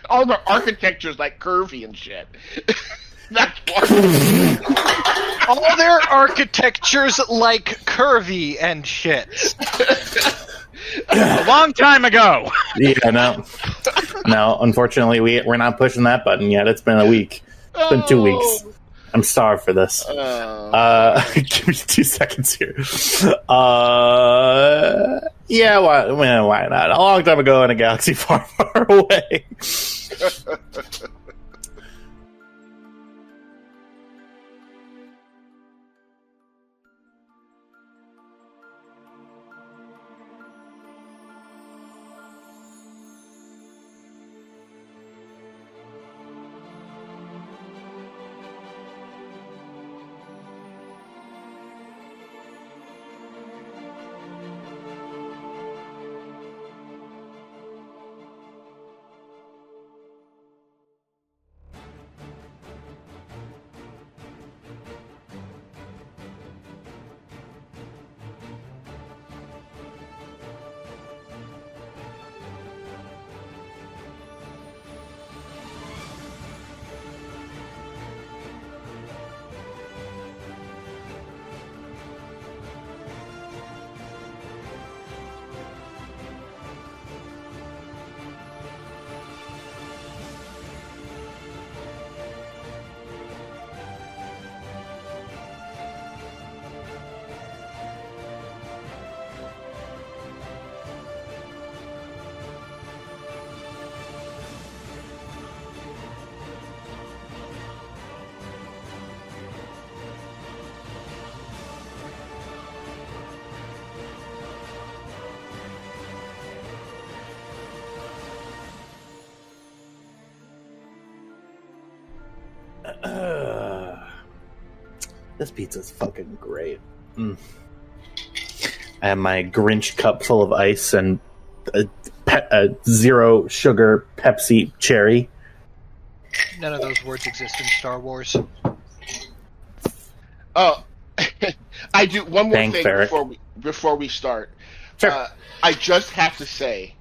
All of our architecture's like curvy and shit. That's why. All their architecture's like curvy and shit. A long time ago. Yeah, no. Unfortunately, we're not pushing that button yet. It's been a week. It's been 2 weeks. I'm starved for this. Give me 2 seconds here. Yeah, why not? A long time ago in a galaxy far, far away. This pizza's fucking great. I have my Grinch cup full of ice and a zero sugar Pepsi cherry. None of those words exist in Star Wars. Oh, I do one more thing Ferret. before we start. Sure. I just have to say,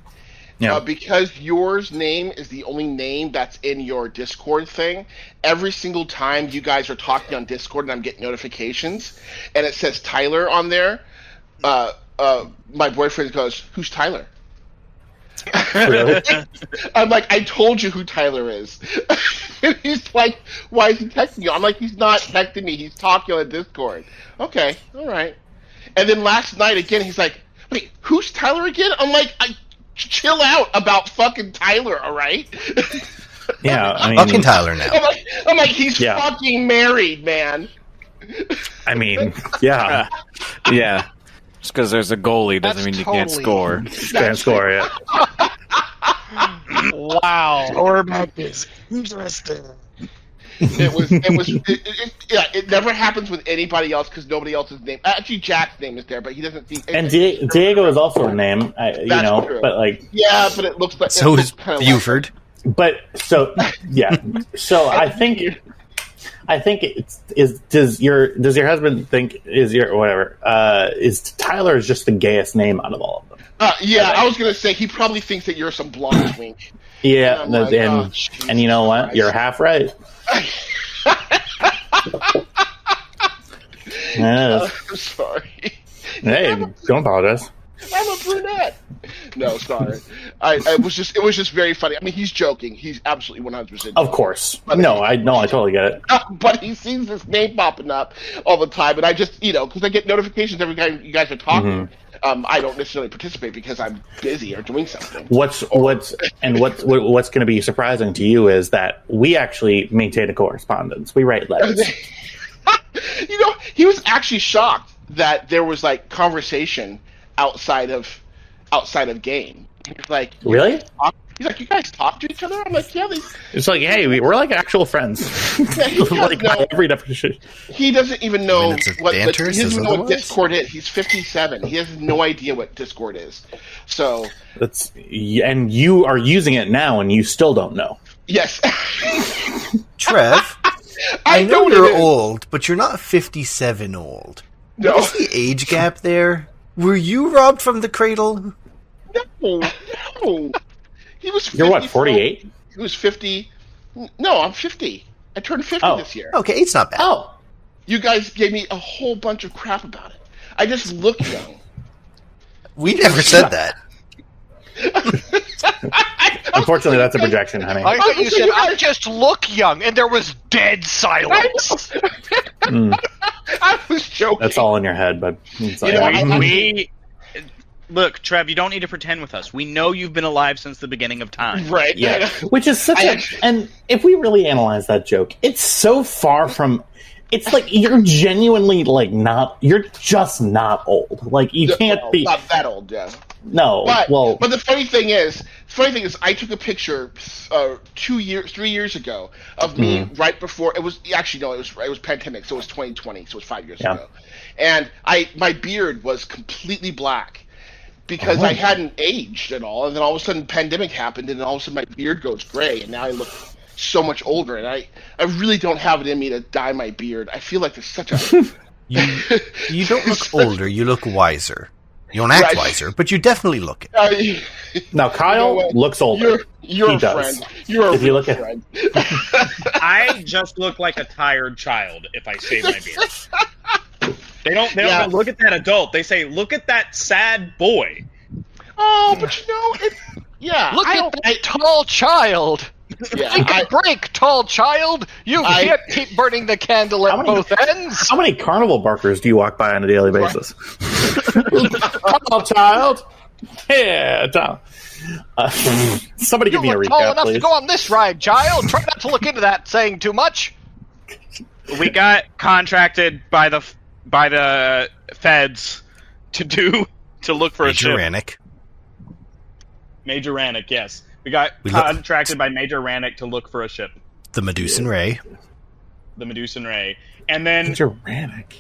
because yours name is the only name that's in your Discord thing, every single time you guys are talking on Discord and I'm getting notifications, and it says Tyler on there, my boyfriend goes, "Who's Tyler?" Really? I'm like, "I told you who Tyler is." And he's like, "Why is he texting you?" I'm like, "He's not texting me. He's talking on Discord." Okay, all right. And then last night again, he's like, "Wait, who's Tyler again?" I'm like, chill out about fucking Tyler, all right? Yeah, I mean, fucking Tyler now. I'm like, he's fucking married, man. I mean, yeah. Yeah. Just because there's a goalie doesn't mean you can't score. Can't score, yeah. Wow. More about this. Interesting. It never happens with anybody else because nobody else's name. Actually, Jack's name is there, but he doesn't see. And Diego is also a name, true. but like. Yeah, but it looks like. So is Buford. But so yeah, so I think does your husband think is Tyler is just the gayest name out of all of them? I was gonna say he probably thinks that you're some blonde twink. Yeah, and you know what? You're half right. I'm sorry. Hey, don't apologize. I'm a brunette. No, sorry. It was just very funny. I mean, he's joking. He's absolutely 100%. Of course. I totally get it. But he sees this name popping up all the time, and I just, because I get notifications every time you guys are talking. Mm-hmm. I don't necessarily participate because I'm busy or doing something. What's going to be surprising to you is that we actually maintain a correspondence. We write letters. He was actually shocked that there was like conversation outside of game. He's like, really? He's like, you guys talk to each other? I'm like, yeah. It's like, hey, we're like actual friends. By every definition. He doesn't even know Banter he doesn't know what Discord is. He's 57. He has no idea what Discord is. So and you are using it now, and you still don't know. Yes. Trev, I know you're old, but you're not 57 old. No. What's the age gap there? Were you robbed from the cradle? No. He was 54. You're what, 48? He was 50. No, I'm 50. I turned 50 this year. Okay, it's not bad. Oh, You guys gave me a whole bunch of crap about it. I just look young. We never said that. unfortunately, that's a projection, honey. I thought you said, I just look young, and there was dead silence. I was joking. That's all in your head, but it's You know, like, Look, Trev, you don't need to pretend with us. We know you've been alive since the beginning of time. Right. yeah, which is such and if we really analyze that joke, it's so far from. It's like you're genuinely like not. You're just not old. Like you can't be not that old, yeah. No, but the funny thing is, I took a picture 3 years ago of me right before it was it was pandemic, so it was 2020, so it was 5 years ago, and my beard was completely black because I hadn't aged at all, and then all of a sudden pandemic happened, and then all of a sudden my beard goes gray, and now I look so much older, and I really don't have it in me to dye my beard. I feel like there's such a You don't look older. You look wiser. You don't act wiser, but you definitely look it. Now Kyle looks older. You're he a does. friend. You're a if you look friend. I just look like a tired child if I shave my beard. They don't go, look at that adult. They say, look at that sad boy. Oh, but Look at that tall child. Take a break, tall child. You can't keep burning the candle at both ends. How many carnival barkers do you walk by on a daily basis? Come on, child. Yeah, child. Somebody give me a recap, tall enough please. to go on this ride, child. Try not to look into that saying too much. We got contracted by the feds to look for a ship. Major Rannick, yes. We got contracted by Major Rannick to look for a ship. The Medusan Ray. And then Major Rannick.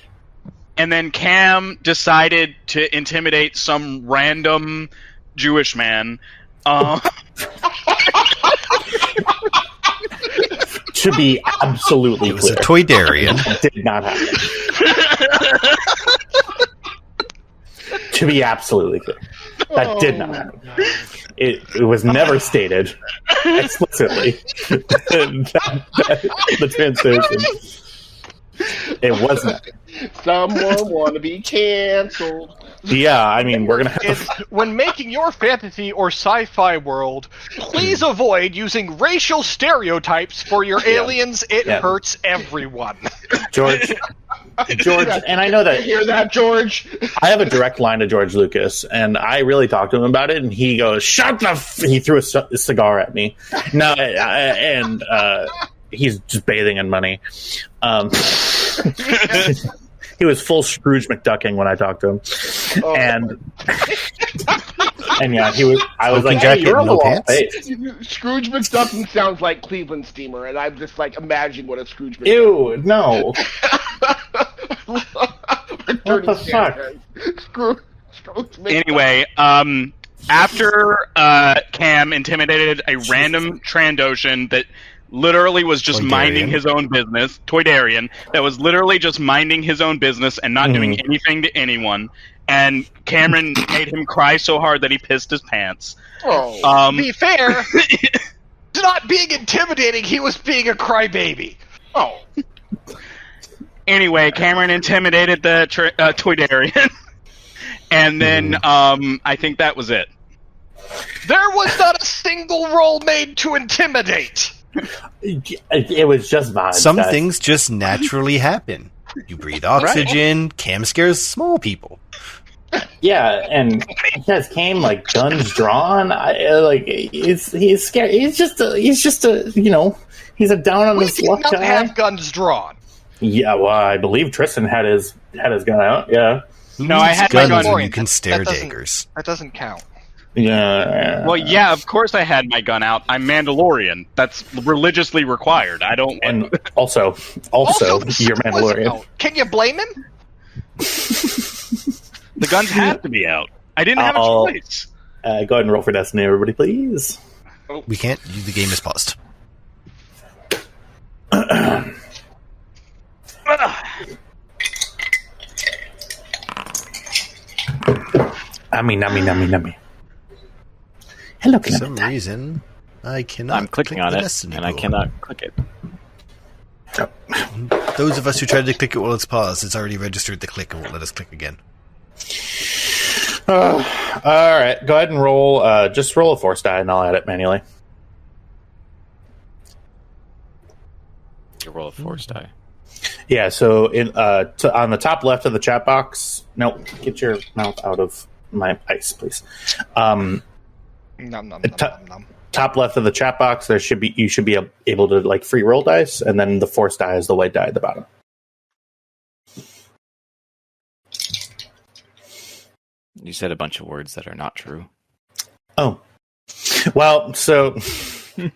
And then Cam decided to intimidate some random Jewish man. To be absolutely It was clear, a Toydarian. did not happen. To be absolutely clear, that did not happen. It was never stated explicitly the translation. It wasn't. Someone want to be canceled. Yeah, I mean, we're gonna have to. When making your fantasy or sci-fi world, please avoid using racial stereotypes for your aliens. It hurts everyone. George, and I know that. Hear that, George? I have a direct line to George Lucas, and I really talked to him about it, and he goes, "Shut the!" He threw a cigar at me. No, and he's just bathing in money. He was full Scrooge McDucking when I talked to him, and yeah, he was. I was like, "Hey, you're on the wrong page." Scrooge McDucking sounds like Cleveland Steamer, and I'm just like imagining what a Scrooge McDuck. Ew, no. What the fuck? Anyway, after Cam intimidated a random Trandoshan that literally was just minding his own business, Toydarian, that was literally just minding his own business and not doing anything to anyone, and Cameron made him cry so hard that he pissed his pants. To be fair, he's not being intimidating, he was being a crybaby. Anyway, Cameron intimidated the Toydarian, and then I think that was it. There was not a single roll made to intimidate. It was just vibes. Some things just naturally happen. You breathe oxygen. Cam scares small people. Yeah, and he has Cam like guns drawn. He's scared. He's just a he's a down on his luck guy. Have guns drawn. Yeah, well, I believe Tristan had his gun out. Yeah. No, I had guns my gun. when you can stare daggers. That doesn't count. Yeah. Well, yeah, of course I had my gun out. I'm Mandalorian. That's religiously required. I don't. And also, you're Mandalorian. Can you blame him? The guns have to be out. I didn't have a choice. Go ahead and roll for Destiny, everybody, please. We can't. The game is paused. Nummy. Hello, For some reason, I cannot. I'm clicking on it, and I cannot click it. Those of us who tried to click it while it's paused, it's already registered the click and won't let us click again. All right, go ahead and roll. Just roll a force die, and I'll add it manually. You roll a force die. Yeah. So on the top left of the chat box. No, get your mouth out of my ice, please. Nom, nom, nom, nom, nom. Top left of the chat box, you should be able to like free roll dice, and then the force die is the white die at the bottom. You said a bunch of words that are not true. Oh, well, so you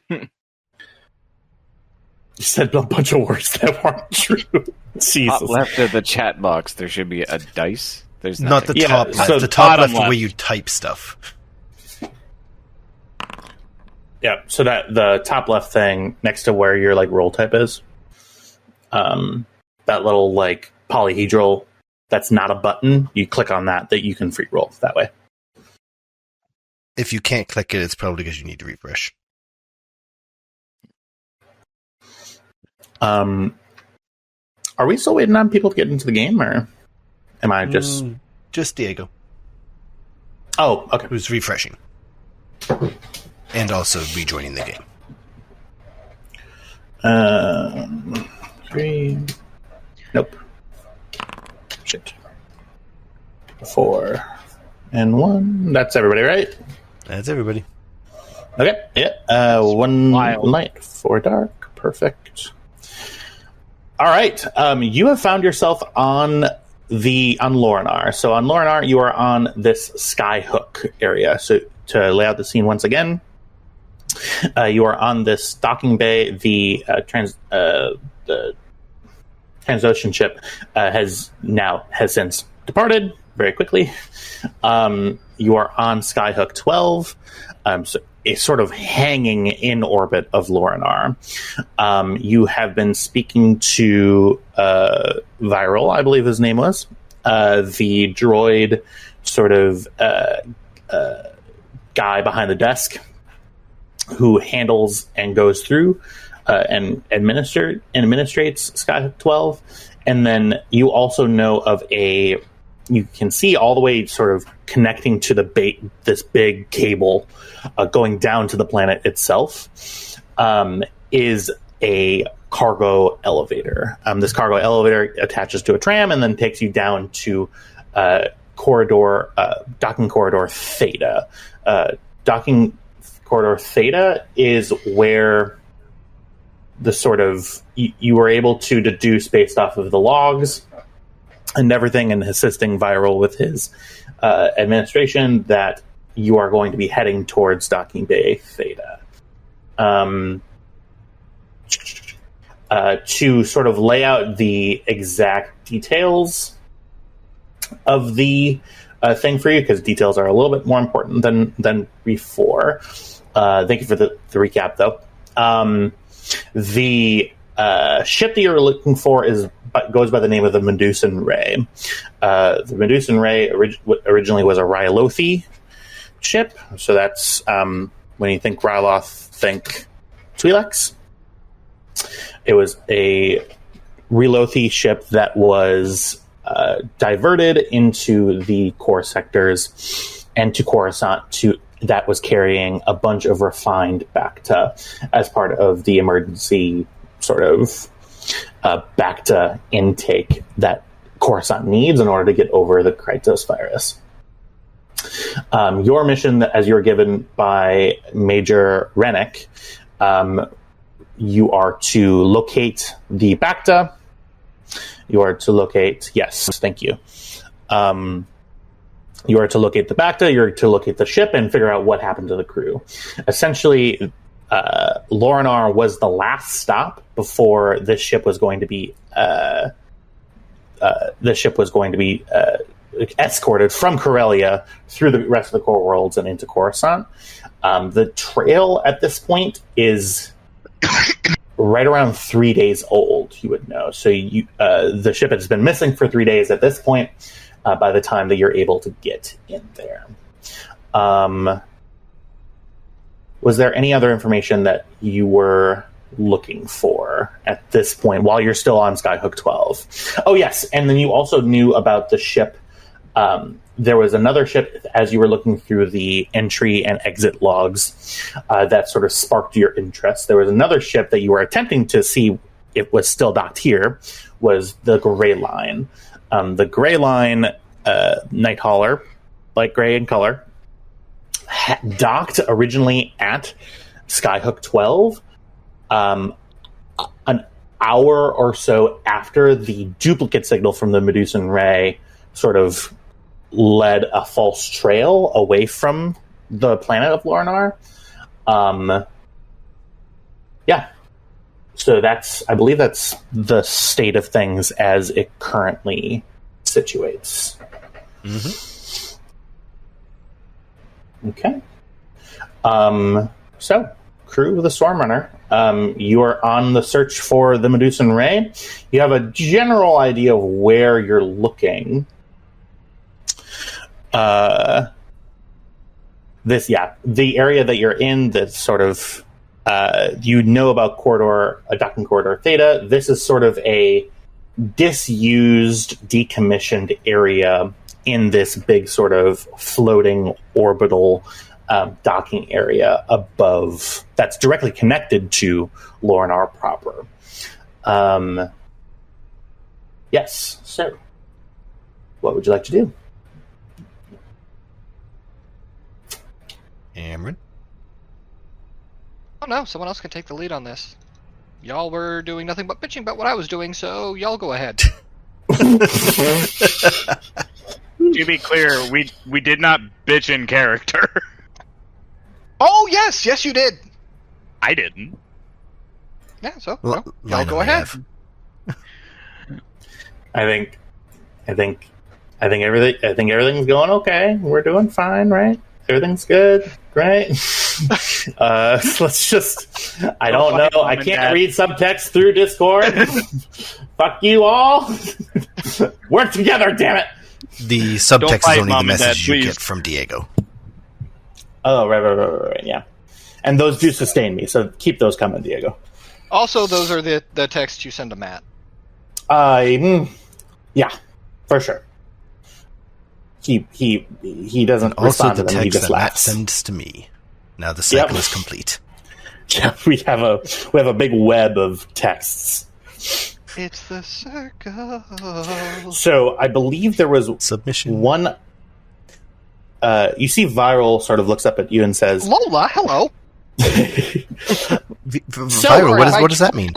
said a bunch of words that weren't true. Jesus. Top left of the chat box, there should be a dice. There's not the top left. So the top left, left where you type stuff. Yeah, so that the top left thing next to where your like roll type is, that little like polyhedral, that's not a button. You click on that you can free roll that way. If you can't click it, it's probably because you need to refresh. Are we still waiting on people to get into the game, or am I just Diego? Oh, okay. Who's refreshing. And also rejoining the game. 3. Nope. Shit. 4 and 1. That's everybody, right? That's everybody. Okay. Yeah. 1 wild. light, 4 dark. Perfect. All right. You have found yourself on Lorinar. So on Lorinar, you are on this skyhook area. So to lay out the scene once again. You are on this docking bay. The Transocean ship has since departed very quickly. You are on Skyhook 12, so it's sort of hanging in orbit of Lorinar. You have been speaking to Viral, I believe his name was, the droid sort of guy behind the desk, who handles and goes through and administrates Skyhook 12. And then you also know of you can see all the way sort of connecting to this big cable going down to the planet itself, is a cargo elevator. This cargo elevator attaches to a tram and then takes you down to docking corridor Theta. Docking Corridor Theta is where the sort of you were able to deduce based off of the logs and everything, and assisting Viral with his administration, that you are going to be heading towards Docking Bay Theta. To sort of lay out the exact details of the thing for you, because details are a little bit more important than before. Thank you for the recap, though. The ship that you're looking for goes by the name of the Medusan Ray. The Medusan Ray originally was a Rylothi ship, so that's when you think Ryloth, think Twi'leks. It was a Rylothi ship that was diverted into the core sectors and to Coruscant that was carrying a bunch of refined Bacta as part of the emergency sort of Bacta intake that Coruscant needs in order to get over the Krytos virus. Your mission, as you're given by Major Rennick, you are to locate the Bacta. You are to locate... Yes, thank you. You are to locate the Bacta, you're to locate the ship, and figure out what happened to the crew. Essentially, Lorinar was the last stop before this ship was going to be escorted from Corellia through the rest of the core worlds and into Coruscant. The trail at this point is right around 3 days old, you would know. So the ship has been missing for 3 days at this point. By the time that you're able to get in there. Was there any other information that you were looking for at this point while you're still on Skyhook 12? Oh, yes. And then you also knew about the ship. There was another ship as you were looking through the entry and exit logs that sort of sparked your interest. There was another ship that you were attempting to see if was still docked here, was the Gray Line. The Gray Line Night Hauler, light gray in color, docked originally at Skyhook 12 an hour or so after the duplicate signal from the Medusan Ray sort of led a false trail away from the planet of Lornar. Yeah. So I believe that's the state of things as it currently situates. Mm-hmm. Okay. So, crew of the Stormrunner, you are on the search for the Medusan Ray. You have a general idea of where you're looking. The area that you're in, that's sort of, you know about docking corridor Theta. This is sort of a disused, decommissioned area in this big sort of floating orbital docking area above, that's directly connected to Lornar proper. Yes, so what would you like to do? Cameron? Oh no, someone else can take the lead on this. Y'all were doing nothing but bitching about what I was doing, so y'all go ahead. To be clear, we did not bitch in character. Oh yes, you did. I didn't. Yeah, so y'all go ahead. I think everything's going okay. We're doing fine, right? Everything's good, right? Let's just. I don't know. I can't read subtext through Discord. Fuck you all. Work together, damn it. The subtext is only the message you get from Diego. Oh, right, yeah. And those do sustain me, so keep those coming, Diego. Also, those are the texts you send to Matt. Yeah, for sure. He doesn't also respond the to them, he text just that Matt laughs. sends to me. Now the cycle is complete. Yeah, we have a big web of texts. It's the circle. So I believe there was Submission. one. You see, Viral sort of looks up at you and says, Lola, hello. Viral, what does that mean?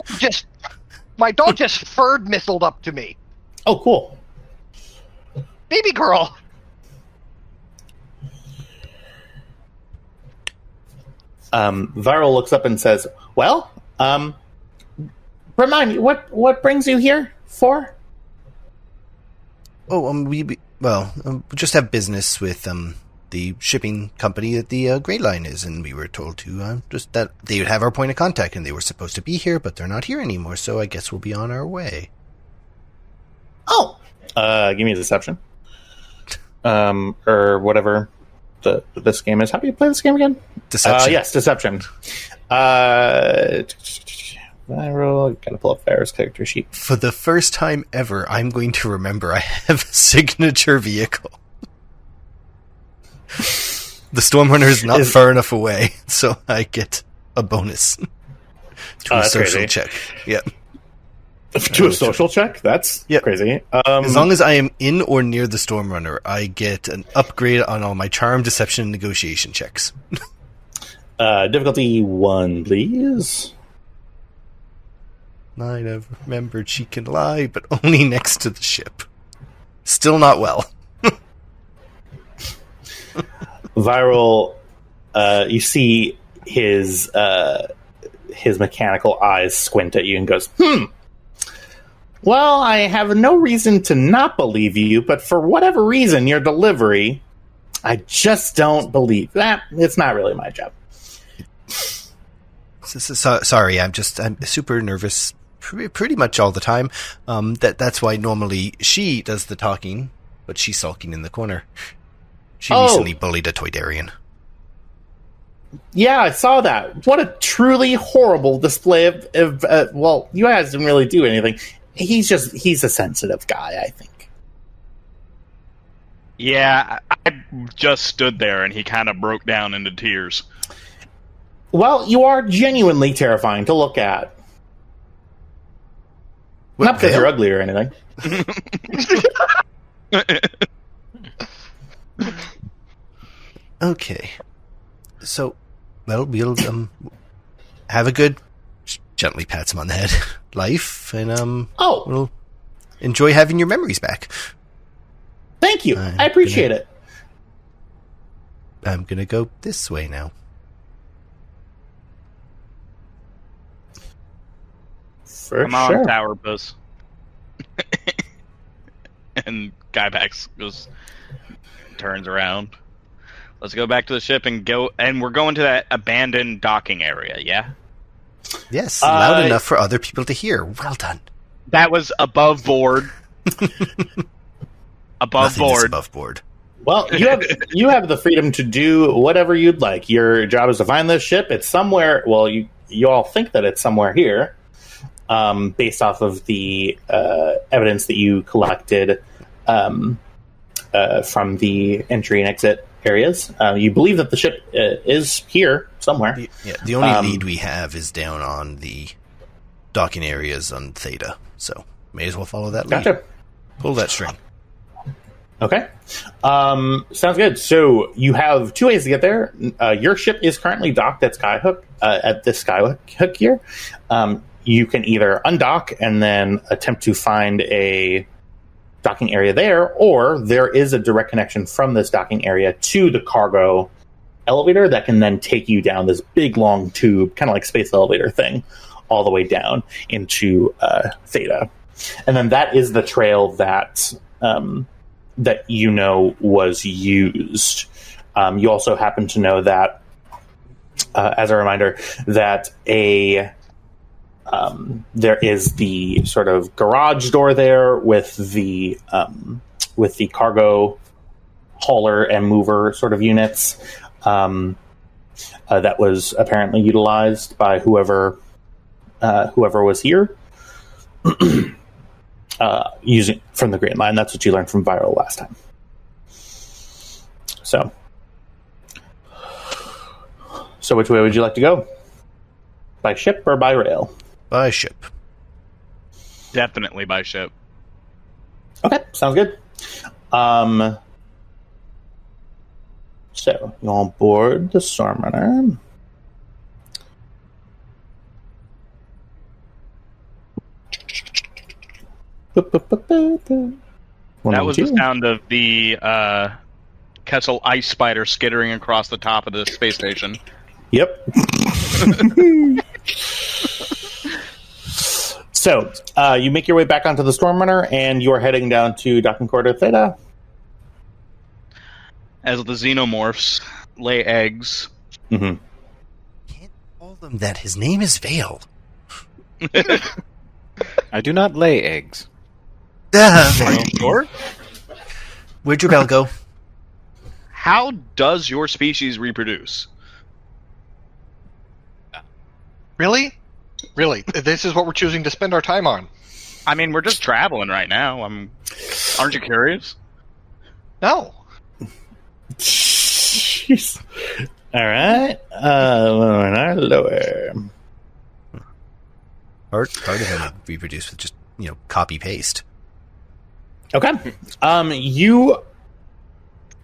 My dog just furred missiled up to me. "Oh, cool." Baby girl. Viral looks up and says, "Well, remind me, what brings you here for?" Oh, we just have business with the shipping company that the Great Line is, and we were told to just that they would have our point of contact, and they were supposed to be here, but they're not here anymore. So I guess we'll be on our way. Oh, give me a deception, or whatever this game is. How do you play this game again? Deception. Yes, deception. Viral. Gotta pull up Farrah's character sheet. For the first time ever, I'm going to remember I have a signature vehicle. The Stormrunner is not far enough away, so I get a bonus to a social crazy. check. Yep. To a social check? That's crazy. As long as I am in or near the Stormrunner, I get an upgrade on all my charm, deception, and negotiation checks. Difficulty 1, please. I never remembered she can lie, but only next to the ship. Still not well. Viral, you see his mechanical eyes squint at you and goes, "Well, I have no reason to not believe you, but for whatever reason, your delivery, I just don't believe that. It's not really my job." Sorry, I'm super nervous pretty much all the time. That's why normally she does the talking, but she's sulking in the corner. She recently bullied a Toydarian. Yeah, I saw that. What a truly horrible display of well, you guys didn't really do anything. He's a sensitive guy, I think. Yeah, I just stood there and he kind of broke down into tears. Well, you are genuinely terrifying to look at. Not because you're ugly or anything. Okay. So, well, we'll have a good, gently pats him on the head, life, and we'll enjoy having your memories back. Thank you. I appreciate it. I'm gonna go this way now. Come on, Tower Bus. And Guybax turns around. Let's go back to the ship and go. And we're going to that abandoned docking area. Yeah. Yes, loud enough for other people to hear. Well done. That was above board. Above board. Above board. Well, you have the freedom to do whatever you'd like. Your job is to find this ship. It's somewhere. Well, you all think that it's somewhere here, based off of the evidence that you collected from the entry and exit areas. You believe that the ship is here somewhere. The only lead we have is down on the docking areas on Theta, so may as well follow that lead. Gotcha. Pull that string. Okay. Sounds good. So you have two ways to get there. Your ship is currently docked at Skyhook, at this Skyhook here. You can either undock and then attempt to find a docking area there, or there is a direct connection from this docking area to the cargo elevator that can then take you down this big long tube, kind of like space elevator thing, all the way down into Theta. And then that is the trail that that you know was used. You also happen to know that, as a reminder, that there is the sort of garage door there with the cargo hauler and mover sort of units that was apparently utilized by whoever was here. Using from the Green Line. That's what you learned from Viral last time. So which way would you like to go? By ship or by rail? By ship. Definitely by ship. Okay, sounds good. So you're on board the Stormrunner. That was the sound of the Kessel Ice Spider skittering across the top of the space station. Yep. So, you make your way back onto the Stormrunner, and you're heading down to Docking Corridor Theta. As the xenomorphs lay eggs. Mm-hmm. Can't call them that. His name is Vale. I do not lay eggs. Are you sure? Where'd your bell go? How does your species reproduce? Really? Really? This is what we're choosing to spend our time on? I mean, we're just traveling right now. Aren't you curious? No. Jeez. All right. Lower. Hard to have reproduce with just, copy paste. Okay.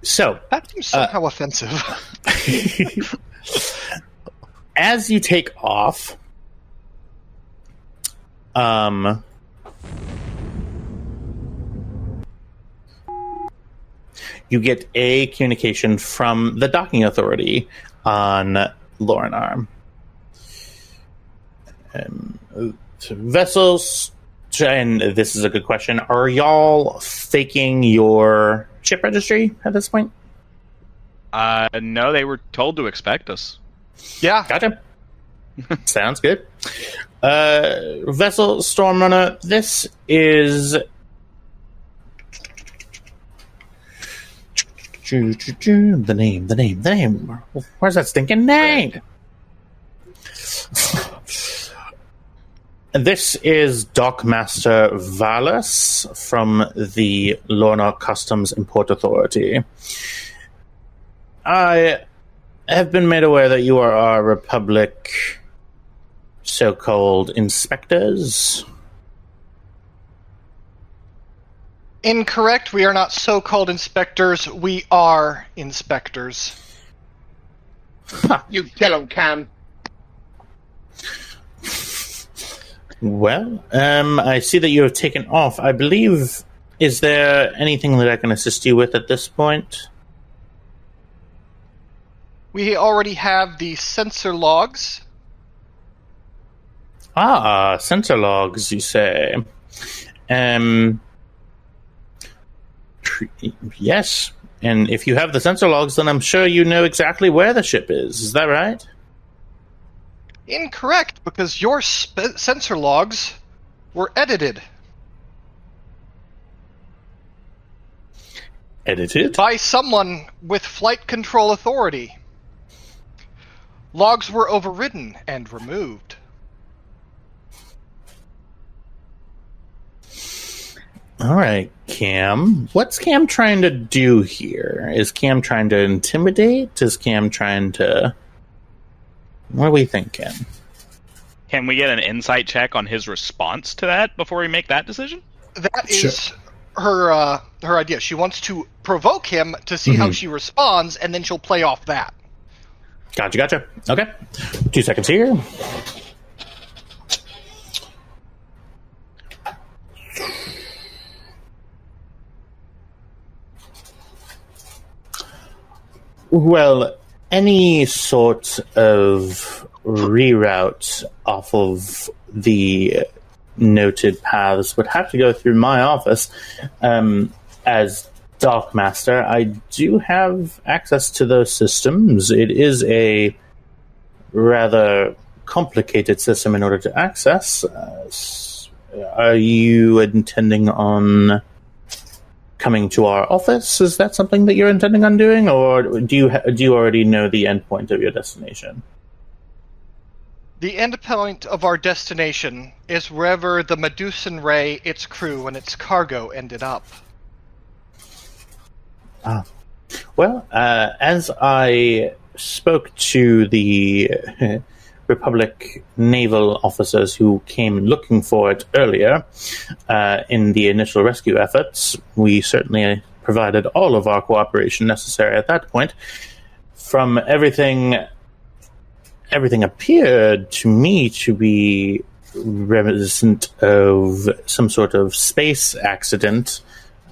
So that seems somehow offensive. As you take off, you get a communication from the docking authority on Lornar. Vessels, and this is a good question, are y'all faking your ship registry at this point? No, they were told to expect us. Yeah. Gotcha. Sounds good. Vessel Stormrunner, this is The name. Where's that stinking name? This is Dockmaster Valus from the Lorna Customs Import Authority. I have been made aware that you are our Republic so-called inspectors. Incorrect. We are not so-called inspectors. We are inspectors. You tell him, Cam. Well, I see that you have taken off. I believe, is there anything that I can assist you with at this point? We already have the sensor logs. Ah, sensor logs, you say. Yes. And if you have the sensor logs, then I'm sure you know exactly where the ship is. Is that right? Incorrect, because your sensor logs were edited. Edited? By someone with flight control authority. Logs were overridden and removed. All right, Cam. What's Cam trying to do here? Is Cam trying to intimidate? Is Cam trying to... What are we thinking? Can we get an insight check on his response to that before we make that decision? That is her idea. She wants to provoke him to see how she responds, and then she'll play off that. Gotcha. Okay. 2 seconds here. Well, any sort of reroute off of the noted paths would have to go through my office. As Dockmaster, I do have access to those systems. It is a rather complicated system in order to access. Are you intending on coming to our office? Is that something that you're intending on doing, or do you already know the endpoint of your destination? The endpoint of our destination is wherever the Medusan Ray, its crew, and its cargo ended up. Well, as I spoke to the Republic naval officers who came looking for it earlier in the initial rescue efforts, we certainly provided all of our cooperation necessary at that point. From everything appeared to me to be reminiscent of some sort of space accident.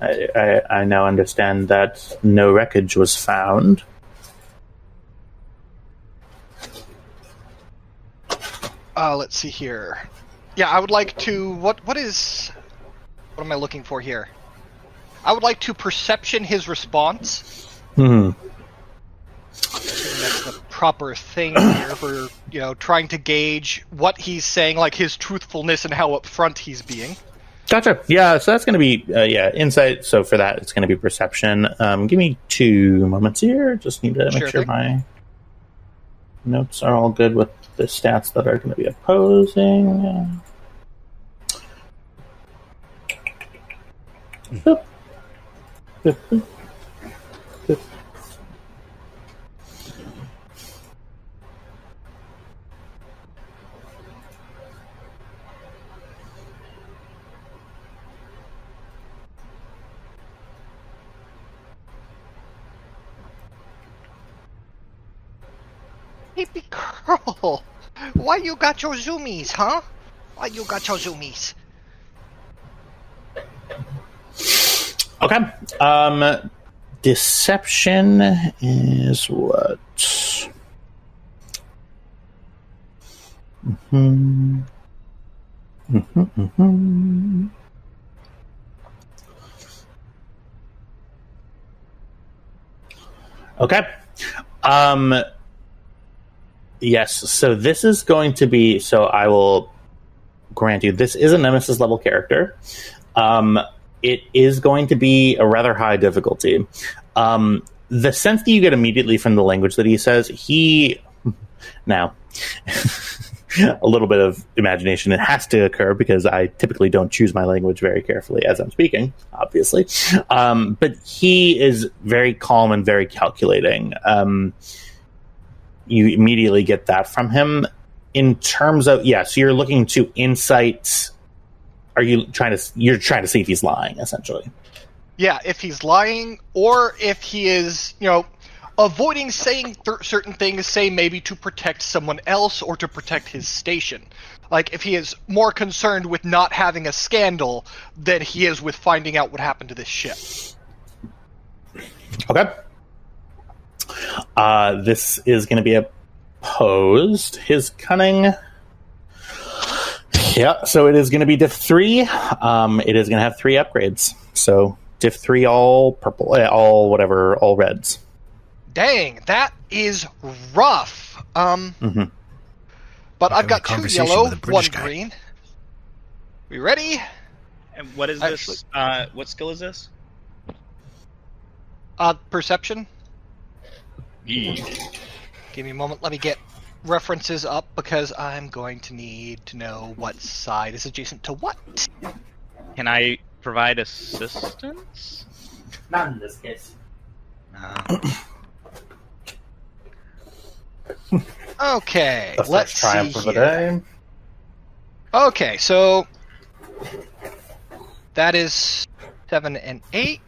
I now understand that no wreckage was found. Let's see here. Yeah, I would like to... What am I looking for here? I would like to perception his response. That's the proper thing here for, trying to gauge what he's saying, like his truthfulness and how upfront he's being. Gotcha. Yeah, so that's going to be, insight. So for that, it's going to be perception. Give me 2 moments here. Just need to make sure my notes are all good with the stats that are going to be opposing. Boop. Boop, boop. Boop. Baby girl, why you got your zoomies, huh? Why you got your zoomies? Okay. Deception is what? Okay. Yes, so this is going to be... So I will grant you, this is a Nemesis level character. It is going to be a rather high difficulty. the sense that you get immediately from the language that he says, now, a little bit of imagination, it has to occur because I typically don't choose my language very carefully as I'm speaking, obviously. But he is very calm and very calculating. You immediately get that from him. In terms of, so you're looking to insight. You're trying to see if he's lying, essentially. Yeah, if he's lying, or if he is, avoiding saying certain things, say maybe to protect someone else or to protect his station. Like, if he is more concerned with not having a scandal than he is with finding out what happened to this ship. Okay. This is going to be opposed. His cunning. Yeah, so it is going to be diff 3. It is going to have 3 upgrades. So diff 3 all purple, all reds. Dang, that is rough. But I've got 2 yellow, 1 green. We ready? And what is this? What skill is this? Perception. Yeah. Give me a moment. Let me get references up because I'm going to need to know what side is adjacent to what. Can I provide assistance? Not in this case. Okay, The let's first triumph see of the here. day. Okay, so that is 7 and 8.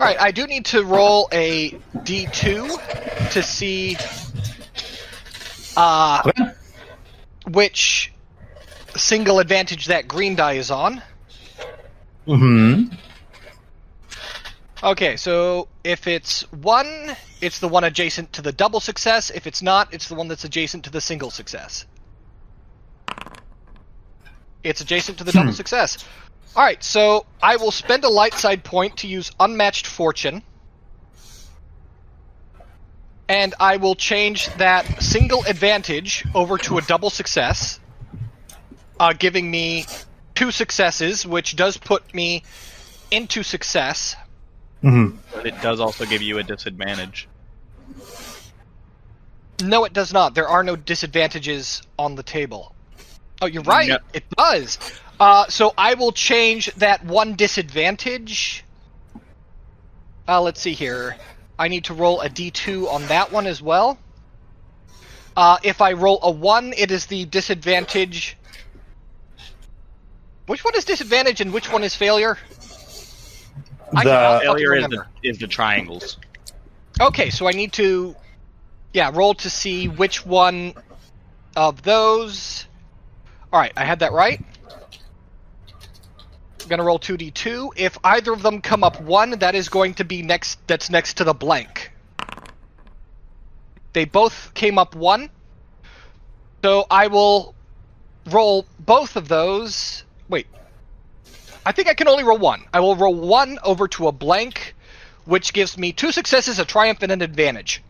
Alright, I do need to roll a D2 to see which single advantage that green die is on. Mm-hmm. Okay, so if it's 1, it's the one adjacent to the double success. If it's not, it's the one that's adjacent to the single success. It's adjacent to the double success. Alright, so I will spend a light side point to use Unmatched Fortune. And I will change that single advantage over to a double success, giving me 2 successes, which does put me into success. Mm-hmm. But it does also give you a disadvantage. No, it does not. There are no disadvantages on the table. Oh, you're right. Yep. It does. So I will change that 1 disadvantage. Let's see here. I need to roll a D2 on that one as well. If I roll a 1, it is the disadvantage. Which one is disadvantage and which one is failure? Failure is the triangles. Okay, so I need to, roll to see which one of those. Alright, I had that right. I'm going to roll 2d2. If either of them come up 1, that is going to be next to the blank. They both came up 1. So I will roll both of those. Wait. I think I can only roll 1. I will roll 1 over to a blank, which gives me 2 successes, a triumph, and an advantage.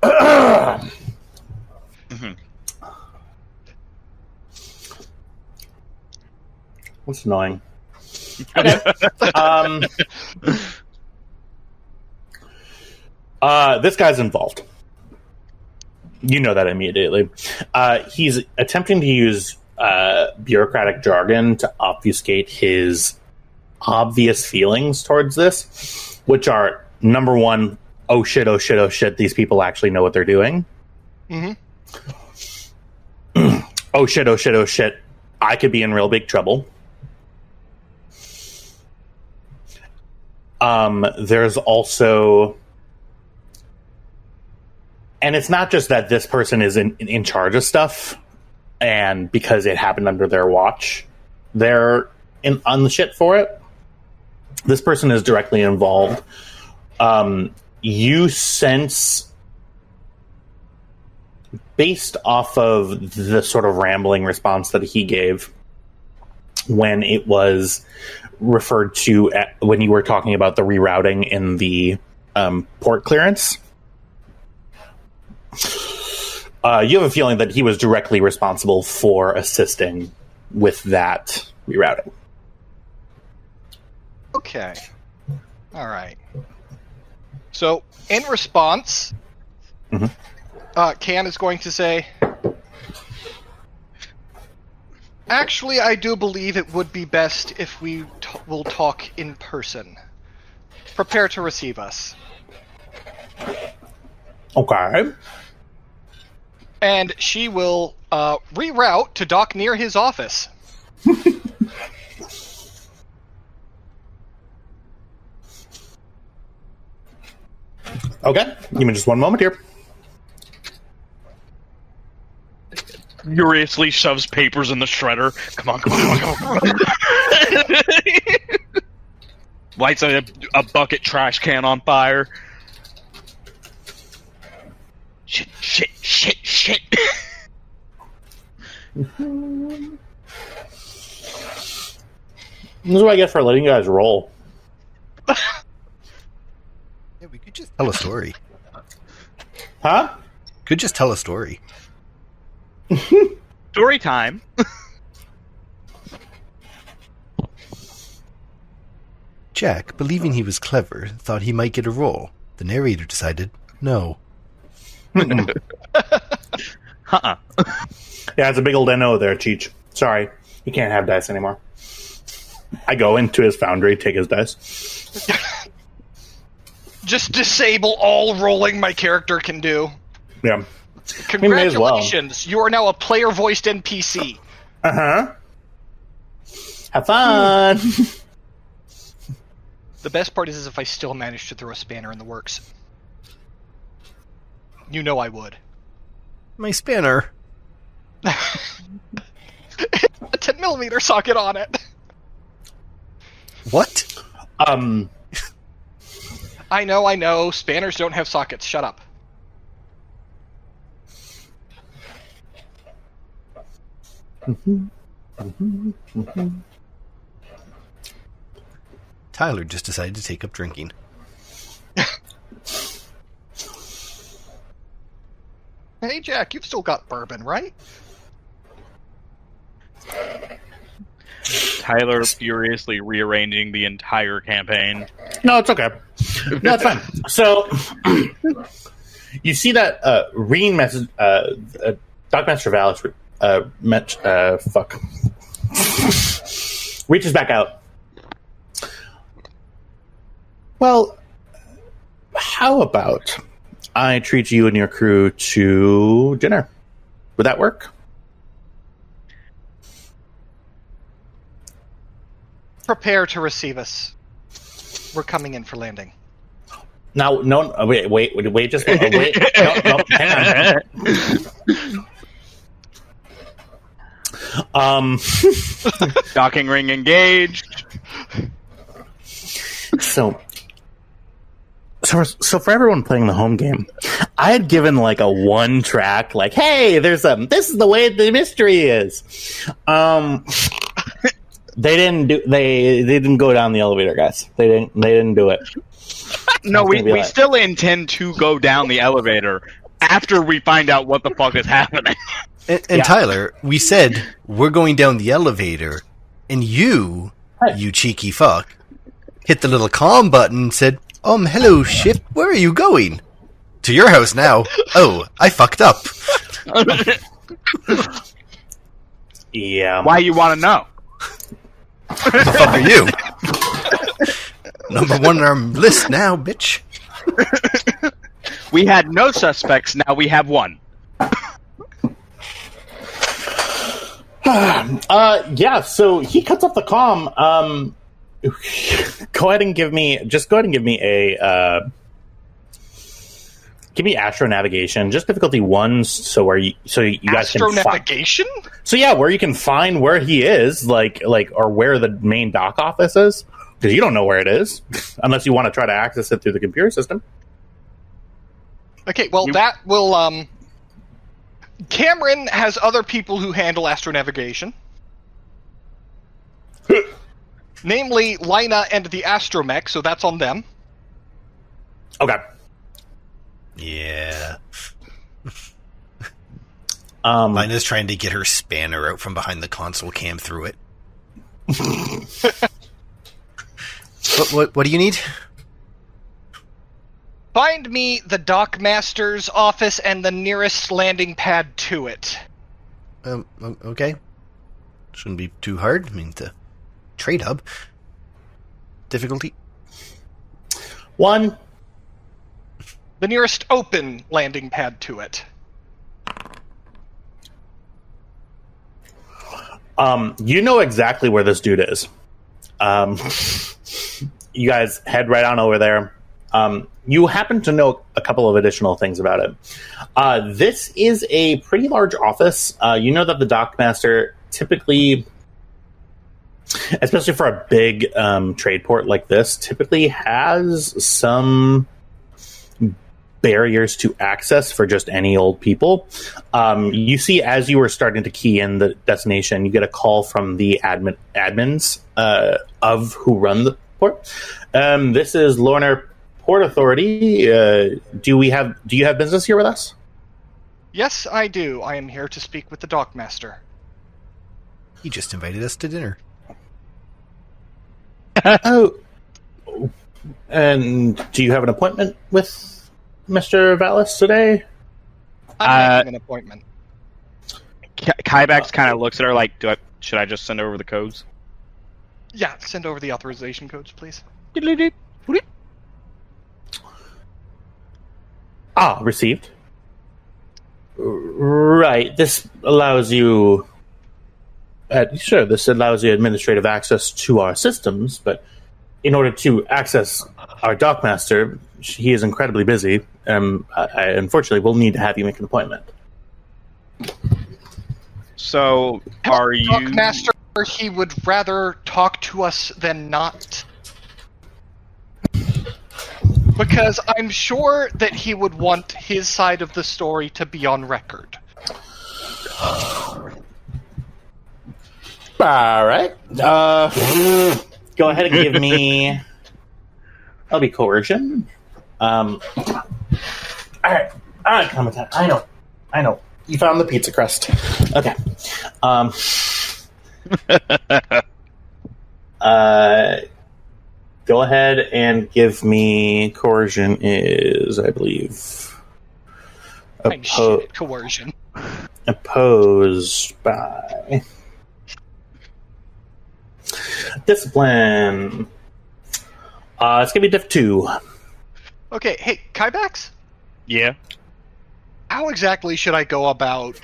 Mm-hmm. That's annoying. This guy's involved. You know that immediately. He's attempting to use bureaucratic jargon to obfuscate his obvious feelings towards this, which are, number 1, oh shit, these people actually know what they're doing. Mm-hmm. Oh shit, I could be in real big trouble. There's also... And it's not just that this person is in charge of stuff, and because it happened under their watch, they're on the shit for it. This person is directly involved. You sense, based off of the sort of rambling response that he gave when it was referred to when you were talking about the rerouting in the port clearance, you have a feeling that he was directly responsible for assisting with that rerouting. Okay. All right. So, in response, Cam is going to say, actually, I do believe it would be best if we will talk in person. Prepare to receive us. Okay. And she will reroute to dock near his office. Okay. Give me just one moment here. Furiously shoves papers in the shredder. Come on, come on, come on, come on. Lights a bucket trash can on fire. Shit, shit, shit, shit. This is what I get for letting you guys roll. Yeah, we could just tell a story. Huh? Could just tell a story. Story time. Jack, believing he was clever, thought he might get a roll. The narrator decided, no. Uh-uh. Yeah, it's a big old NO there, Cheech. Sorry, he can't have dice anymore. I go into his foundry, take his dice. Just disable all rolling my character can do. Yeah. Congratulations, you are now a player-voiced NPC. Uh-huh. Have fun! The best part is if I still manage to throw a spanner in the works. You know I would. My spanner. A 10mm socket on it. What? I know. Spanners don't have sockets. Shut up. Tyler just decided to take up drinking. Hey, Jack, you've still got bourbon, right? Tyler furiously rearranging the entire campaign. No, it's okay. No, it's fine. So, you see that ringing message, Dockmaster Valis, reaches back out. Well, how about I treat you and your crew to dinner? Would that work? Prepare to receive us. We're coming in for landing. Now, no, wait, just wait. No, hang on. Docking ring engaged. So for everyone playing the home game, I had given like a one track, like, hey, this is the way the mystery is. They didn't go down the elevator, guys. They didn't do it. No, we still intend to go down the elevator after we find out what the fuck is happening. And Tyler, we said we're going down the elevator, and you cheeky fuck, hit the little calm button and said, hello, ship, where are you going? To your house now. Oh, I fucked up. Yeah. Why you want to know? Who the fuck are you? Number one on our list now, bitch. We had no suspects, now we have one. Yeah, so he cuts off the comm. Go ahead and give me a give me astro navigation, just difficulty 1, so you guys can Astro navigation? So yeah, where you can find where he is, like or where the main dock office is, because you don't know where it is unless you want to try to access it through the computer system. Okay, well, that will, Cameron has other people who handle astronavigation. Namely, Lina and the astromech, so that's on them. Okay. Yeah. Lina's trying to get her spanner out from behind the console cam through it. What do you need? Find me the Dockmaster's office and the nearest landing pad to it. Okay. Shouldn't be too hard. I mean, the trade hub. Difficulty? 1. The nearest open landing pad to it. You know exactly where this dude is. You guys head right on over there. You happen to know a couple of additional things about it. This is a pretty large office. You know that the Dockmaster typically, especially for a big trade port like this, typically has some barriers to access for just any old people. You see, as you were starting to key in the destination, you get a call from the admins of who run the port. This is Lorna Port Authority. Do you have business here with us? Yes, I do. I am here to speak with the Dockmaster. He just invited us to dinner. Oh. And do you have an appointment with Mr. Vallis today? I'm making an appointment. Kybax kind of looks at her like, should I just send over the codes? Yeah, send over the authorization codes, please. Received. Right. This allows you... sure, this allows you administrative access to our systems, but in order to access our Dockmaster, he is incredibly busy. I unfortunately will need to have you make an appointment. So, are you... Dockmaster, he would rather talk to us than not. Because I'm sure that he would want his side of the story to be on record. All right. Go ahead and give me... That'll be coercion. All right, Commandant. I know. You found the pizza crust. Okay. Go ahead and give me coercion is, I believe, Coercion. Opposed by discipline. It's gonna be diff 2. Okay, hey, Kybax? Yeah? How exactly should I go about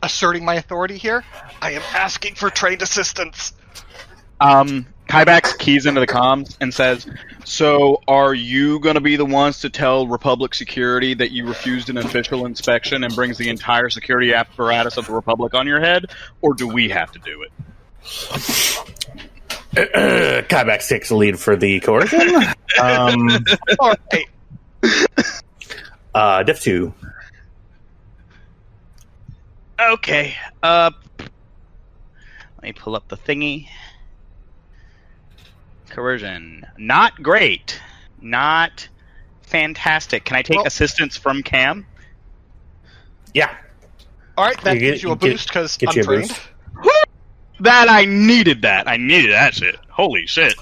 asserting my authority here? I am asking for trained assistance. Kybax keys into the comms and says, so are you going to be the ones to tell Republic Security that you refused an official inspection and brings the entire security apparatus of the Republic on your head, or do we have to do it? Kybax takes the lead for the coercion. Alright. Diff 2. Okay. Let me pull up the thingy. Coercion. Not great. Not fantastic. Can I take assistance from Cam? Yeah. Alright, that gives you a boost because I'm trained. That I needed that. I needed that shit. Holy shit.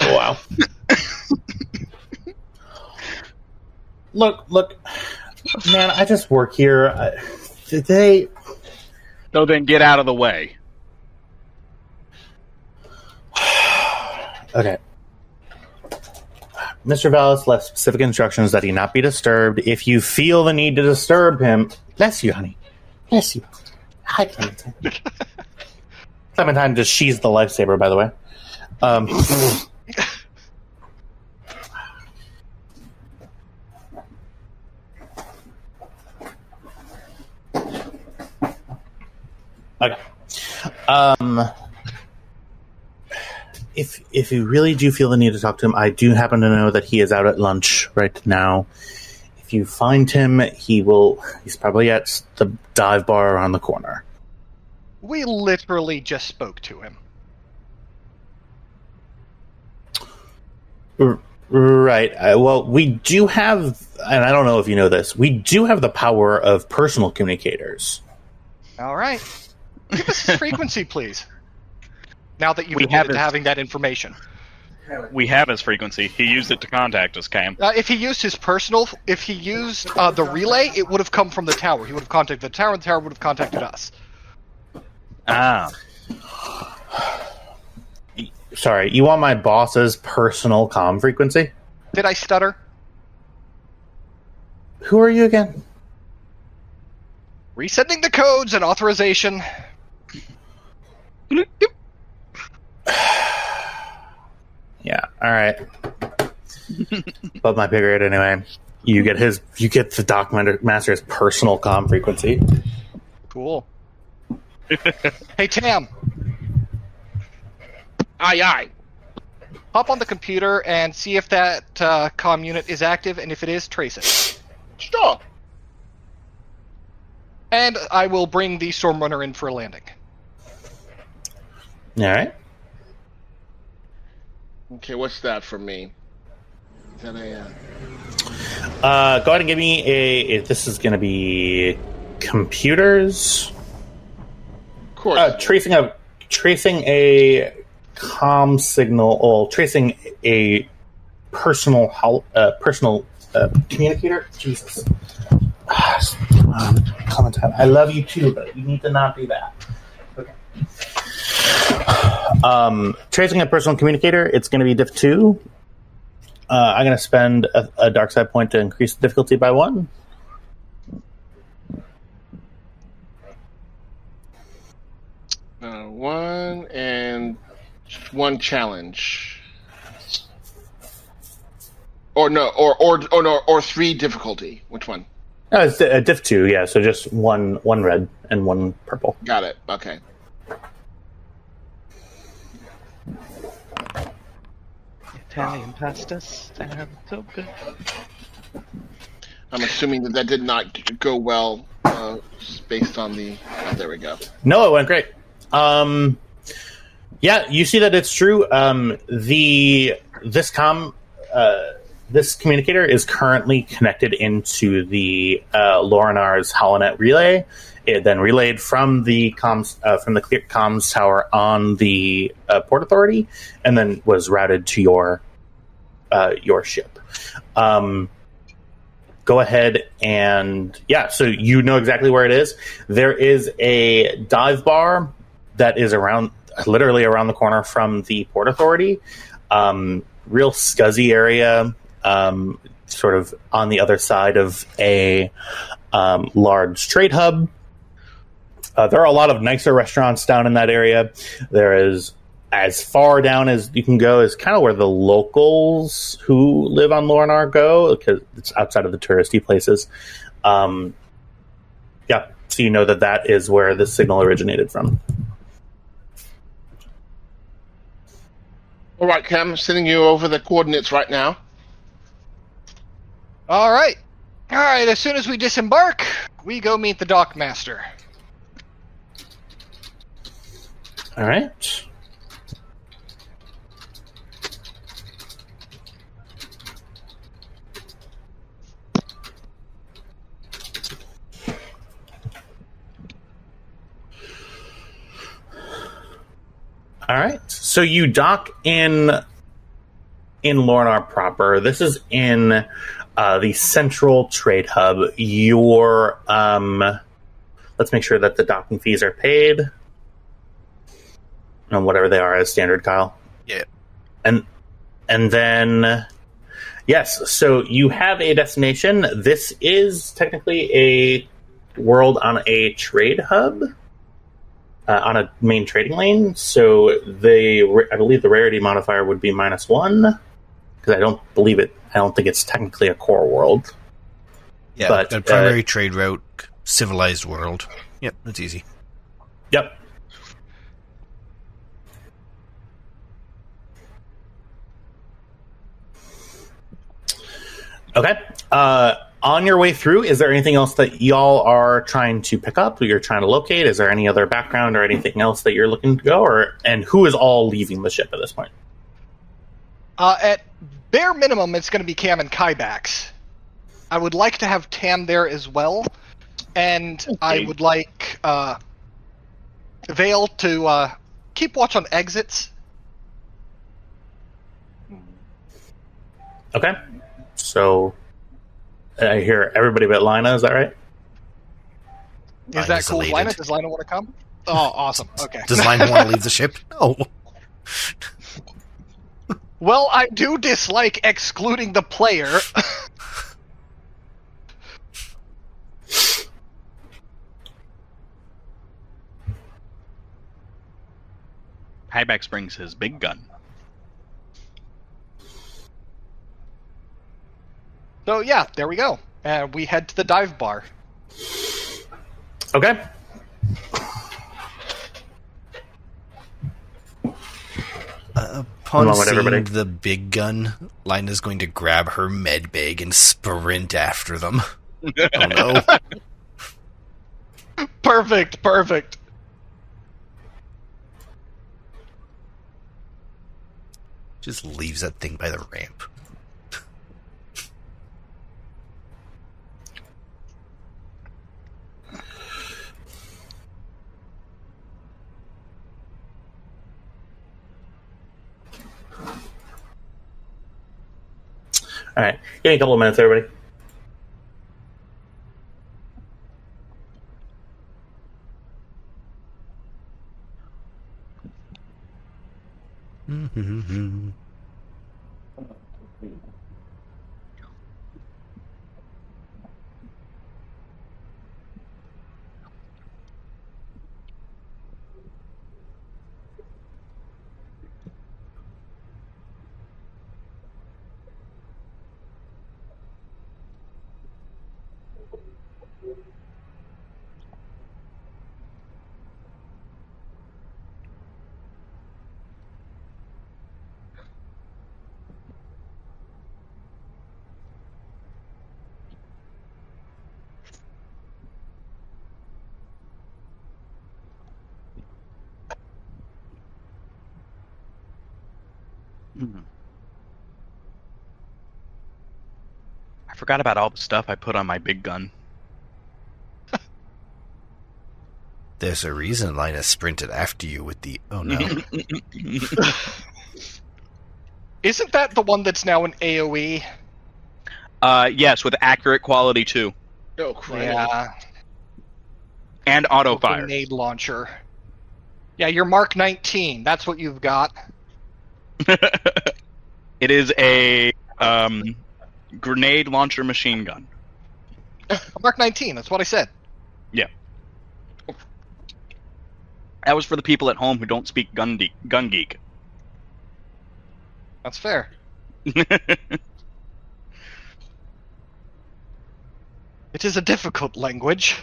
Wow. Look, man, I just work here. Today. So then get out of the way. Okay. Mr. Vallis left specific instructions that he not be disturbed. If you feel the need to disturb him, bless you, honey. Bless you. Hi, Clementine. Clementine just she's the lifesaver, by the way. Okay. If you really do feel the need to talk to him, I do happen to know that he is out at lunch right now. If you find him, he's probably at the dive bar around the corner. We literally just spoke to him. Right. Well, we do have, and I don't know if you know this, we do have the power of personal communicators. All right. Give us his frequency, please. Now that you've We admitted have to his- having that information. We have his frequency. He used it to contact us, Cam. If he used his personal, if he used the relay, it would have come from the tower. He would have contacted the tower, and the tower would have contacted us. Ah. Sorry, you want my boss's personal comm frequency? Did I stutter? Who are you again? Resending the codes and authorization. Yeah, alright. Above my pay grade anyway. You get the Doc Master's personal comm frequency. Cool. Hey, Tam. Aye, aye. Hop on the computer and see if that comm unit is active, and if it is, trace it. Sure. And I will bring the Stormrunner in for a landing. Alright. Okay, what's that for me? Is that a... Go ahead and give me this is going to be computers. Of course. Tracing a comm signal, or tracing a personal communicator. Jesus. Clementine, I love you too, but you need to not do that. Okay. Tracing a personal communicator, it's going to be diff 2. I'm going to spend a dark side point to increase the difficulty by 1. One and 1 challenge. Or no, or 3 difficulty. Which one? It's a diff 2, yeah, so just one red and 1 purple. Got it. Okay. Italian pasta sounds so good. I'm assuming that did not go well based on the... Oh, there we go. No, it went great. Yeah, you see that it's true. This communicator is currently connected into the Lorinar's Holonet relay. It then relayed from the comms tower on the Port Authority, and then was routed to your ship. Go ahead and so you know exactly where it is. There is a dive bar that is literally around the corner from the Port Authority. Real scuzzy area, sort of on the other side of a large trade hub. There are a lot of nicer restaurants down in that area. There is, as far down as you can go, is kind of where the locals who live on Lorinar go, because it's outside of the touristy places. So you know that is where the signal originated from. All right, Cam, I'm sending you over the coordinates right now. All right. As soon as we disembark, we go meet the Dock Master. All right. All right. So you dock in Lornar proper. This is in the central trade hub. Your let's make sure that the docking fees are paid. And whatever they are as standard, Kyle. Yeah. And then yes, so you have a destination. This is technically a world on a trade hub. On a main trading lane, so I believe the rarity modifier would be -1, because I don't think it's technically a core world. Yeah, but a primary trade route, civilized world. Yep, that's easy. Yep. Okay. On your way through, is there anything else that y'all are trying to pick up, or you're trying to locate? Is there any other background or anything else that you're looking to go, and who is all leaving the ship at this point? At bare minimum, it's going to be Cam and Kybax. I would like to have Tam there as well, and I would like Vale to keep watch on exits. Okay. So, I hear everybody but Lina, is that right? Is that Lina's cool, elated. Lina? Does Lina want to come? Oh, awesome. Okay. Does Lina want to leave the ship? No. Well, I do dislike excluding the player. Hybax brings his big gun. So yeah, there we go. We head to the dive bar. Okay. Upon Along with seeing everybody. the big gun, Lina's going to grab her med bag and sprint after them. Oh no. Perfect. Just leaves that thing by the ramp. All right. Give me a couple of minutes, everybody. I forgot about all the stuff I put on my big gun. There's a reason Lina sprinted after you with the... Oh no. Isn't that the one that's now an AoE? Yes, with accurate quality too, Oh, crap. Yeah. and auto fire. Grenade launcher. Yeah, you're Mark 19. That's what you've got. It is a grenade launcher machine gun. Mark 19. That's what I said. Yeah. That was for the people at home who don't speak gun geek. That's fair. It is a difficult language.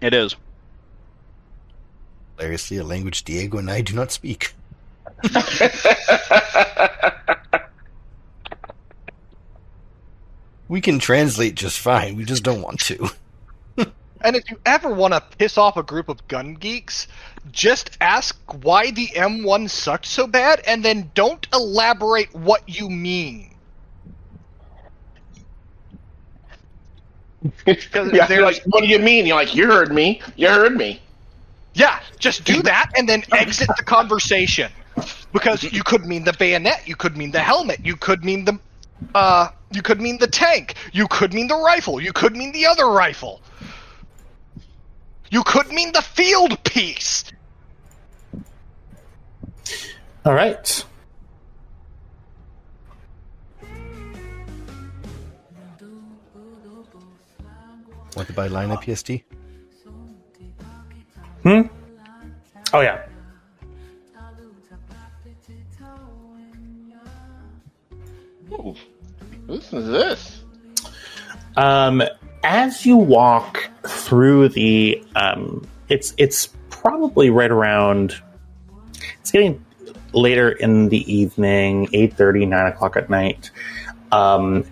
It is. Hilariously, a language Diego and I do not speak. We can translate just fine, we just don't want to. And if you ever want to piss off a group of gun geeks, just ask why the M1 sucked so bad, and then don't elaborate what you mean. Yeah, they're like, what do you mean? You're like, you heard me. You heard me. Yeah, just do that and then exit the conversation. Because you could mean the bayonet, you could mean the helmet, you could mean the tank, you could mean the rifle, you could mean the other rifle. You could mean the field piece. All right. Want to buy Lina PST? Oh, yeah. Ooh, listen to this. As you walk through the, it's probably right around. It's getting later in the evening, 8:30, 9 o'clock at night.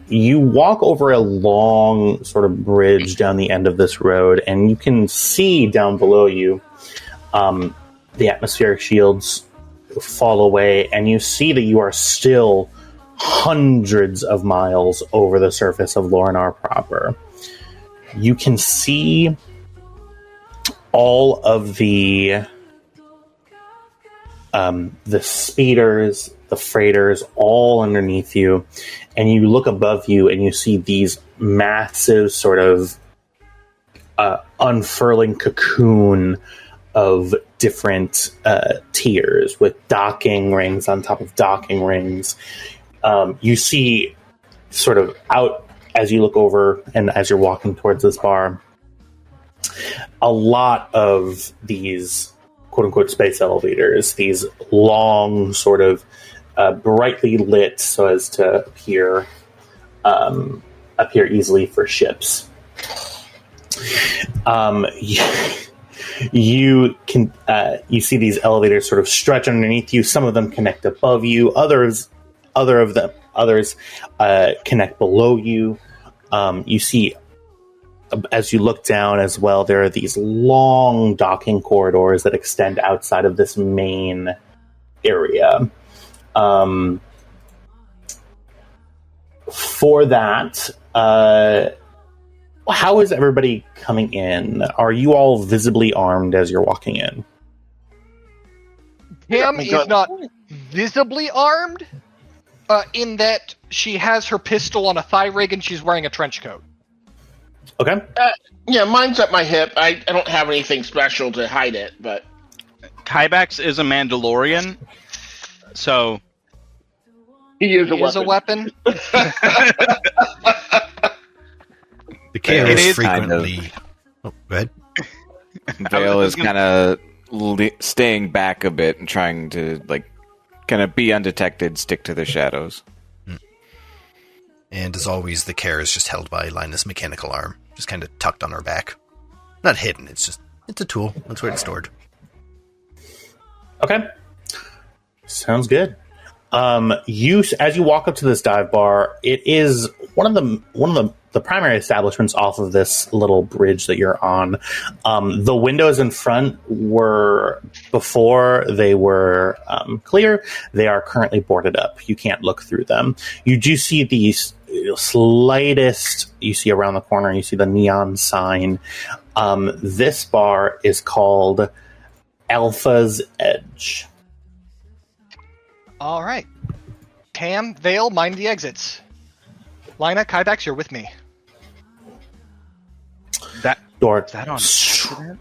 You walk over a long sort of bridge down the end of this road, and you can see down below you the atmospheric shields fall away, and you see that you are still hundreds of miles over the surface of Lorinar proper. You can see all of the speeders, the freighters, all underneath you, and you look above you and you see these massive sort of unfurling cocoon of different tiers with docking rings on top of docking rings. You see sort of out as you look over and as you're walking towards this bar, a lot of these quote-unquote space elevators, these long sort of brightly lit so as to appear easily for ships. You see these elevators sort of stretch underneath you. Some of them connect above you. Others connect below you. You see, as you look down as well, there are these long docking corridors that extend outside of this main area. For that, how is everybody coming in? Are you all visibly armed as you're walking in? Cam is not visibly armed, in that she has her pistol on a thigh rig and she's wearing a trench coat. Okay. Yeah, mine's at my hip. I don't have anything special to hide it, but... Kybax is a Mandalorian, so... He is a weapon. The chaos It is frequently... kind Oh, go ahead. Vale is kind of staying back a bit and trying to, kind of be undetected, stick to the shadows. And as always, the care is just held by Linus' mechanical arm, just kind of tucked on her back. Not hidden, it's a tool. That's where it's stored. Okay. Sounds good. As you walk up to this dive bar, it is one of the primary establishments off of this little bridge that you're on. The windows in front were, before they were clear, they are currently boarded up. You can't look through them. You do see these slightest, you see around the corner, you see the neon sign. This bar is called Alpha's Edge. All right. Cam, Vale, mind the exits. Lina, Kybax, you're with me. That Door, is that on accident?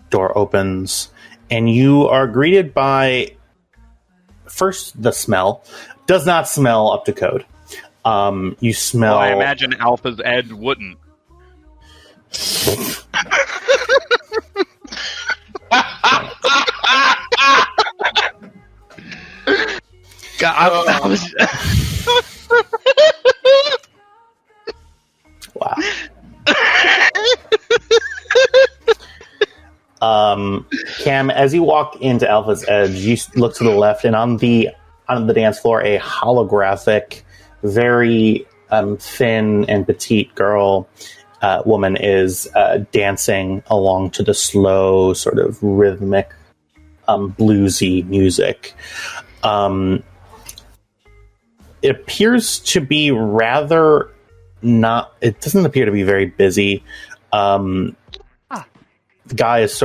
door opens, and you are greeted by, first, the smell. Does not smell up to code. You smell... Well, I imagine Alpha's Ed wouldn't. God, Wow. Cam, as you walk into Alpha's Edge, you look to the left, and on the dance floor, a holographic, very thin and petite woman is dancing along to the slow, sort of rhythmic, bluesy music. It appears to be rather not. It doesn't appear to be very busy. The guy is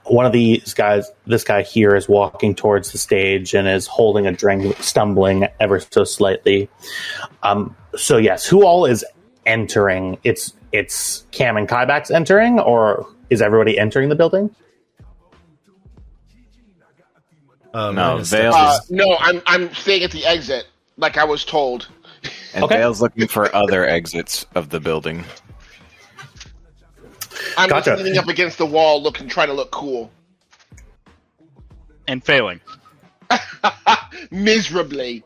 one of these guys. This guy here is walking towards the stage and is holding a drink, stumbling ever so slightly. So yes, who all is entering? It's Cam and Kybax entering, or is everybody entering the building? No, Linus Vale steps- no, I'm staying at the exit, like I was told. and Okay. Vale's looking for other exits of the building. I'm Gotcha. just leaning up against the wall, trying to look cool. And failing. Miserably.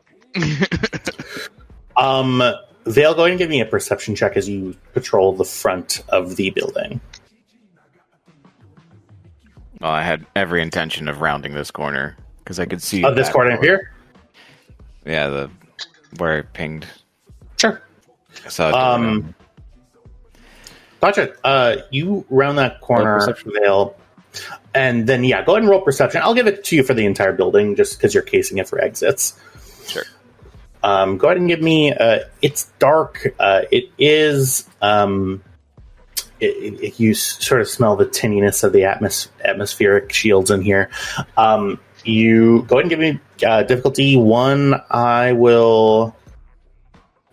Vale, go ahead and give me a perception check as you patrol the front of the building. Well, I had every intention of rounding this corner because I could see This that corner up here? Yeah, where I pinged. Sure. I saw it. Gotcha. You round that corner, perception. Vale, And then, yeah, go ahead and roll perception. I'll give it to you for the entire building, just because you're casing it for exits. Sure. Go ahead and give me... it's dark. It is... you sort of smell the tinniness of the atmospheric shields in here. You go ahead and give me difficulty 1. I will...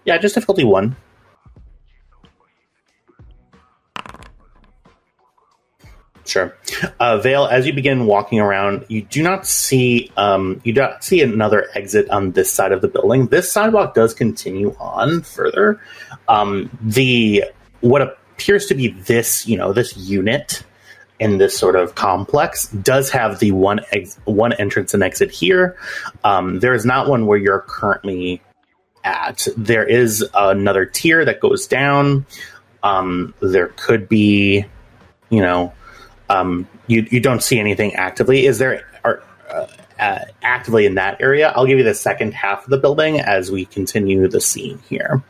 Yeah, just difficulty 1. Sure. Vale, as you begin walking around, you do not see another exit on this side of the building. This sidewalk does continue on further. What appears to be this unit in this sort of complex does have the one entrance and exit here. There is not one where you're currently at. There is another tier that goes down. There could be, you don't see anything actively. Is there actively in that area? I'll give you the second half of the building as we continue the scene here.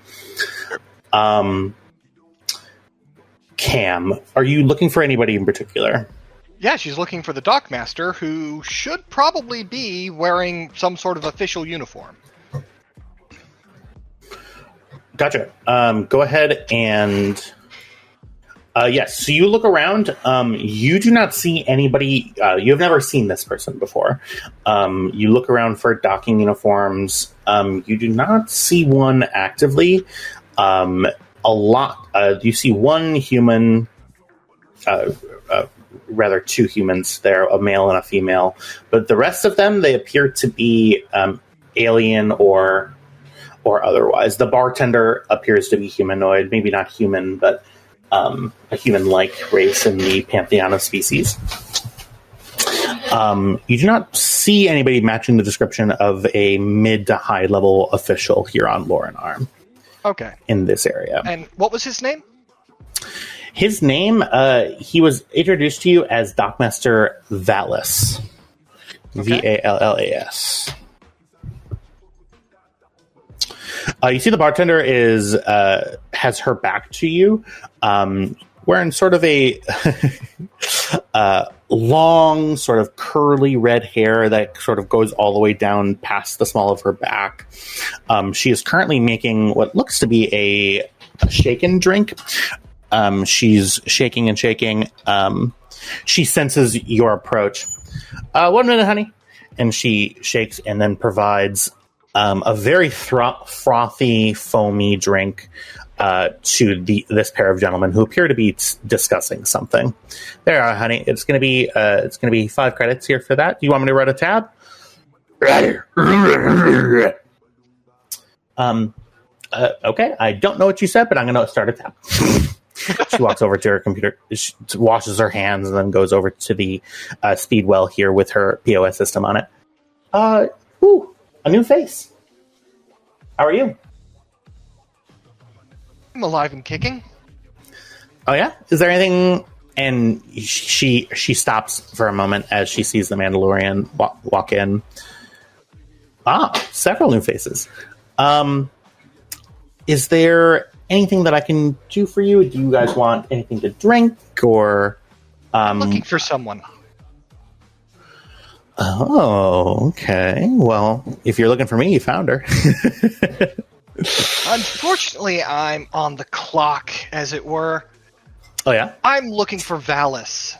Cam, are you looking for anybody in particular? Yeah, she's looking for the Dockmaster, who should probably be wearing some sort of official uniform. Gotcha. Go ahead and... yes, so you look around. You do not see anybody. You've never seen this person before. You look around for docking uniforms. You do not see one actively. You see one human, rather two humans there, a male and a female. But the rest of them, they appear to be alien or otherwise. The bartender appears to be humanoid, maybe not human, but a human-like race in the pantheon of species. You do not see anybody matching the description of a mid to high level official here on Lorenar. Okay. In this area. And what was his name? His name, he was introduced to you as Dockmaster Vallis. Okay. Vallas. You see the bartender has her back to you, wearing sort of a long, sort of curly red hair that sort of goes all the way down past the small of her back. She is currently making what looks to be a shaken drink. She's shaking and shaking. She senses your approach. 1 minute, honey. And she shakes and then provides a very frothy, foamy drink to this pair of gentlemen who appear to be discussing something. There, honey. It's going to be 5 credits here for that. Do you want me to write a tab? Okay. I don't know what you said, but I'm going to start a tab. She walks over to her computer, she washes her hands, and then goes over to the speedwell here with her POS system on it. Ooh, a new face. How are you? I'm alive and kicking. Oh yeah? Is there anything? And she stops for a moment as she sees the Mandalorian walk in. Several new faces. Is there anything that I can do for you? Do you guys want anything to drink or? I'm looking for someone. Oh, okay. Well, if you're looking for me, you found her. Unfortunately, I'm on the clock, as it were. Oh, yeah? I'm looking for Vallis.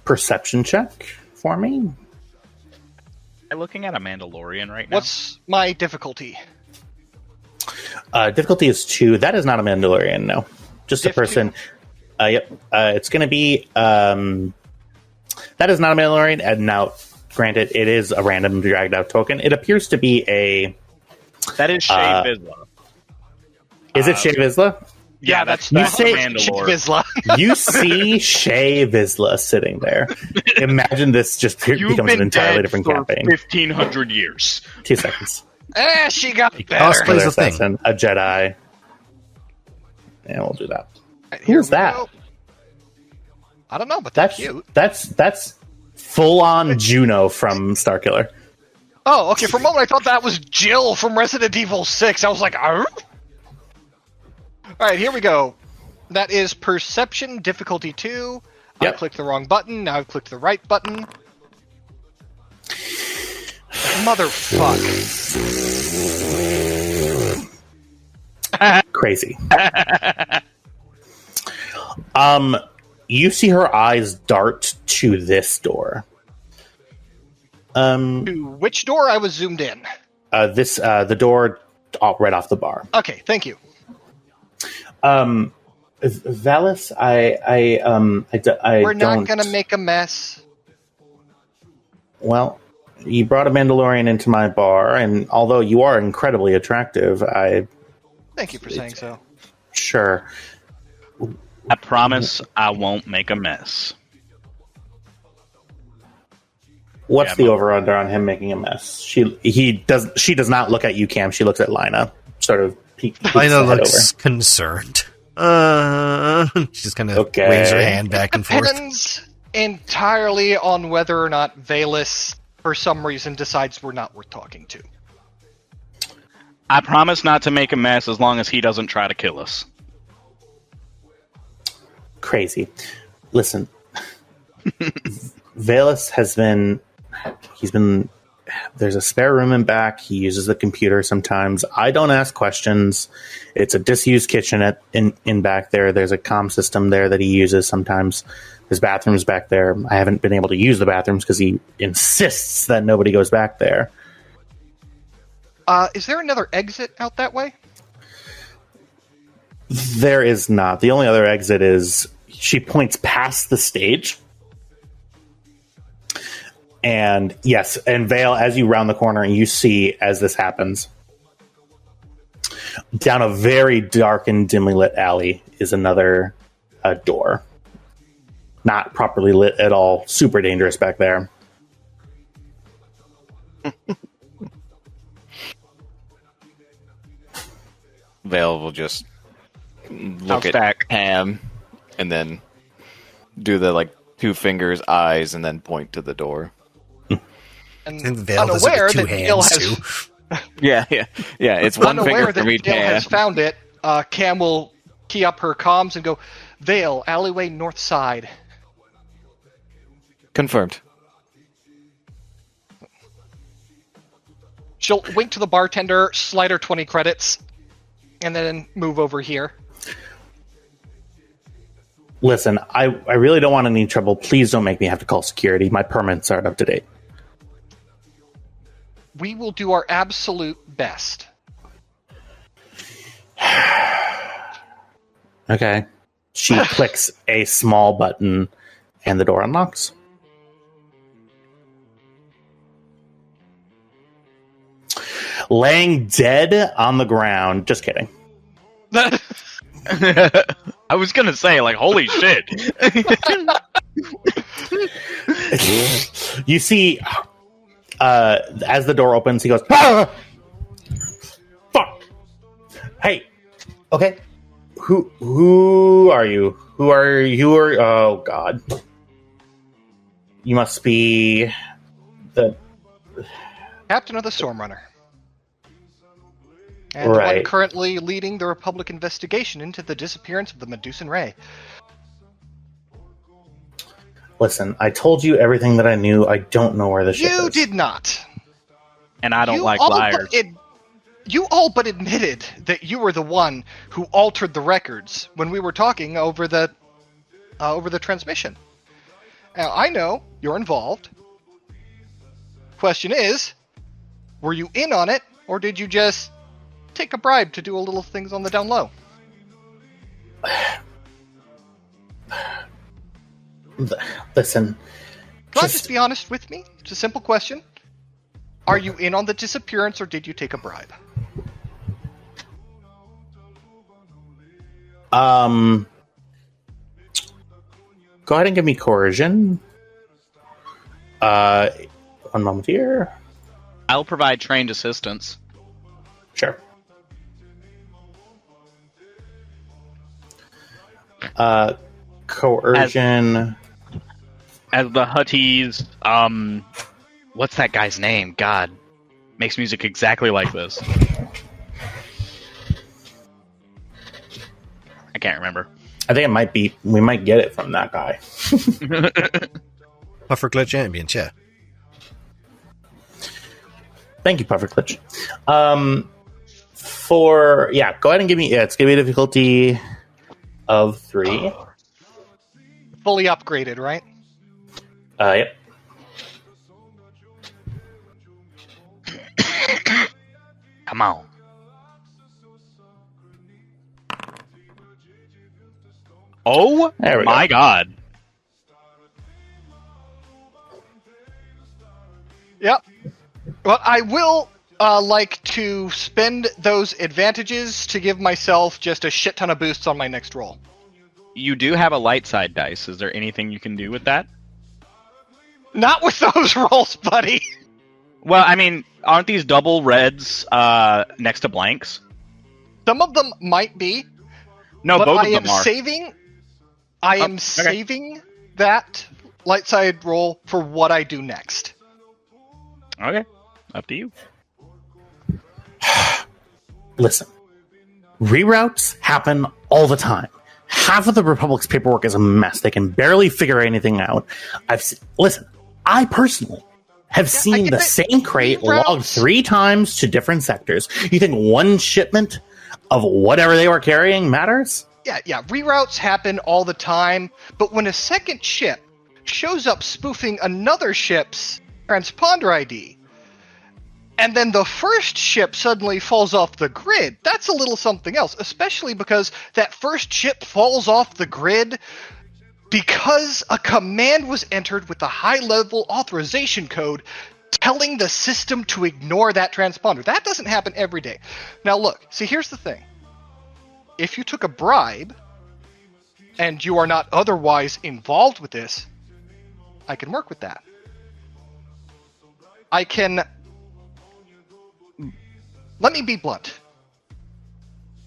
Perception check for me. Am I looking at a Mandalorian right now? What's my difficulty? Difficulty is 2. That is not a Mandalorian, no. Just a person. Yep. It's going to be... that is not a Mandalorian, and now, granted, it is a random dragged out token. It appears to be a... That is Shay Vizsla. Is it Shay Vizsla? Yeah, that's Vizsla. You see Shay Vizsla sitting there. Imagine this just becomes an entirely different campaign. 1,500 years. 2 seconds. She got better. Plays the thing. A Jedi. Yeah, we'll do that. Who's that? Go. I don't know, but that's cute. That's full on Juno from Starkiller. Oh, okay. For a moment, I thought that was Jill from Resident Evil 6. I was like, arr? All right, here we go. That is Perception, difficulty 2. I Yep. clicked the wrong button. Now I've clicked the right button. Motherfuck. Crazy. You see her eyes dart to this door. To which door? I was zoomed in. The door right off the bar. Okay, thank you. Valis, I We're not don't. gonna make a mess. Well, you brought a Mandalorian into my bar, and although you are incredibly attractive, Thank you for saying so. sure. I promise I won't make a mess. What's Yeah, the over/under on him making a mess? She does not look at you, Cam. She looks at Lina. Sort of peeks Lina her head looks concerned. She just kind of Okay. waves her hand back and forth. Depends entirely on whether or not Valis, for some reason, decides we're not worth talking to. I promise not to make a mess as long as he doesn't try to kill us. Crazy. Listen, Valis he's been. There's a spare room in back. He uses the computer sometimes. I don't ask questions. It's a disused kitchen in back there. There's a comm system there that he uses sometimes. There's bathrooms back there. I haven't been able to use the bathrooms because he insists that nobody goes back there. Is there another exit out that way? There is not. The only other exit is she points past the stage. And yes, and Vale, as you round the corner and you see as this happens, down a very dark and dimly lit alley is another door. Not properly lit at all. Super dangerous back there. Vale will just look House at back. Ham and then do the two fingers, eyes, and then point to the door. And Vale does it unaware with two that Vale hands, has, too. Yeah. It's one unaware finger that from each Vale has hand. found it, Cam will key up her comms and go, Vale, alleyway north side. Confirmed. She'll wink to the bartender, slide her 20 credits, and then move over here. Listen, I really don't want any trouble. Please don't make me have to call security. My permits aren't up to date. We will do our absolute best. Okay. She clicks a small button and the door unlocks. Laying dead on the ground. Just kidding. I was gonna say, holy shit. You see, as the door opens, he goes, "Ah! Fuck! Hey, okay, who are you? Who are you? Oh God, you must be the Captain of the Stormrunner. And the one Right. currently leading the Republic investigation into the disappearance of the Medusan Ray. Listen, I told you everything that I knew. I don't know where the ship You is. did not. And I don't You like all liars. you all but admitted that you were the one who altered the records when we were talking over the transmission. Now, I know you're involved. Question is, were you in on it, or did you just take a bribe to do a little things on the down low? Listen, Just be honest with me. It's a simple question. Are you in on the disappearance, or did you take a bribe? Go ahead and give me coercion. 1 moment here. I'll provide trained assistance. Sure. Coercion. As the Hutties, what's that guy's name? God. Makes music exactly like this. I can't remember. I think it might be. We might get it from that guy. PufferGlitch Ambience, yeah. Thank you, PufferGlitch. Go ahead and give me. Yeah, it's gonna be a difficulty of 3. Fully upgraded, right? Yep. Come on. Oh There we my go. god. Yep. Well, I will like to spend those advantages to give myself just a shit ton of boosts on my next roll. You do have a light side dice. Is there anything you can do with that? Not with those rolls, buddy. Well, I mean, aren't these double reds next to blanks? Some of them might be. No, but both I of am them are. saving. I am okay. saving that light side roll for what I do next. Okay, up to you. Listen, reroutes happen all the time. Half of the Republic's paperwork is a mess. They can barely figure anything out. Listen, I personally have seen the same crate logged 3 times to different sectors. You think one shipment of whatever they were carrying matters? Yeah, reroutes happen all the time, but when a second ship shows up spoofing another ship's transponder ID, and then the first ship suddenly falls off the grid, that's a little something else, especially because that first ship falls off the grid because a command was entered with a high-level authorization code telling the system to ignore that transponder. That doesn't happen every day. Now look, see, here's the thing. If you took a bribe, and you are not otherwise involved with this, I can work with that. I can... Let me be blunt.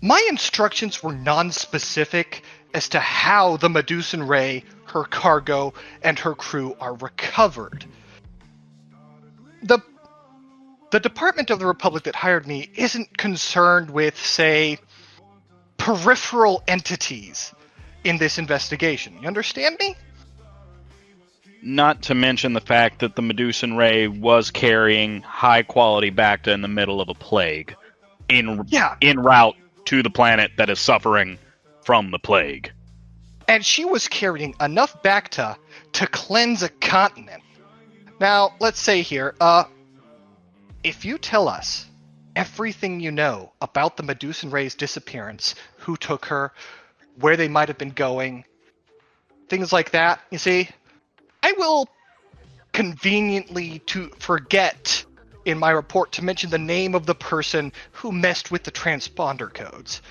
My instructions were non-specific as to how the Medusan Ray, her cargo, and her crew are recovered. The Department of the Republic that hired me isn't concerned with, say, peripheral entities in this investigation. You understand me? Not to mention the fact that the Medusan Ray was carrying high-quality Bacta in the middle of a plague, en route to the planet that is suffering from the plague. And she was carrying enough Bacta to cleanse a continent. Now, let's say here, if you tell us everything you know about the Medusan Ray's disappearance, who took her, where they might have been going, things like that, you see, I will conveniently to forget in my report to mention the name of the person who messed with the transponder codes.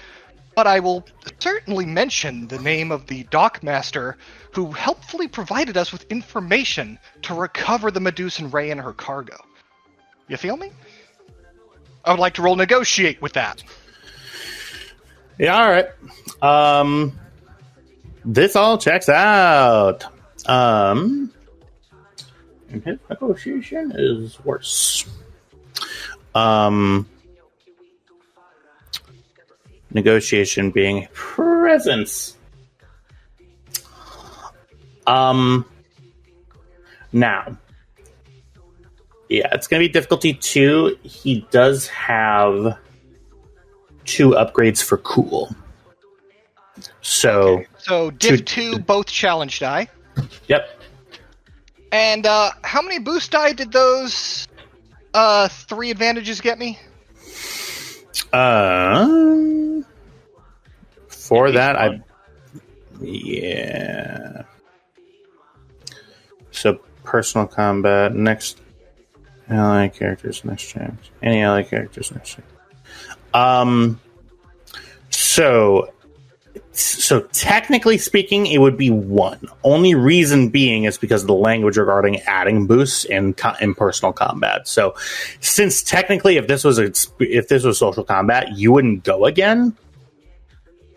But I will certainly mention the name of the dockmaster who helpfully provided us with information to recover the Medusan Ray and her cargo. You feel me? I would like to roll negotiate with that. Yeah, all right. This all checks out. And his negotiation is worse. Negotiation being presence. Now, yeah, it's going to be difficulty 2. He does have 2 upgrades for cool. So, okay. So div 2, both challenge die. Yep. And how many boost die did those 3 advantages get me? For that, yeah. So personal combat, next ally characters, next change. Any ally characters, next change. So technically speaking, it would be 1. Only reason being is because of the language regarding adding boosts in personal combat. So, since technically, if this was social combat, you wouldn't go again.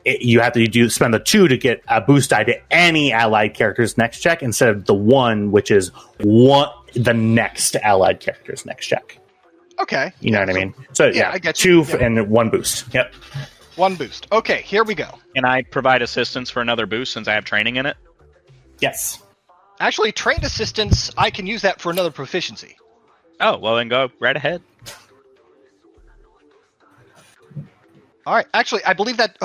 You have to spend the 2 to get a boost die to any allied character's next check instead of the 1, which is the next allied character's next check. Okay. You know what I mean? So yeah, I get 2 you. and 1 boost. Yep. 1 boost. Okay, here we go. Can I provide assistance for another boost since I have training in it? Yes. Actually, trained assistance, I can use that for another proficiency. Oh, well then go right ahead. All right. Actually, I believe that.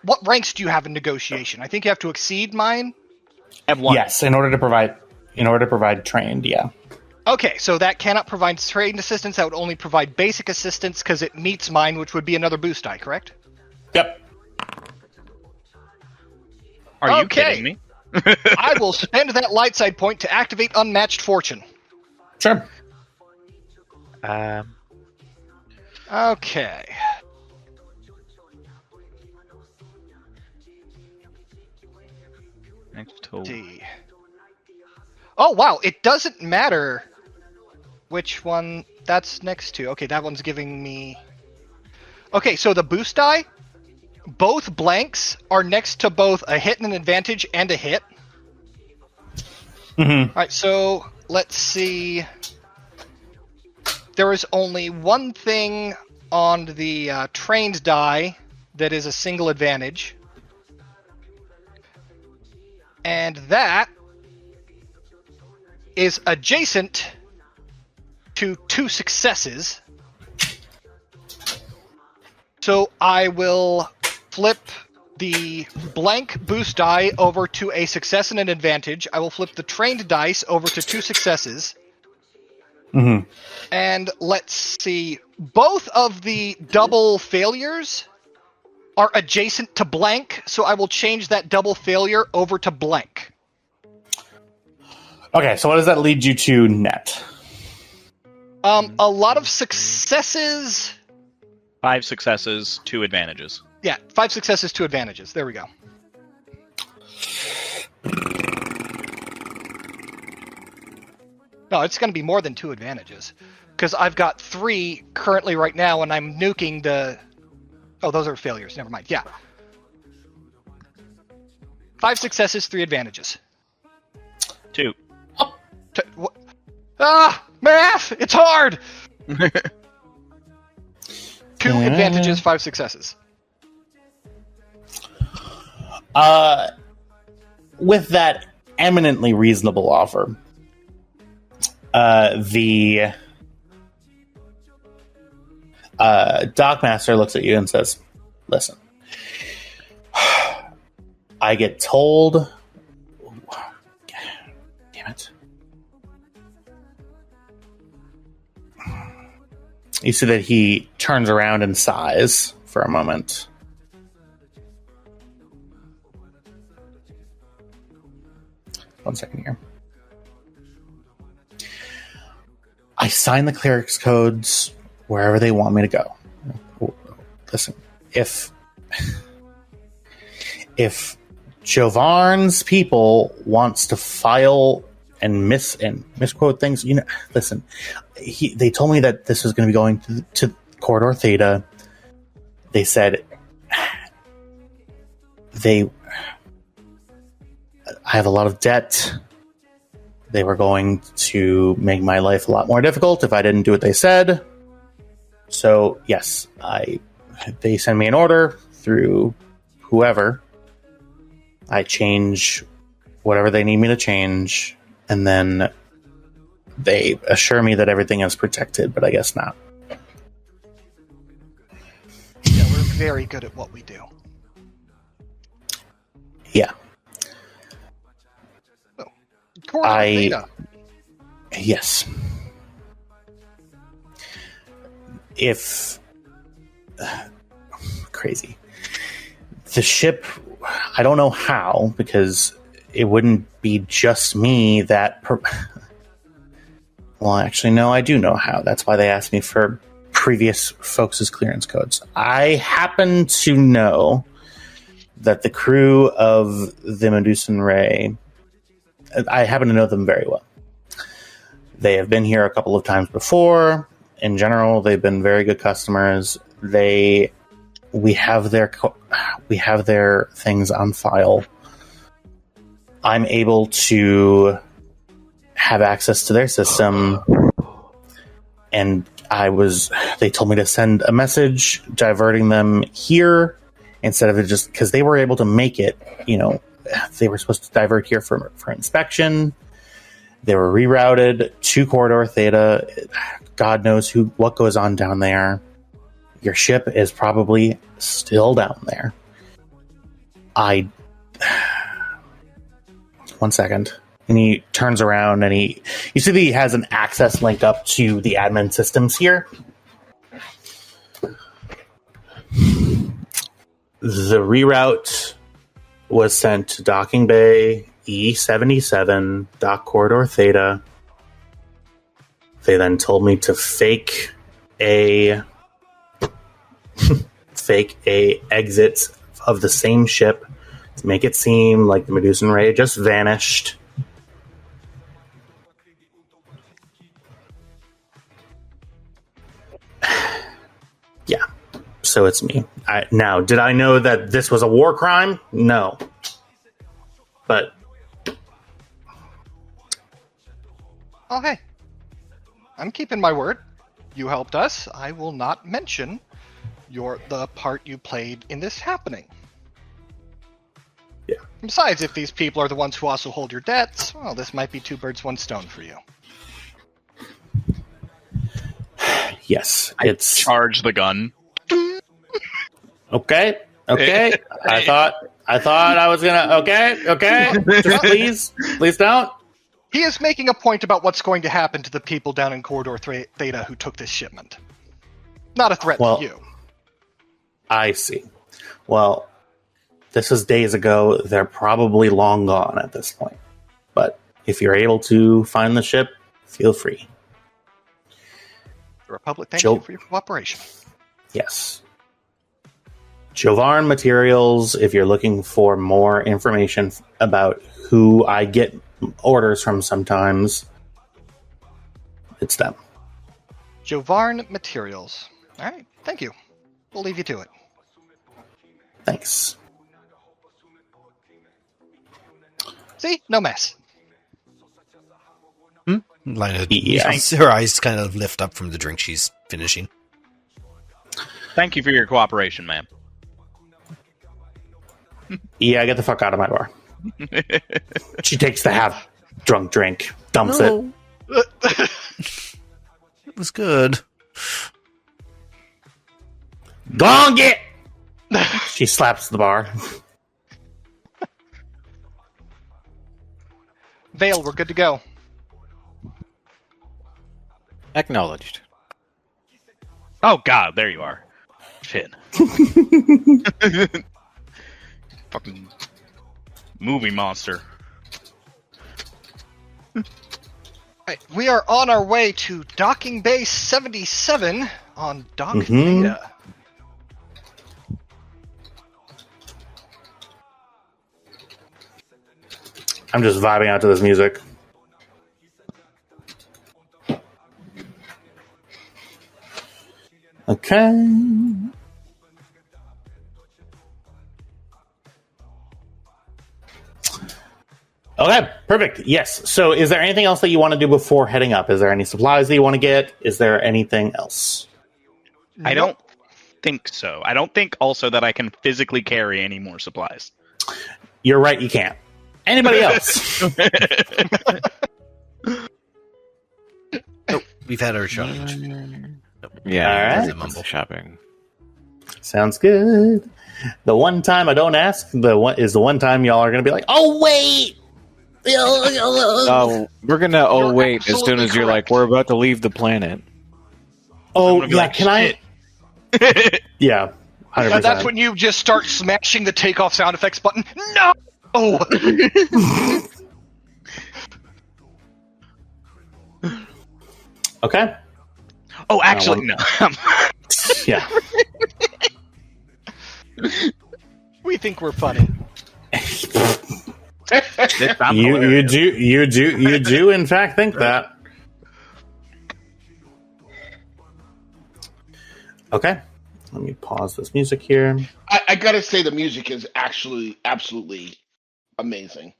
What ranks do you have in negotiation? I think you have to exceed mine. I have 1. Yes, in order to provide trained, yeah. Okay, so that cannot provide trained assistance. That would only provide basic assistance because it meets mine, which would be another boost die. Correct? Yep. Are you kidding me? I will spend that light side point to activate Unmatched Fortune. Sure. Okay. Next to... See. Oh, wow. It doesn't matter which one that's next to. Okay, that one's giving me... Okay, so the boost die, both blanks are next to both a hit and an advantage and a hit. Mm-hmm. All right, so let's see. There is only one thing on the trained die that is a single advantage. And that is adjacent to 2 successes. So I will flip the blank boost die over to a success and an advantage. I will flip the trained dice over to 2 successes. Mm-hmm. And let's see. Both of the double failures are adjacent to blank, so I will change that double failure over to blank. Okay, so what does that lead you to net? A lot of successes. 5 successes, 2 advantages. Yeah, 5 successes, 2 advantages. There we go. No, it's going to be more than 2 advantages. Because I've got 3 currently right now, and I'm nuking the... Oh, those are failures. Never mind. Yeah. 5 successes, 3 advantages. 2. Math! It's hard! 2 advantages, 5 successes. With that eminently reasonable offer, the Dockmaster looks at you and says, listen, I get told... Damn it. You see that he turns around and sighs for a moment. One second here. I sign the cleric's codes wherever they want me to go. Listen, if Jovarn's people wants to file and misquote things, listen, they told me that this was going to be going to Corridor Theta. They said I have a lot of debt. They were going to make my life a lot more difficult if I didn't do what they said. So, yes, they send me an order through whoever. I change whatever they need me to change, and then they assure me that everything is protected, but I guess not. Yeah, we're very good at what we do. Yeah. Theta. Yes. If... crazy. The ship, I don't know how, because it wouldn't be just me that... Well, actually, no, I do know how. That's why they asked me for previous folks' clearance codes. I happen to know that the crew of the Medusan Ray... I happen to know them very well. They have been here a couple of times before. In general, they've been very good customers. We have their things on file. I'm able to have access to their system, and they told me to send a message diverting them here instead of it just because they were able to make it, they were supposed to divert here for inspection. They were rerouted to Corridor Theta. God knows what goes on down there. Your ship is probably still down there. One second. And he turns around and you see that he has an access link up to the admin systems here. The reroute was sent to Docking Bay E77, Dock Corridor Theta. They then told me to fake a exit of the same ship to make it seem like the Medusan Ray just vanished. Yeah, so it's me. Now, did I know that this was a war crime? No. But... Oh, hey. I'm keeping my word. You helped us. I will not mention the part you played in this happening. Yeah. Besides, if these people are the ones who also hold your debts, well, this might be 2 birds, 1 stone for you. Yes, it's charge the gun. Okay. I thought I was gonna. Okay. Just please don't. He is making a point about what's going to happen to the people down in Corridor Theta who took this shipment. Not a threat to you. I see. Well, this was days ago. They're probably long gone at this point. But if you're able to find the ship, feel free. The Republic, thank you for your cooperation. Yes. Jovarn Materials, if you're looking for more information about who I get orders from sometimes, it's them. Jovarn Materials. All right, thank you. We'll leave you to it. Thanks. See? No mess. Lina, Yeah. her eyes kind of lift up from the drink she's finishing. Thank you for your cooperation, ma'am. Yeah, get the fuck out of my bar. She takes the half-drunk drink, dumps it. It was good. Gong it! She slaps the bar. Vale, we're good to go. Acknowledged. Oh God, there you are. Shit. Fucking movie monster. Right, we are on our way to Docking Bay 77 on Dock Theta. I'm just vibing out to this music. Okay. Okay, perfect. Yes. So is there anything else that you want to do before heading up? Is there any supplies that you want to get? Is there anything else? I don't think so. I don't think also that I can physically carry any more supplies. You're right, you can't. Anybody else? Nope, we've had our shot. Yeah, All right. mumble shopping. Sounds good. The one time I don't ask, is the one time y'all are going to be like, oh, wait! Oh, we're gonna wait as soon as you're like, we're about to leave the planet. Oh, be yeah, like, can I? Yeah, 100%. That's when you just start smashing the takeoff sound effects button. No! Okay. Oh, actually, no. Yeah. We think we're funny. You do in fact think that. Okay. Let me pause this music here. I gotta say the music is actually absolutely amazing.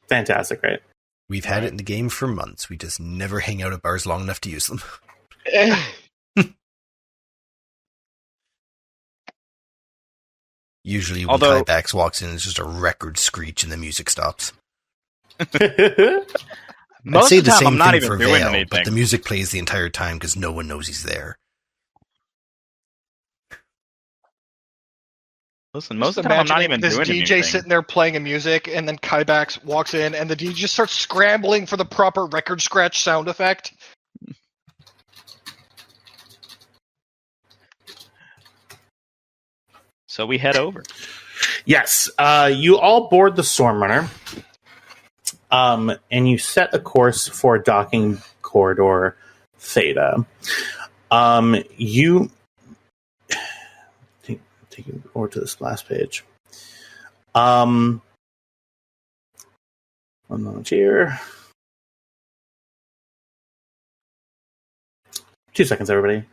Fantastic, right? We've had it in the game for months. We just never hang out at bars long enough to use them. Usually when Although- Kybax walks in, it's just a record screech and the music stops. Most I'd say of the time, same I'm not thing even for doing Vale, anything. but the music plays the entire time because no one knows he's there. Listen, most Just of the time, I'm not imagining even this doing DJ anything. sitting there playing a music, and then Kybax walks in, and the DJ just starts scrambling for the proper record scratch sound effect. So we head over. Yes, you all board the Stormrunner, and you set a course for docking corridor Theta. You take you over to this last page. One moment here. 2 seconds, everybody.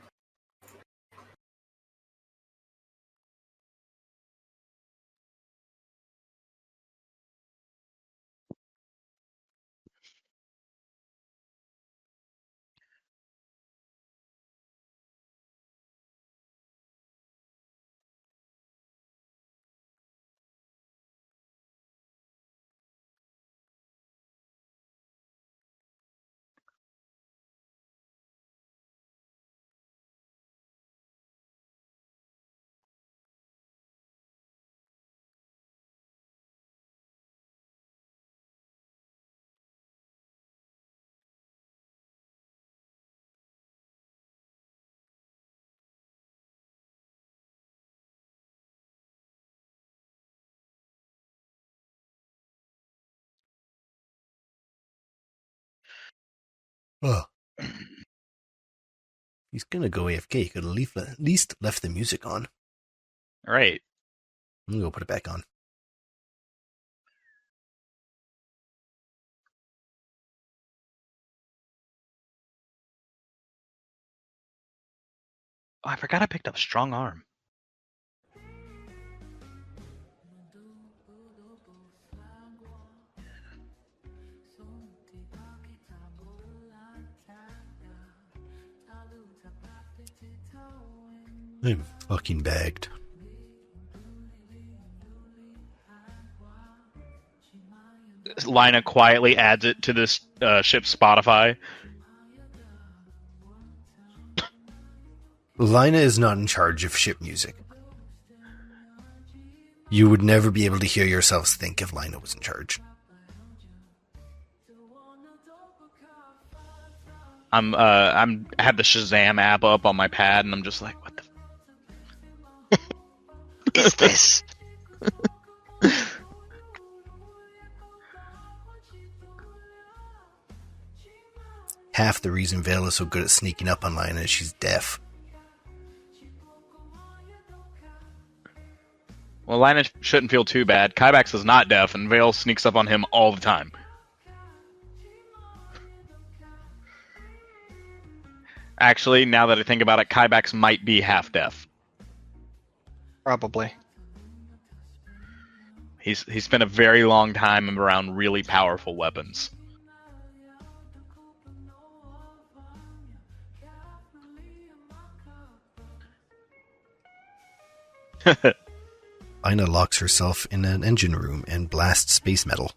Oh. He's gonna go AFK. He could have at least left the music on. All right. I'm gonna go put it back on. Oh, I forgot I picked up Strong Arm. I'm fucking bagged. Lina quietly adds it to this ship's Spotify. Lina is not in charge of ship music. You would never be able to hear yourselves think if Lina was in charge. I have the Shazam app up on my pad, and I'm just like, what the Is this? Half the reason Vale is so good at sneaking up on Lina is she's deaf. Well, Lina shouldn't feel too bad. Kybax is not deaf, and Vale sneaks up on him all the time. Actually, now that I think about it, Kybax might be half deaf. Probably. He's spent a very long time around really powerful weapons. Lina locks herself in an engine room and blasts space metal.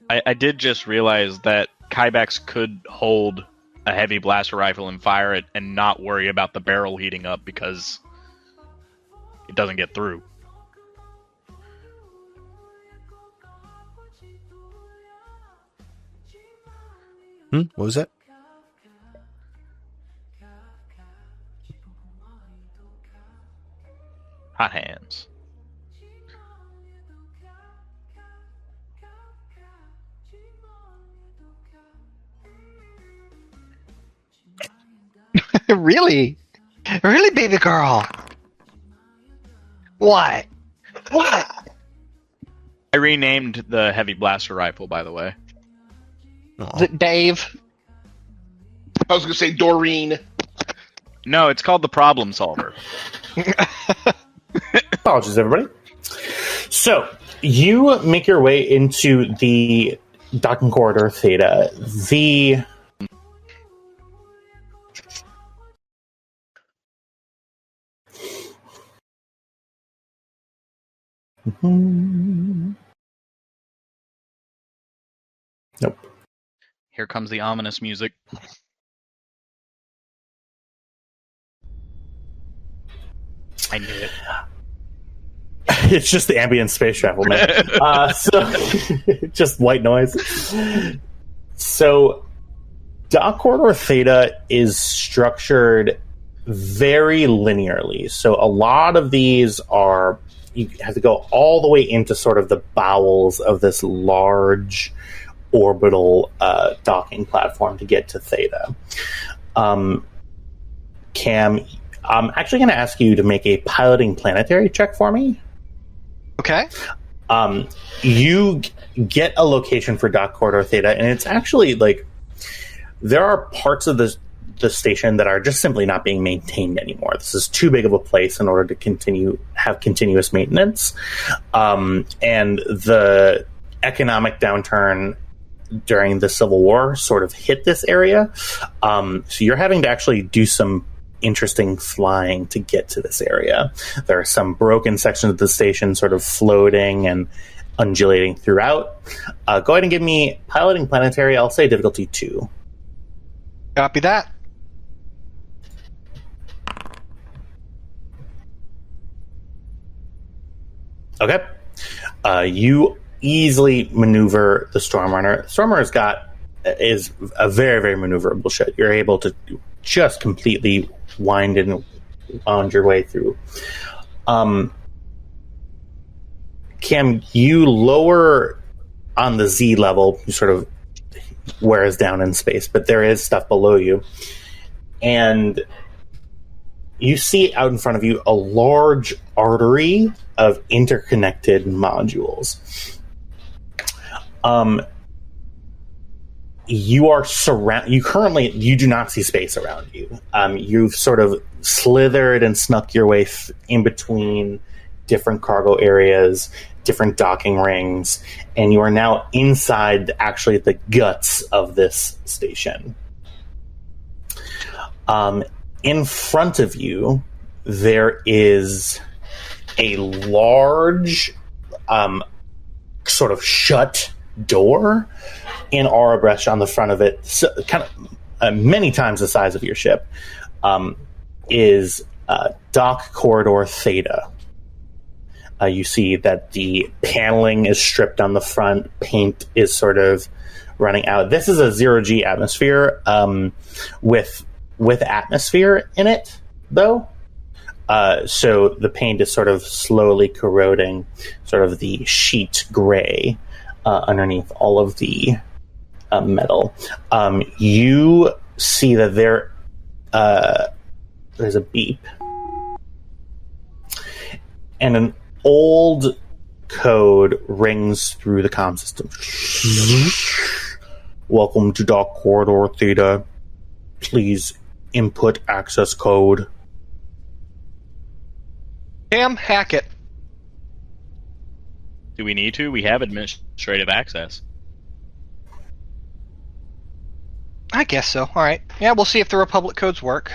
I did just realize that Kybax could hold a heavy blaster rifle and fire it and not worry about the barrel heating up because it doesn't get through. What was that? Hot hands. Really? Really, baby girl? What? What? I renamed the heavy blaster rifle, by the way. Is it Dave? I was going to say Doreen. No, it's called the Problem Solver. Apologies, everybody. So, you make your way into the docking corridor Theta. Nope. Here comes the ominous music. I knew it. It's just the ambient space travel, man. So just white noise. So Dock Corridor Theta is structured very linearly. So a lot of these are, you have to go all the way into sort of the bowels of this large orbital docking platform to get to Theta. Cam, I'm actually going to ask you to make a piloting planetary check for me. Okay. You get a location for Dock Corridor Theta, and it's actually like there are parts of the station that are just simply not being maintained anymore. This is too big of a place in order to have continuous maintenance. And the economic downturn during the Civil War sort of hit this area. So you're having to actually do some interesting flying to get to this area. There are some broken sections of the station sort of floating and undulating throughout. Go ahead and give me piloting planetary. I'll say difficulty 2. Copy that. Okay. You easily maneuver the Stormrunner. Stormrunner is a very, very maneuverable ship. You're able to just completely wind your way through. Cam, you lower on the Z level, you sort of wears down in space, but there is stuff below you. And you see out in front of you a large artery of interconnected modules. You do not see space around you. You've sort of slithered and snuck your way in between different cargo areas, different docking rings, and you are now inside actually the guts of this station. In front of you, there is a large sort of shut door in aura brush on the front of it, so, kind of many times the size of your ship, is Dock Corridor Theta. You see that the paneling is stripped on the front, paint is sort of running out. This is a 0G atmosphere with atmosphere in it, though. So the paint is sort of slowly corroding sort of the sheet gray underneath all of the metal. You see that there's a beep. And an old code rings through the comm system. Welcome to Dock Corridor Theta. Please input access code. Cam, hack it. Do we need to? We have administrative access. I guess so. All right. Yeah, we'll see if the Republic codes work.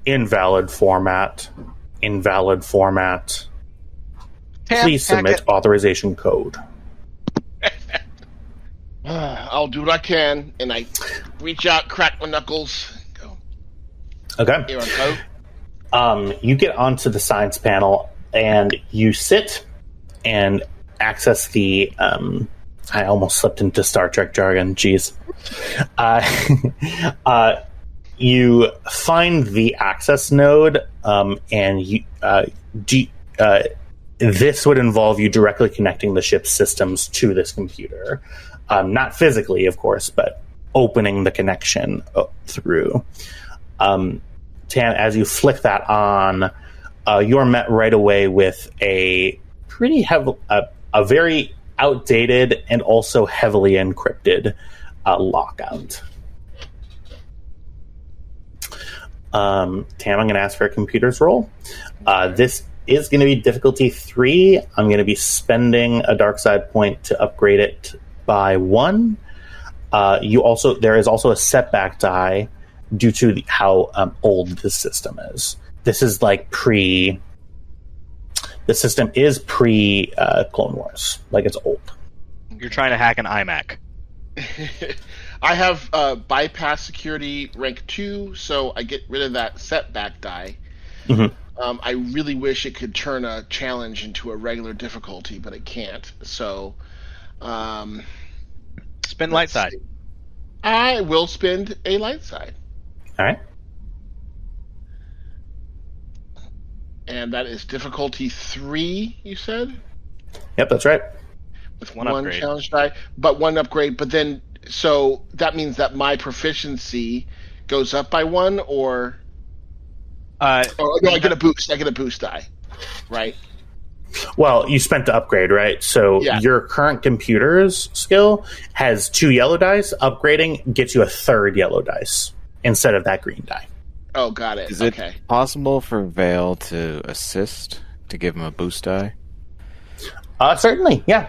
Invalid format. Invalid format. Cam, Please submit authorization code. I'll do what I can, and I reach out, crack my knuckles, go. Okay. Here I go. You get onto the science panel, and you sit and access the... I almost slipped into Star Trek jargon. Jeez. You find the access node, and you, this would involve you directly connecting the ship's systems to this computer. Not physically, of course, but opening the connection through. Tan, as you flick that on, you are met right away with a pretty a very outdated and also heavily encrypted lockout. Tam, I'm going to ask for a computer's roll. This is going to be difficulty 3. I'm going to be spending a dark side point to upgrade it by 1. There is also a setback die due to how old the system is. This is like the system is pre Clone Wars. Like, it's old. You're trying to hack an iMac. I have bypass security rank 2, so I get rid of that setback die. Mhm. I really wish it could turn a challenge into a regular difficulty, but it can't. So, Spin light side. I will spend a light side. All right. And that is difficulty 3, you said? Yep, that's right. With One one upgrade. challenge die, but one upgrade. But then, so that means that my proficiency goes up by 1, or oh no, I get a boost. I get a boost die, right? Well, you spent the upgrade, right? So Yeah. your current computer's skill has 2 yellow dice. Upgrading gets you a 3rd yellow dice instead of that green die. Oh, got it. Is it Okay. possible for Vale to assist to give him a boost die? Certainly, yeah.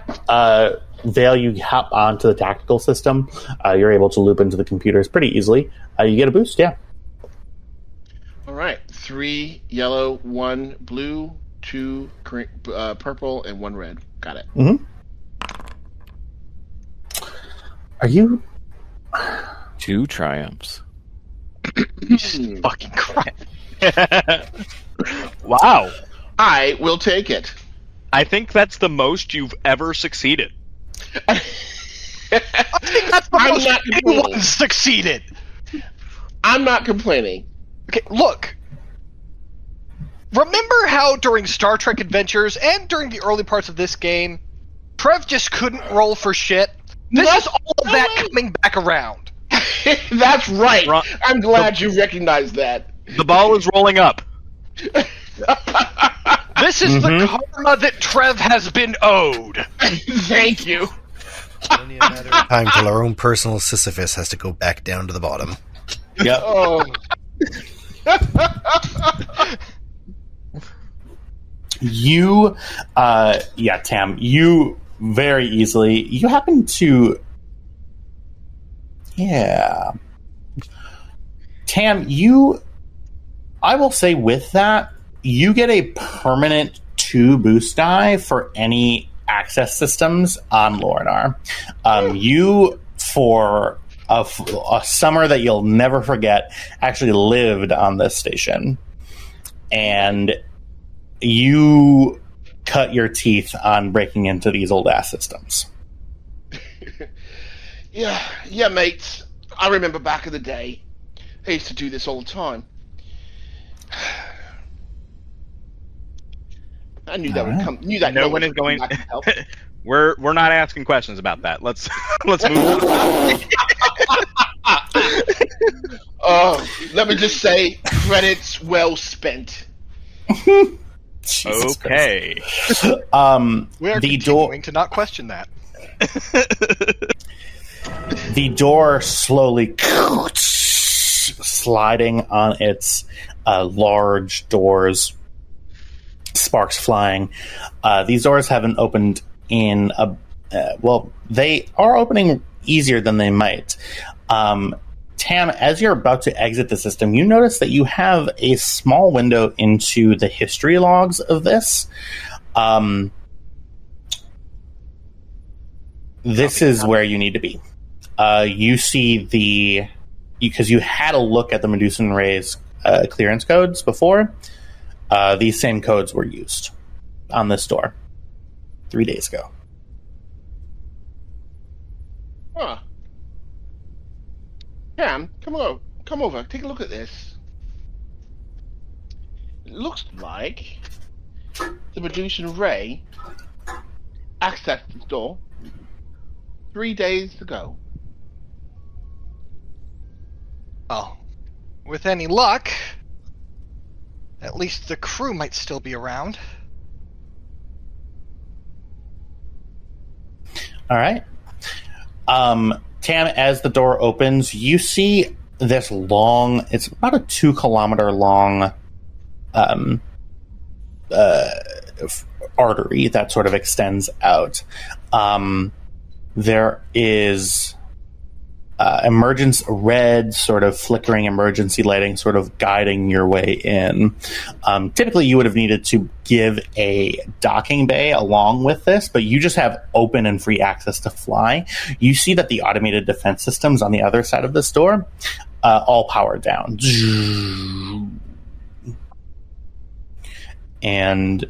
Vale, you hop onto the tactical system. You're able to loop into the computers pretty easily. You get a boost, yeah. All right. 3 yellow, 1 blue, 2 green, purple, and 1 red. Got it. Mm-hmm. Are you... 2 triumphs. Fucking crap. Wow. I will take it. I think that's the most you've ever succeeded. I think that's the I'm most not anyone complaining. succeeded. I'm not complaining. Okay, look. Remember how during Star Trek Adventures and during the early parts of this game, Trev just couldn't roll for shit? This What? is all of that coming back around. That's right. Ro- I'm glad you recognize that. The ball is rolling up. This is the karma that Trev has been owed. Thank you. Only a matter of time till our own personal Sisyphus has to go back down to the bottom. Yep. Oh. You, Tam, you very easily, you happen to, Tam, I will say with that, you get a permanent 2 boost die for any access systems on Lornar. You, for a summer that you'll never forget, actually lived on this station. And you cut your teeth on breaking into these old ass systems. Yeah, mates. I remember back in the day. I used to do this all the time. I knew that would come. Knew that No one is would going. come back to help. We're not asking questions about that. Let's move on. Oh, let me just say, credits well spent. Jesus Okay. Christ. We are The continuing to not question that. The door slowly sliding on its large doors, sparks flying. These doors haven't opened in they are opening easier than they might. Tam, as you're about to exit the system, you notice that you have a small window into the history logs of this. This is where you need to be. You see because you had a look at the Medusan Ray's clearance codes before. These same codes were used on this door 3 days ago. Huh. Cam, come over. Take a look at this. It looks like the Medusan Ray accessed the door 3 days ago. Oh, with any luck, at least the crew might still be around. All right. Tam, as the door opens, you see this long, it's about a 2 kilometer long artery that sort of extends out. There is red sort of flickering emergency lighting sort of guiding your way in. Typically you would have needed to give a docking bay along with this, but you just have open and free access to fly. You see that the automated defense systems on the other side of this door all powered down. And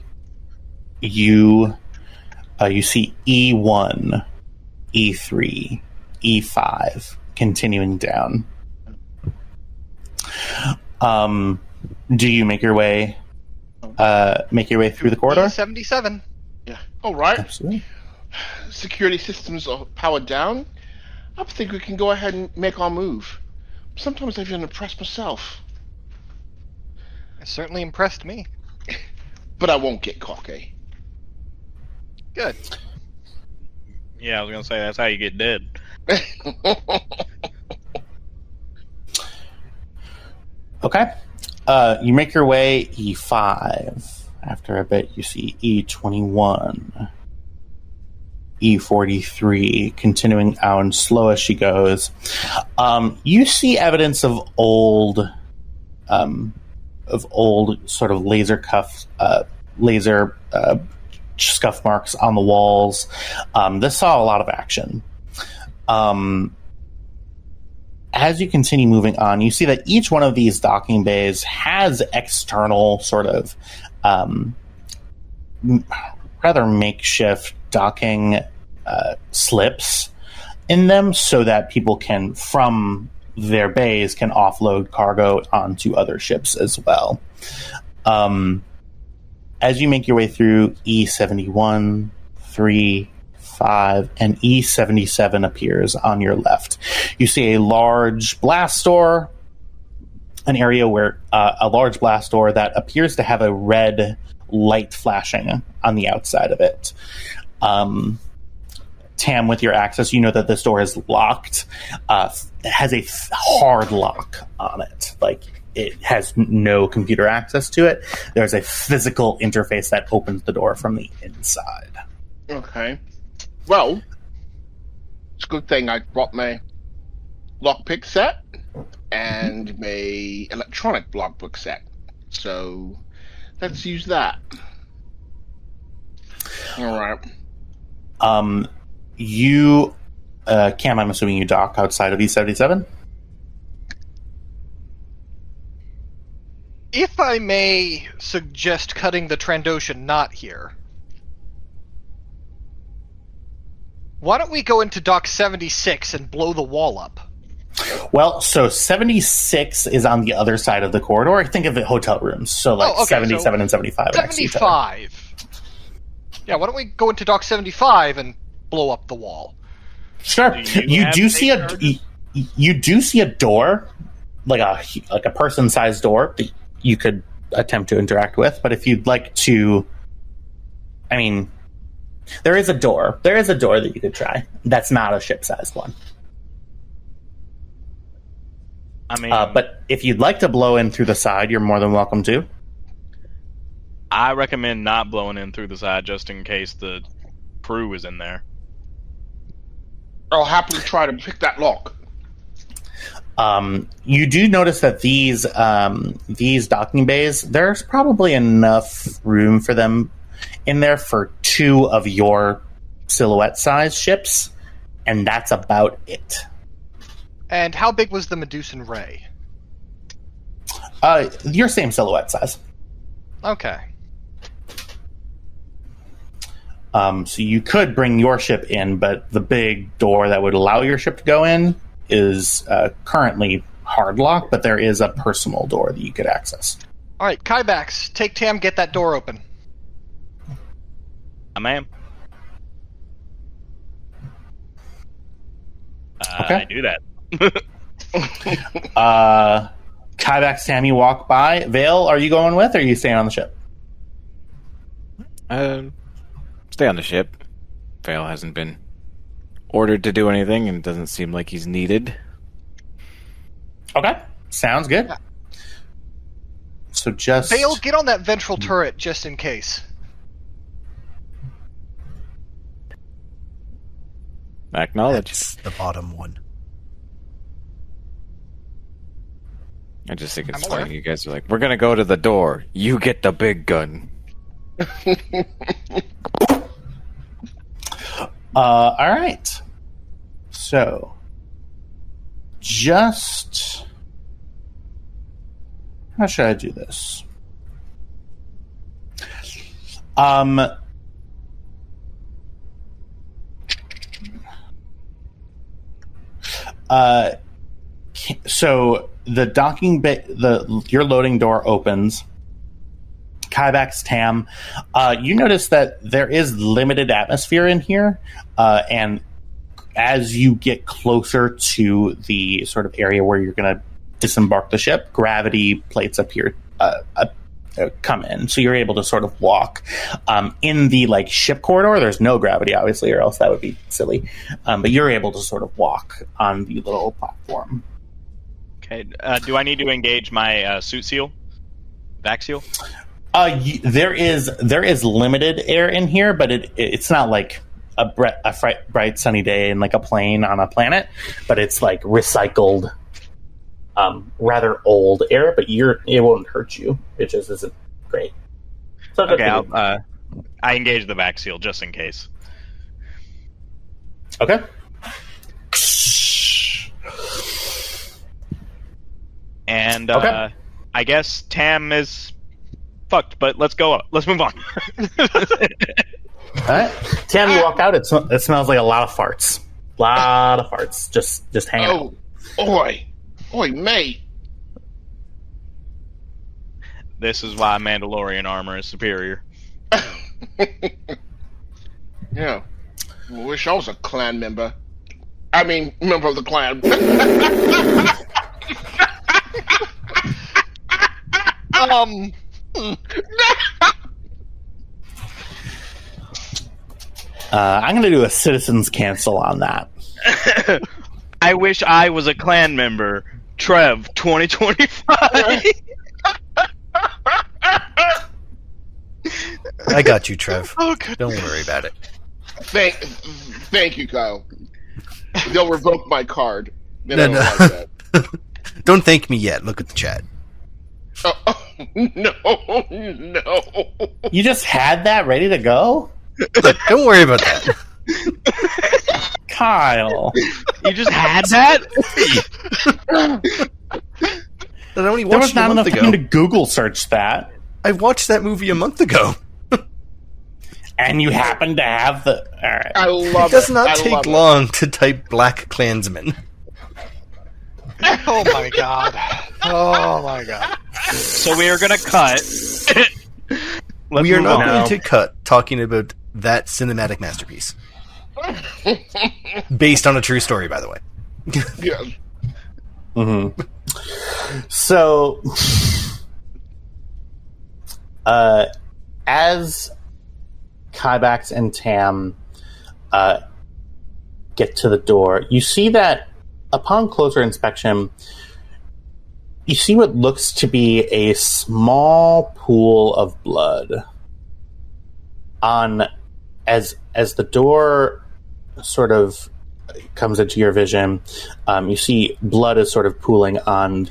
you see E1, E3, E5 continuing down. Do you make your way through the corridor? 77. Yeah. All right. Absolutely. Security systems are powered down. I think we can go ahead and make our move. Sometimes I've been impressed myself. It certainly impressed me. But I won't get cocky. Good. Yeah, I was gonna say that's how you get dead. Okay. You make your way E5. After a bit, you see E21, E43, continuing out slow as she goes. You see evidence of old sort of laser scuff marks on the walls. This saw a lot of action. As you continue moving on, you see that each one of these docking bays has external sort of rather makeshift docking slips in them so that people can, from their bays, can offload cargo onto other ships as well. As you make your way through E71, 3, 5, and E77 appears on your left. You see a large blast door, an area where a large blast door that appears to have a red light flashing on the outside of it. Tam, with your access, you know that this door is locked. It has a hard lock on it. Like, it has no computer access to it. There's a physical interface that opens the door from the inside. Okay. Well, it's a good thing I brought my lockpick set and my electronic logbook set. So let's use that. All right. Cam, I'm assuming you dock outside of E77? If I may suggest cutting the Trandoshan knot here, why don't we go into Dock 76 and blow the wall up? Well, so 76 is on the other side of the corridor. Think of it hotel rooms. So, like, 77 and 75 are next to each other. 75. Yeah, why don't we go into Dock 75 and blow up the wall? Sure. You do see a door, like a person-sized door that you could attempt to interact with. But if you'd like to, I mean, there is a door. There is a door that you could try. That's not a ship-sized one. I mean, but if you'd like to blow in through the side, you're more than welcome to. I recommend not blowing in through the side just in case the crew is in there. I'll happily try to pick that lock. You do notice that these docking bays, there's probably enough room for them in there for 2 of your silhouette-sized ships, and that's about it. And how big was the Medusan Ray? Your same silhouette size. Okay. So you could bring your ship in, but the big door that would allow your ship to go in is currently hard locked, but there is a personal door that you could access. Alright, Kybax, take Tam, get that door open. Ma'am. Okay. I do that. Kybax, Tam, you walk by. Vale, are you going with, or are you staying on the ship? Stay on the ship. Vale hasn't been ordered to do anything and doesn't seem like he's needed. Okay, sounds good. So just... Vale, get on that ventral turret just in case. Acknowledge. That's the bottom one. I just think it's I'm funny. aware. You guys are like, we're gonna go to the door. You get the big gun. All right. So, just how should I do this? So the docking bay, your loading door opens. Kybax Tam, you notice that there is limited atmosphere in here, and as you get closer to the sort of area where you're going to disembark the ship, gravity plates appear come in, so you're able to sort of walk in the like ship corridor. There's no gravity, obviously, or else that would be silly. But you're able to sort of walk on the little platform. Okay. Do I need to engage my suit seal? Vac seal? There is limited air in here, but it's not like a bright sunny day in like a plane on a planet, but it's like recycled, rather old air. But it won't hurt you. It just isn't great. So Okay, I engage the vac seal just in case. Okay. And Okay. I guess Tam is fucked, but let's go. Let's move on. All right. Tam, you walk out. It smells like a lot of farts. Just hanging out. Oi, mate. This is why Mandalorian armor is superior. Yeah. I wish I was a clan member. I mean, member of the clan. I'm going to do a citizens cancel on that. I wish I was a clan member. Trev, 2025. I got you, Trev. Oh, good. Don't worry about it. Thank you, Kyle. They'll revoke my card. They No, don't no. like that. Don't thank me yet. Look at the chat. Oh, no. You just had that ready to go? Look, don't worry about that. Kyle. You just had that? I only There was watched it a not month enough ago. time to Google search that. I watched that movie a month ago. And you happen to have the... All right. I love It does it. not I take love it. long to type Black Klansman. Oh my god. Oh my god. So we are gonna cut. Let's We are move not on. going to cut talking about that cinematic masterpiece. Based on a true story, by the way. Yeah. Mm-hmm. So, as Kybax and Tam get to the door, you see that upon closer inspection, you see what looks to be a small pool of blood on as the door sort of comes into your vision. You see blood is sort of pooling on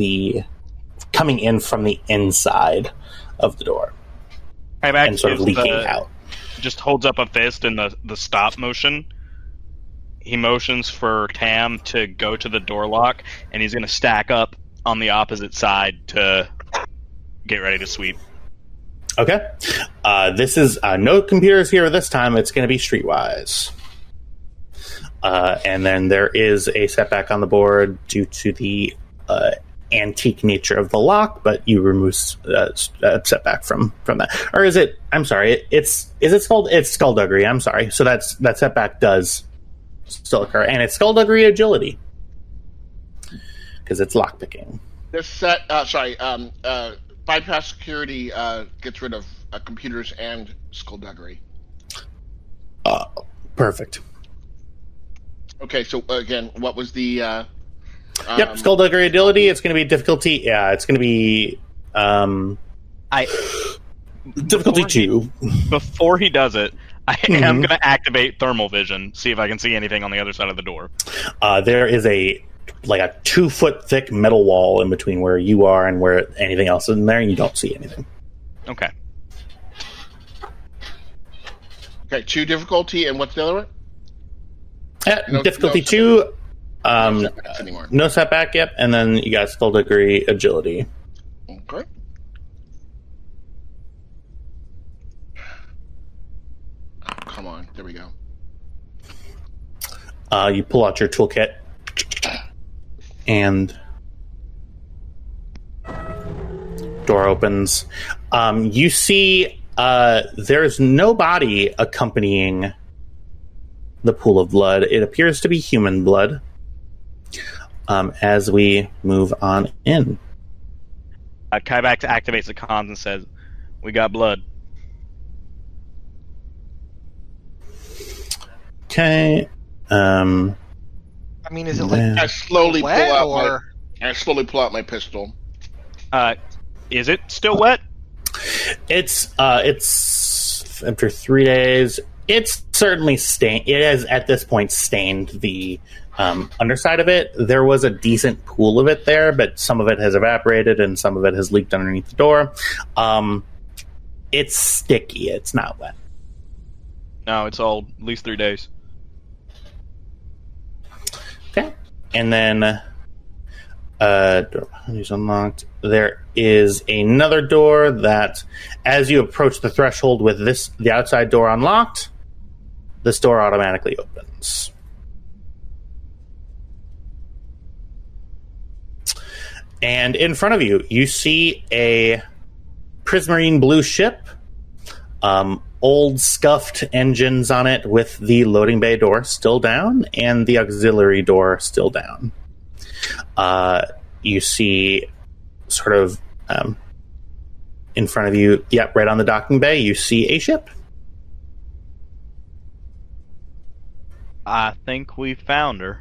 coming in from the inside of the door and sort of leaking out. Just holds up a fist in the stop motion. He motions for Tam to go to the door lock, and he's going to stack up on the opposite side to get ready to sweep. Okay. This is no computers here this time. It's going to be streetwise. And then there is a setback on the board due to the antique nature of the lock, but you remove setback from that. Or is it? I'm sorry. It's skullduggery. I'm sorry. So that setback does still occur, and it's skullduggery agility because it's lockpicking. This bypass security gets rid of computers and skullduggery. Perfect. Okay, so again, what was the? Yep, skullduggery agility. It's going to be difficulty. Yeah, it's going to be difficulty 2. Before he does it, I am going to activate thermal vision, see if I can see anything on the other side of the door. There is a like a 2-foot thick metal wall in between where you are and where anything else is in there, and you don't see anything. Okay. Okay, 2 difficulty, and what's the other one? Difficulty 2, No setbacks anymore. no setback, yep, and then you got skull degree agility. Okay. Oh, come on, there we go. You pull out your toolkit, and door opens. You see there's no body accompanying the pool of blood. It appears to be human blood. As we move on in. Kybax activates the cons and says, "We got blood." Okay. I mean, is it like Yeah. I slowly pull wet, out or my pistol. Is it still wet? It's after 3 days. It's certainly stained. It has at this point stained the underside of it. There was a decent pool of it there, but some of it has evaporated and some of it has leaked underneath the door. It's sticky. It's not wet. No, it's old. At least 3 days. Okay. And then door is unlocked. There is another door that, as you approach the threshold with the outside door unlocked, this door automatically opens. And in front of you, you see a prismarine blue ship, old scuffed engines on it with the loading bay door still down and the auxiliary door still down. You see sort of in front of you, right on the docking bay, you see a ship. I think we found her.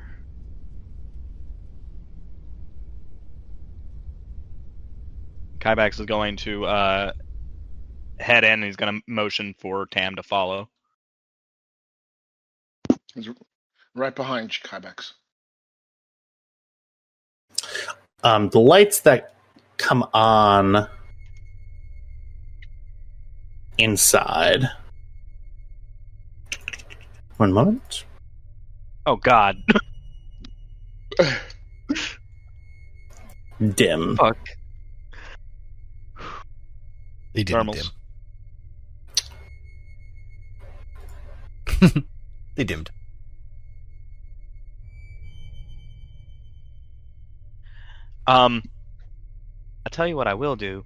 Kybax is going to head in and he's going to motion for Tam to follow. He's right behind you, Kybex. The lights that come on inside. One moment. Oh, God. Dim. Fuck. They didn't Thermals. dim. They dimmed. I tell you what I will do.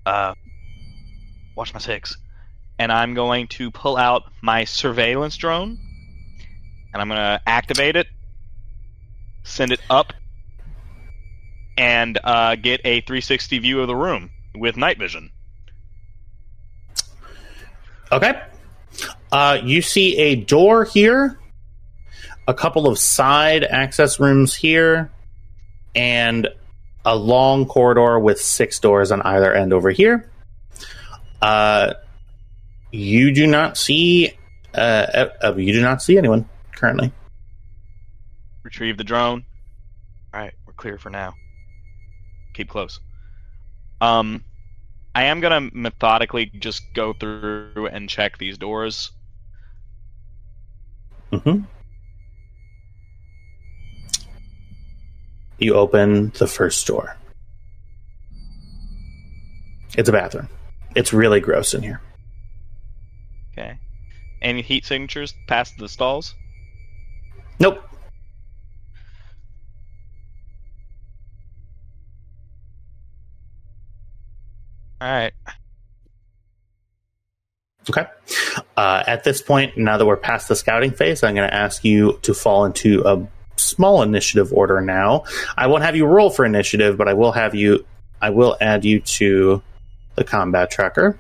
Watch my 6. And I'm going to pull out my surveillance drone. And I'm going to activate it. Send it up. And get a 360 view of the room with night vision. Okay. You see a door here, a couple of side access rooms here, and a long corridor with 6 doors on either end over here. You do not see anyone currently. Retrieve the drone. Alright, we're clear for now. Keep close. I am gonna methodically just go through and check these doors. Mm-hmm. You open the first door. It's a bathroom. It's really gross in here. Okay. Any heat signatures past the stalls? Nope. Alright. Okay. At this point, now that we're past the scouting phase, I'm going to ask you to fall into a small initiative order now. I won't have you roll for initiative, but I will add you to the combat tracker.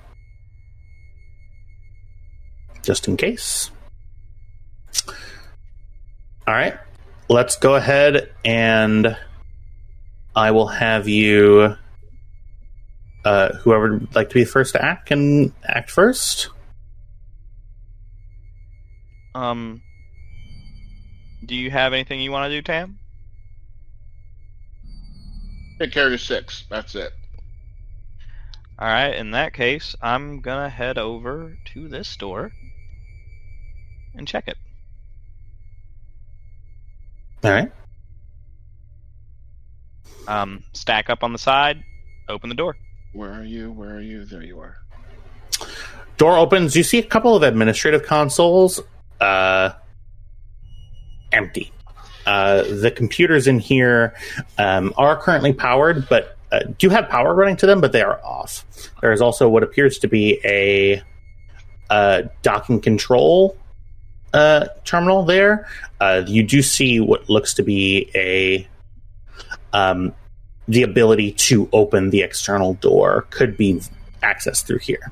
Just in case. All right. Let's go ahead and I will have you... whoever would like to be the first to act can act first. Do you have anything you want to do, Tam? Take care of your 6. That's it. All right. In that case, I'm gonna head over to this store and check it. All right. Stack up on the side. Open the door. Where are you? Where are you? There you are. Door opens. You see a couple of administrative consoles empty. The computers in here are currently powered, but do have power running to them, but they are off. There is also what appears to be a docking control terminal there. You do see what looks to be the ability to open the external door could be accessed through here.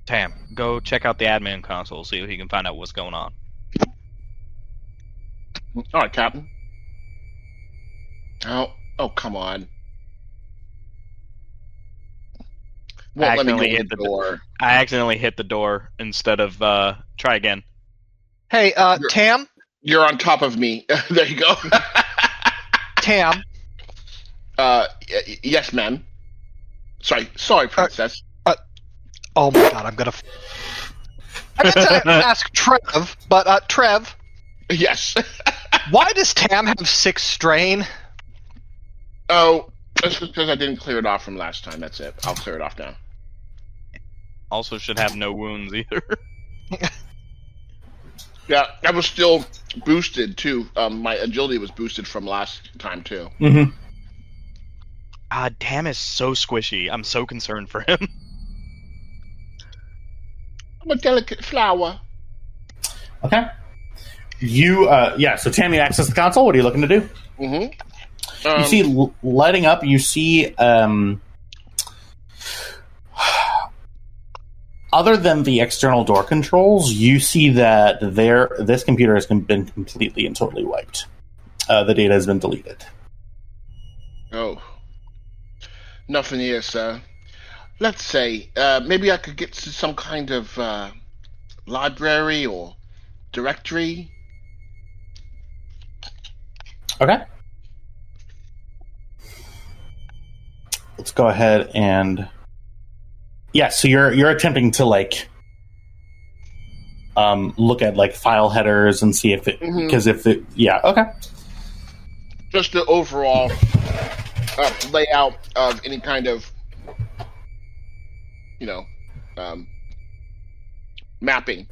Tam, go check out the admin console, see if you can find out what's going on. All right, Captain. Oh, come on. Won't let me go in the door. I accidentally hit the door instead of try again. Hey, Tam? You're on top of me. There you go. Tam? Yes, ma'am. Sorry, princess. Oh my god, I meant to ask Trev, but Trev, Yes. why does Tam have 6 strain? Oh, that's just because I didn't clear it off from last time. That's it. I'll clear it off now. Also should have no wounds either. Yeah, I was still boosted too. My agility was boosted from last time too. Mm-hmm. Tam is so squishy. I'm so concerned for him. I'm a delicate flower. Okay. So Tammy access the console. What are you looking to do? Mm-hmm. You see lighting up, you see other than the external door controls, you see that this computer has been completely and totally wiped. The data has been deleted. Oh. Nothing here, sir. Let's say, maybe I could get to some kind of library or directory. Okay. Let's go ahead and so you're attempting to look at file headers and see if it okay. Just the overall layout of any kind of mapping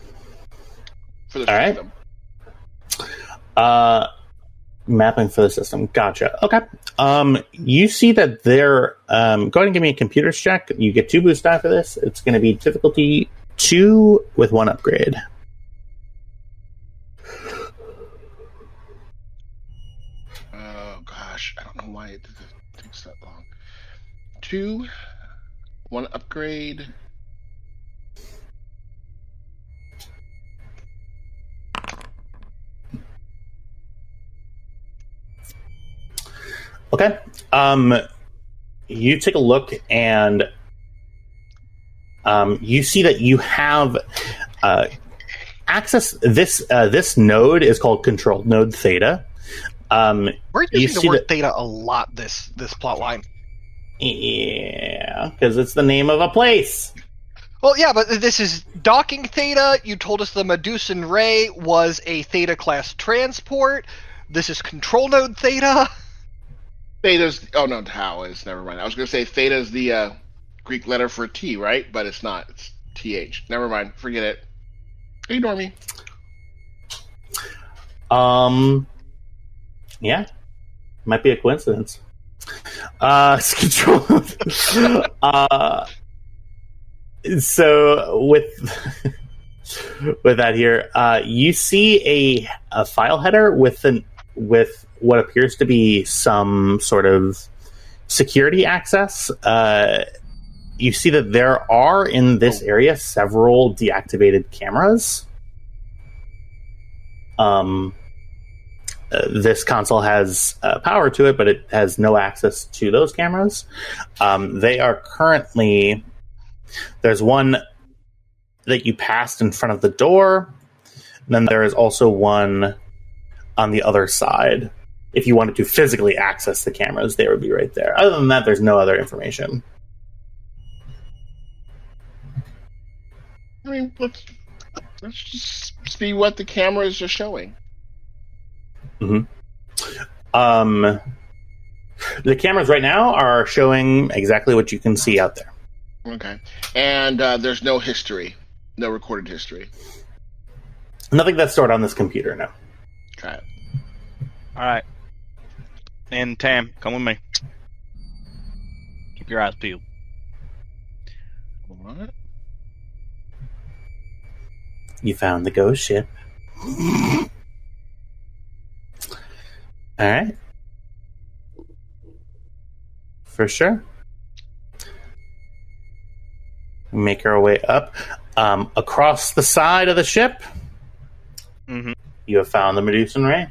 for the system. All right. Mapping for the system. Gotcha. Okay. You see that they're go ahead and give me a computers check. You get 2 boost die for this. It's going to be difficulty 2 with 1 upgrade. Oh gosh, I don't know why it takes that long. 2, 1 upgrade. Okay. You take a look and you see that you have access. This node is called Control Node Theta. We're using the word theta a lot this plot line. Yeah, because it's the name of a place. Well, yeah, but this is docking theta. You told us the Medusan Ray was a theta class transport. This is control node theta. Theta's tau is, never mind. I was going to say theta is the Greek letter for T, right? But it's not. It's TH. Never mind. Forget it. Ignore me. Yeah. Might be a coincidence. It's control. So with that here, you see a file header with what appears to be some sort of security access. You see that there are in this area several deactivated cameras. This console has power to it, but it has no access to those cameras. They are currently... There's one that you passed in front of the door. And then there is also one on the other side if you wanted to physically access the cameras, they would be right there. Other than that, there's no other information. I mean, let's just see what the cameras are showing. The cameras right now are showing exactly what you can see out there. Okay. And there's no history, no recorded history. Nothing that's stored on this computer, no. Okay. All right. And Tam, come with me. Keep your eyes peeled. What? You found the ghost ship. Alright. For sure. Make our way up. Across the side of the ship, you have found the Medusan Ray.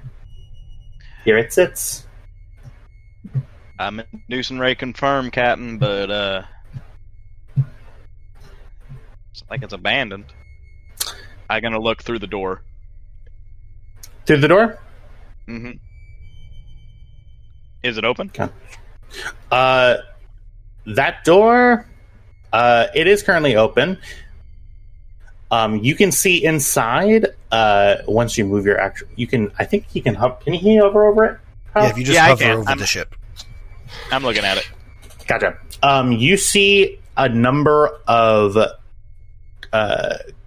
Here it sits. Medusan Ray confirmed, Captain, but it's like it's abandoned. I'm gonna look through the door. Through the door? Mm-hmm. Is it open? Okay. That door, it is currently open. You can see inside. Once you move your actual, you can. I think you can. Can you hover over it? Yeah, if you just hover over the ship. I'm looking at it. Gotcha. You see a number of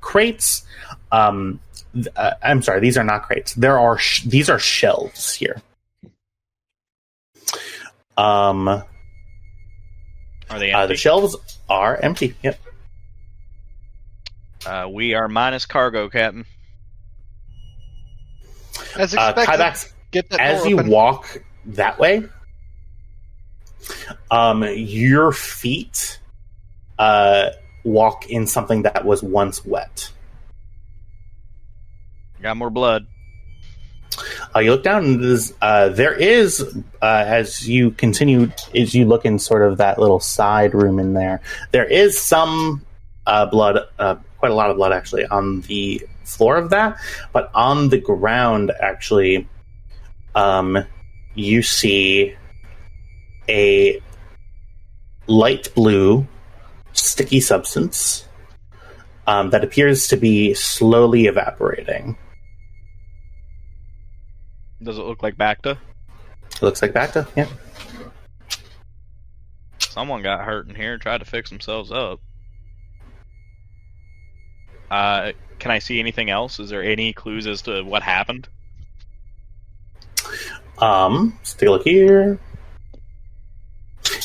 crates. I'm sorry, these are not crates. These are shelves here. Are they empty? The shelves are empty. Yep. We are minus cargo, Captain. As expected. Kybax, Get that as door you open. walk that way, your feet walk in something that was once wet. Got more blood. You look down, and there is, as you continue, as you look in sort of that little side room in there, there is some blood, quite a lot of blood actually, on the floor of that, but on the ground, actually, you see a light blue sticky substance that appears to be slowly evaporating. Does it look like Bacta? It looks like Bacta, yeah. Someone got hurt in here and tried to fix themselves up. Can I see anything else? Is there any clues as to what happened? Let's take a look here.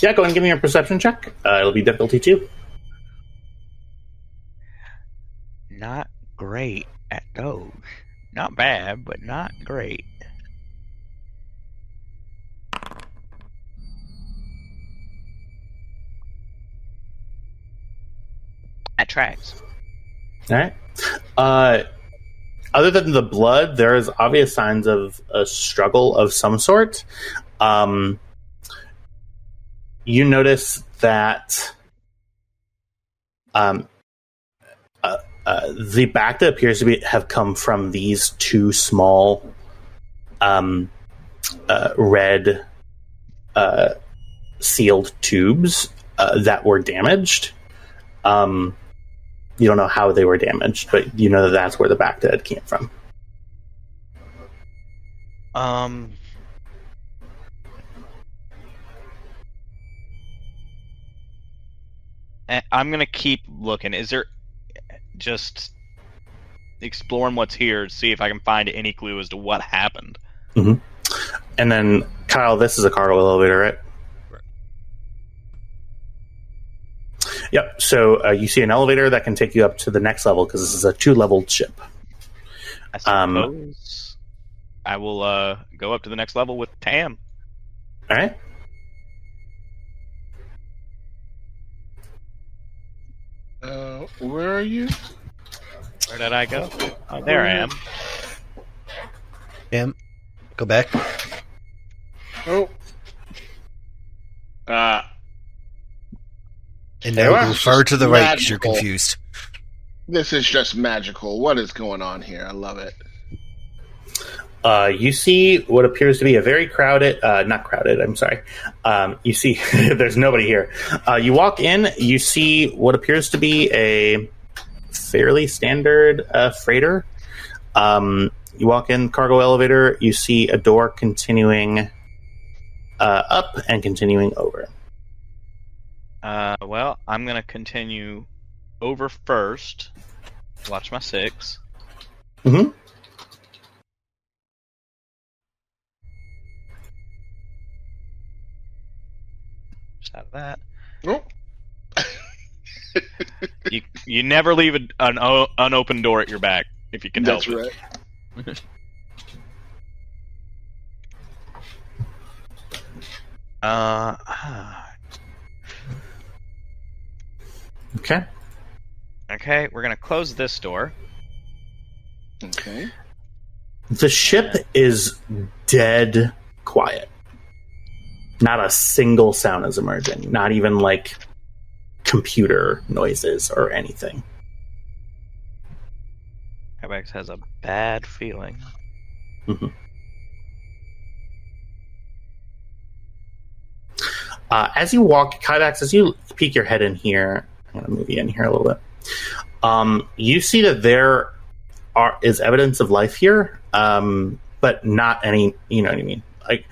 Yeah, go ahead and give me a perception check. It'll be difficulty 2. Not great at those. Not bad, but not great. That tracks. All right. Other than the blood, there is obvious signs of a struggle of some sort. You notice that the Bacta appears to have come from these 2 small red sealed tubes that were damaged. You don't know how they were damaged, but you know that that's where the Bacta came from. I'm gonna keep looking. Is there just exploring what's here to see if I can find any clue as to what happened? Mm-hmm. And then, Kyle, this is a cargo elevator, right? Yep. So you see an elevator that can take you up to the next level because this is a 2-leveled ship. I suppose I will go up to the next level with Tam. All right. Where are you? Where did I go? Oh, there I am. Tam, go back. Oh. And now Well, go far to the right because you're magical. confused. This is just magical. What is going on here? I love it. You see what appears to be a very crowded, not crowded, I'm sorry. You see, there's nobody here. You walk in, you see what appears to be a fairly standard freighter. You walk in, cargo elevator, you see a door continuing up and continuing over. Well, I'm going to continue over first. Watch my 6. Mm-hmm. Just out of that. Nope. You never leave an unopened door at your back if you can help That's it. right. Okay. Okay, we're gonna close this door. Okay. The ship is dead quiet. Not a single sound is emerging. Not even like computer noises or anything. Kybax has a bad feeling. Mm-hmm. As you walk, Kybax, as you peek your head in here, I'm going to move you in here a little bit. You see that there is evidence of life here, but not any. You know what I mean? Like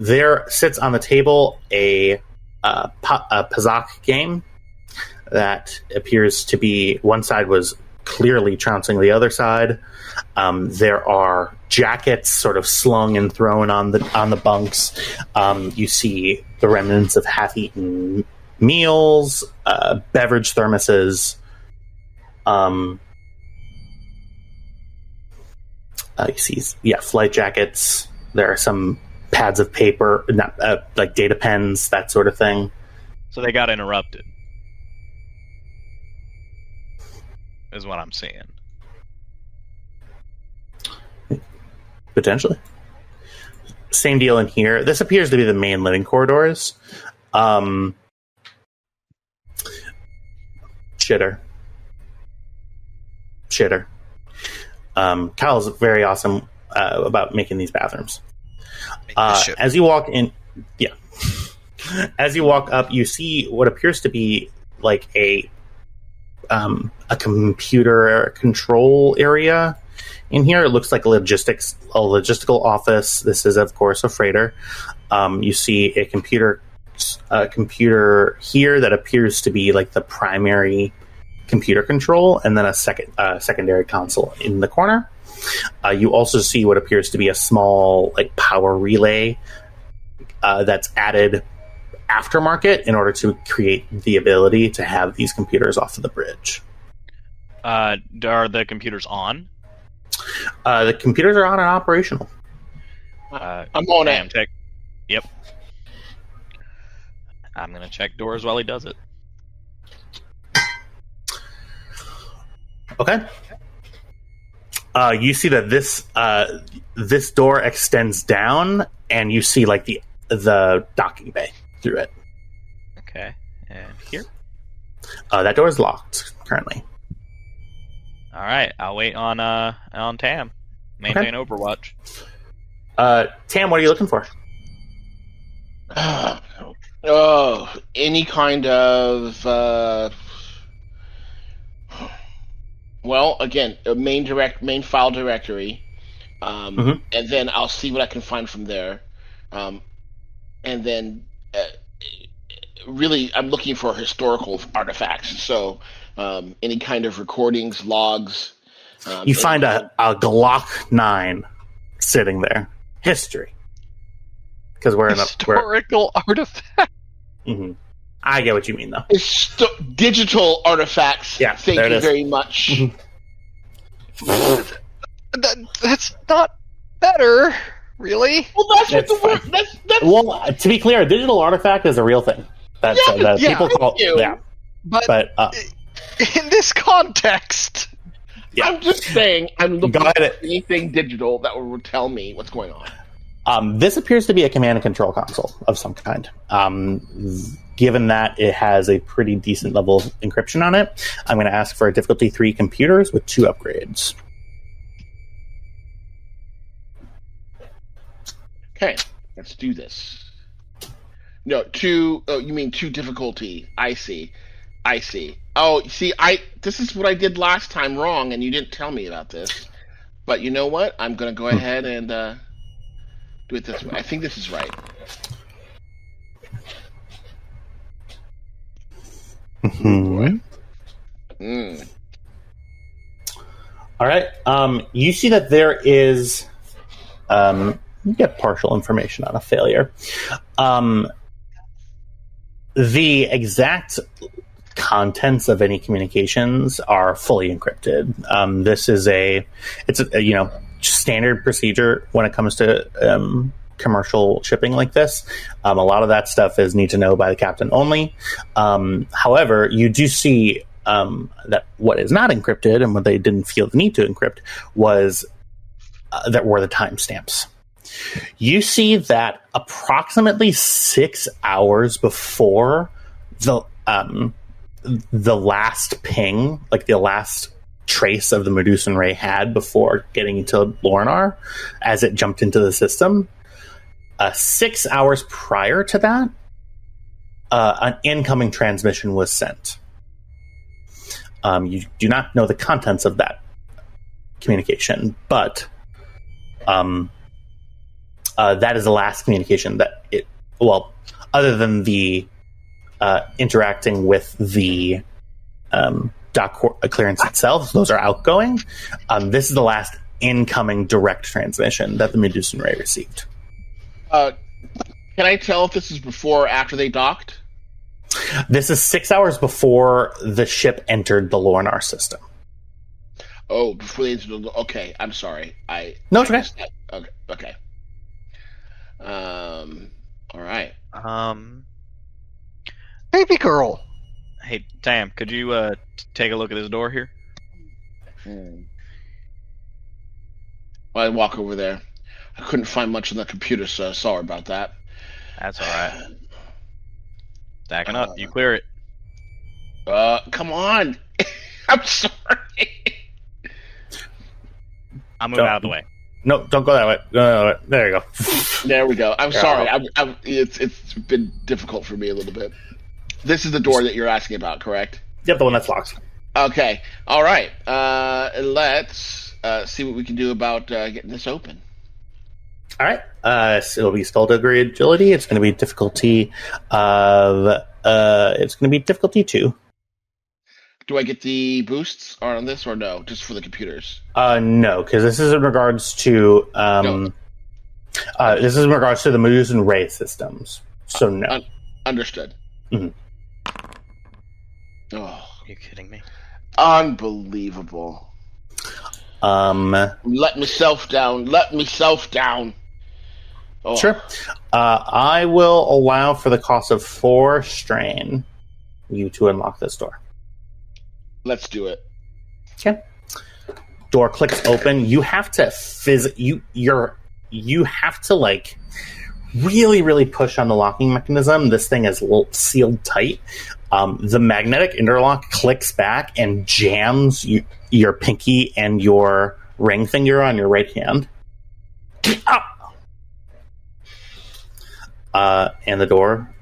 there sits on the table a Pazak game that appears to be one side was clearly trouncing the other side. There are jackets sort of slung and thrown on the bunks. You see the remnants of half-eaten meals, beverage thermoses. You see, flight jackets. There are some pads of paper, like data pens, that sort of thing. So they got interrupted, is what I'm seeing. Potentially. Same deal in here. This appears to be the main living corridors. Shitter. Kyle's very awesome about making these bathrooms. As you walk in, as you walk up, you see what appears to be like a computer control area. In here, it looks like a logistical office. This is, of course, a freighter. You see a computer here that appears to be like the primary computer control, and then a secondary console in the corner. You also see what appears to be a small like power relay that's added aftermarket in order to create the ability to have these computers off of the bridge. Are the computers on? The computers are on and operational. I'm on it. Check. Yep. I'm gonna check doors while he does it. Okay. You see that this door extends down, and you see like the docking bay through it. Okay. And here? That door is locked currently. All right. I'll wait on Tam. Maintain Overwatch. Tam, what are you looking for? Any kind of well, again, a main file directory, and then I'll see what I can find from there, and then really I'm looking for historical artifacts. So any kind of recordings, logs. You find a Glock 9 sitting there. History. Because we're in a historical artifact. Mm-hmm. I get what you mean, though. It's digital artifacts. Yeah, thank you very much. That's not better, really. Well, that's what the word. That's well, to be clear, a digital artifact is a real thing. That's people call. Yeah, but in this context, I'm just saying, I'm looking for anything digital that will tell me what's going on. This appears to be a command and control console of some kind. Given that it has a pretty decent level of encryption on it, I'm going to ask for a difficulty 3 computers with 2 upgrades. Let's do this. No, two. Oh, you mean two difficulty? I see. Oh, see, this is what I did last time wrong, and you didn't tell me about this. But you know what? I'm gonna go ahead and do it this way. I think this is right. Mm-hmm. All right. You see that there is. You get partial information on a failure. The exact contents of any communications are fully encrypted. This is it's a standard procedure when it comes to commercial shipping like this. A lot of that stuff is need to know by the captain only. However, you do see that what is not encrypted and what they didn't feel the need to encrypt was that were the timestamps. You see that approximately 6 hours before the last ping, like the last trace of the Medusan ray had before getting into Lornar, as it jumped into the system, 6 hours prior to that, an incoming transmission was sent. You do not know the contents of that communication, but that is the last communication that other than the interacting with the dock clearance itself, those are outgoing. This is the last incoming direct transmission that the Medusan Ray received. Can I tell if this is before or after they docked? This is 6 hours before the ship entered the Lornar system. Oh, before they entered the... Okay, I'm sorry. No, it's okay. Okay. All right. Baby girl. Hey, Tam, could you take a look at this door here? Well, I walk over there. I couldn't find much on the computer, so sorry about that. That's all right. Stacking up. You clear it. Come on. I'm sorry. I'll move out of the way. No, don't go that way. There you go. There we go. I'm sorry. It's been difficult for me a little bit. This is the door that you're asking about, correct? Yep, the one that's locked. Okay. All right. Let's see what we can do about getting this open. All right. So it'll be skullduggery agility. It's going to be difficulty of. It's going to be difficulty 2. Do I get the boosts on this or no? Just for the computers? No, because this is in regards to. This is in regards to the Medusan Ray systems. So no. Understood. Mm-hmm. Oh, Are you kidding me? Unbelievable. Let myself down. Oh. Sure. I will allow for the cost of 4 strain you to unlock this door. Let's do it. Okay. Door clicks open. You have to you have to like really, really push on the locking mechanism. This thing is sealed tight. The magnetic interlock clicks back and jams your pinky and your ring finger on your right hand. And the door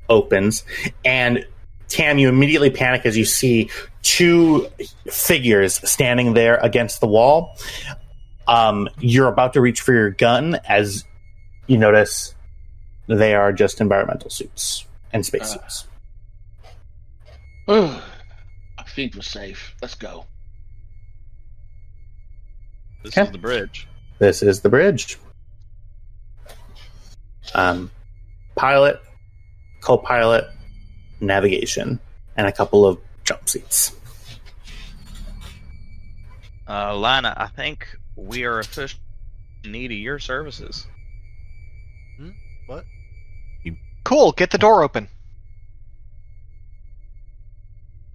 opens. And Tam, you immediately panic as you see 2 figures standing there against the wall. You're about to reach for your gun as you notice they are just environmental suits and spacesuits. I think we're safe. Let's go. This is the bridge. This is the bridge. Pilot, co-pilot, navigation, and a couple of jump seats. Lana, I think we are officially in need of your services. What? Cool, get the door open.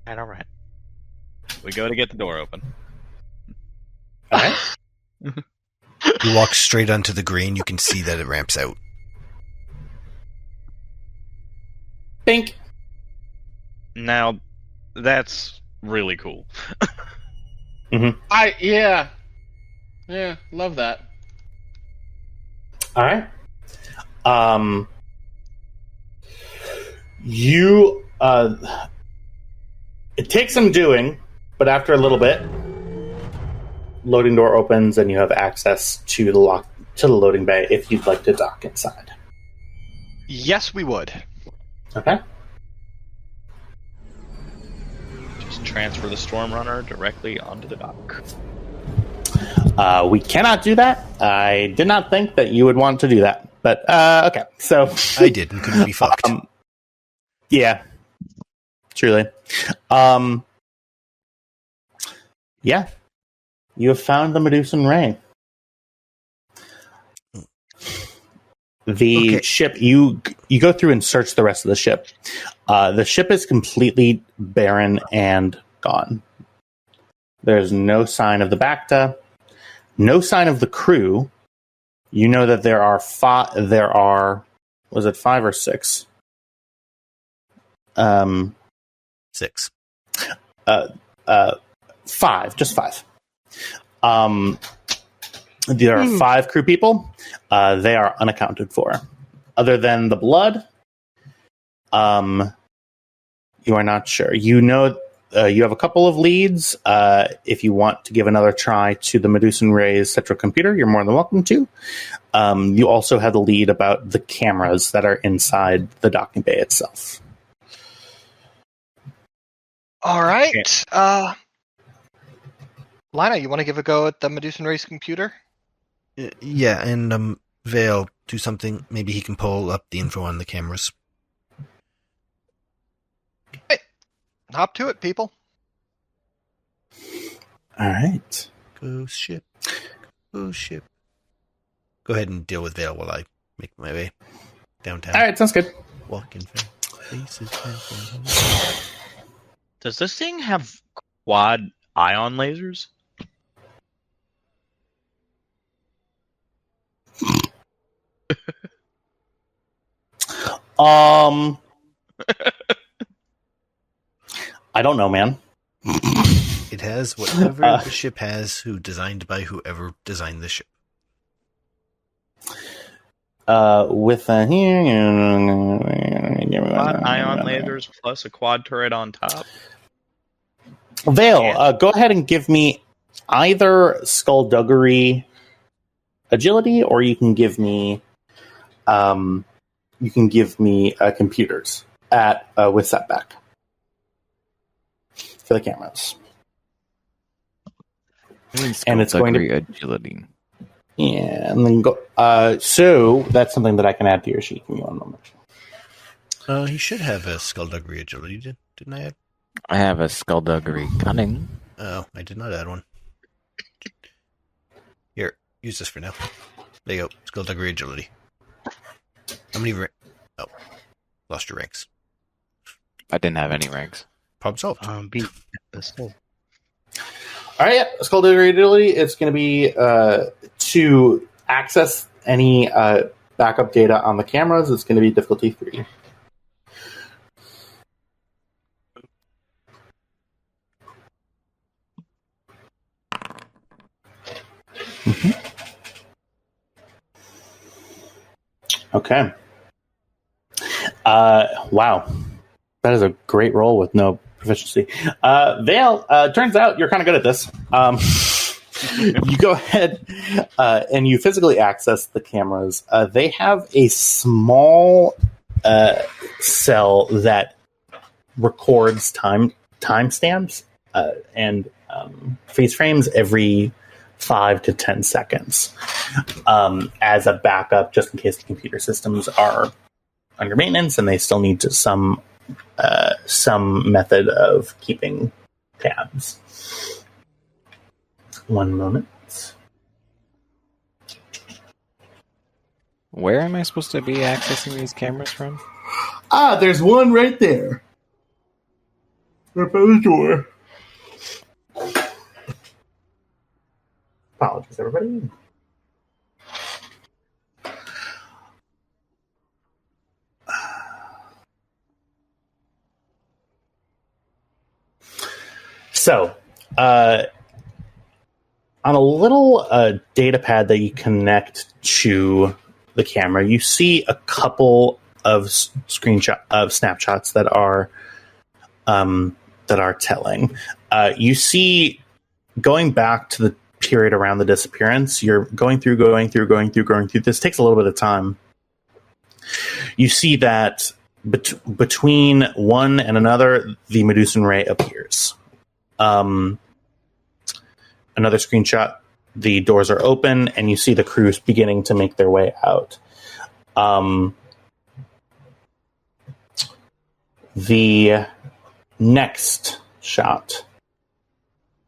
All right. We go to get the door open. All right. You walk straight onto the green, you can see that it ramps out. Bink. Now, that's really cool. Mm-hmm. Yeah, love that. All right. You it takes some doing, but after a little bit, loading door opens and you have access to the loading bay if you'd like to dock inside. Yes, we would. Okay. Just transfer the Stormrunner directly onto the dock. We cannot do that. I did not think that you would want to do that, but okay. So I did and couldn't be fucked. Yeah, truly. Yeah, you have found the Medusan Ray. The ship, you go through and search the rest of the ship. The ship is completely barren and gone. There's no sign of the Bacta, no sign of the crew. You know that there are was it 5 or 6? 6. 5, just 5. There are 5 crew people. They are unaccounted for. Other than the blood, you are not sure. You know, you have a couple of leads. If you want to give another try to the Medusan Ray's central computer, you're more than welcome to. You also have the lead about the cameras that are inside the docking bay itself. All right. Lina, you want to give a go at the Medusan Ray's computer? Yeah, and Vale, do something. Maybe he can pull up the info on the cameras. Hey, hop to it, people. All right. Go ship. Go ship. Go ahead and deal with Vale while I make my way downtown. All right, sounds good. Walking faces. Does this thing have quad ion lasers? I don't know, man. It has whatever the ship has, designed by whoever designed the ship. With a Quad ion lasers plus a quad turret on top. Vale, go ahead and give me either skullduggery agility, or you can give me computers at with setback for the cameras. And it's going to agility. Yeah, and then go. So that's something that I can add to your sheet. Give me one moment. He should have a skullduggery agility, didn't I add? I have a skullduggery cunning. Oh, I did not add one. Here, use this for now. There you go, skullduggery agility. How many lost your ranks. I didn't have any ranks. Problem solved. All right, yeah, skullduggery agility. It's going to be to access any backup data on the cameras. It's going to be difficulty 3. Okay. Wow. That is a great roll with no proficiency. Vale, turns out you're kind of good at this. You go ahead and you physically access the cameras. They have a small cell that records timestamps and freeze frames every 5 to 10 seconds as a backup, just in case the computer systems are under maintenance and they still need some method of keeping tabs. One moment. Where am I supposed to be accessing these cameras from? There's one right there. Proposed door. Apologies, everybody. So, on a little data pad that you connect to the camera, you see a couple of snapshots that are telling. You see, going back to the period around the disappearance, you're going through. This takes a little bit of time. You see that between one and another, the Medusan ray appears. Another screenshot, the doors are open, and you see the crews beginning to make their way out. The next shot,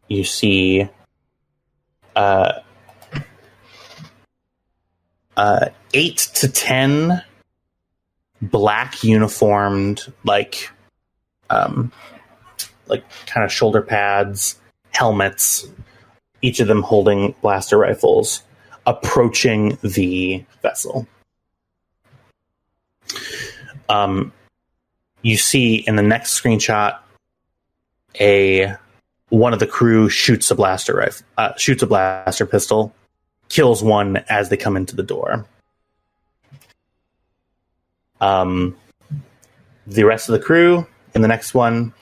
you see 8 to 10 black uniformed, like kind of shoulder pads, helmets, each of them holding blaster rifles, approaching the vessel. You see in the next screenshot, one of the crew shoots a blaster pistol, kills one as they come into the door. The rest of the crew in the next one,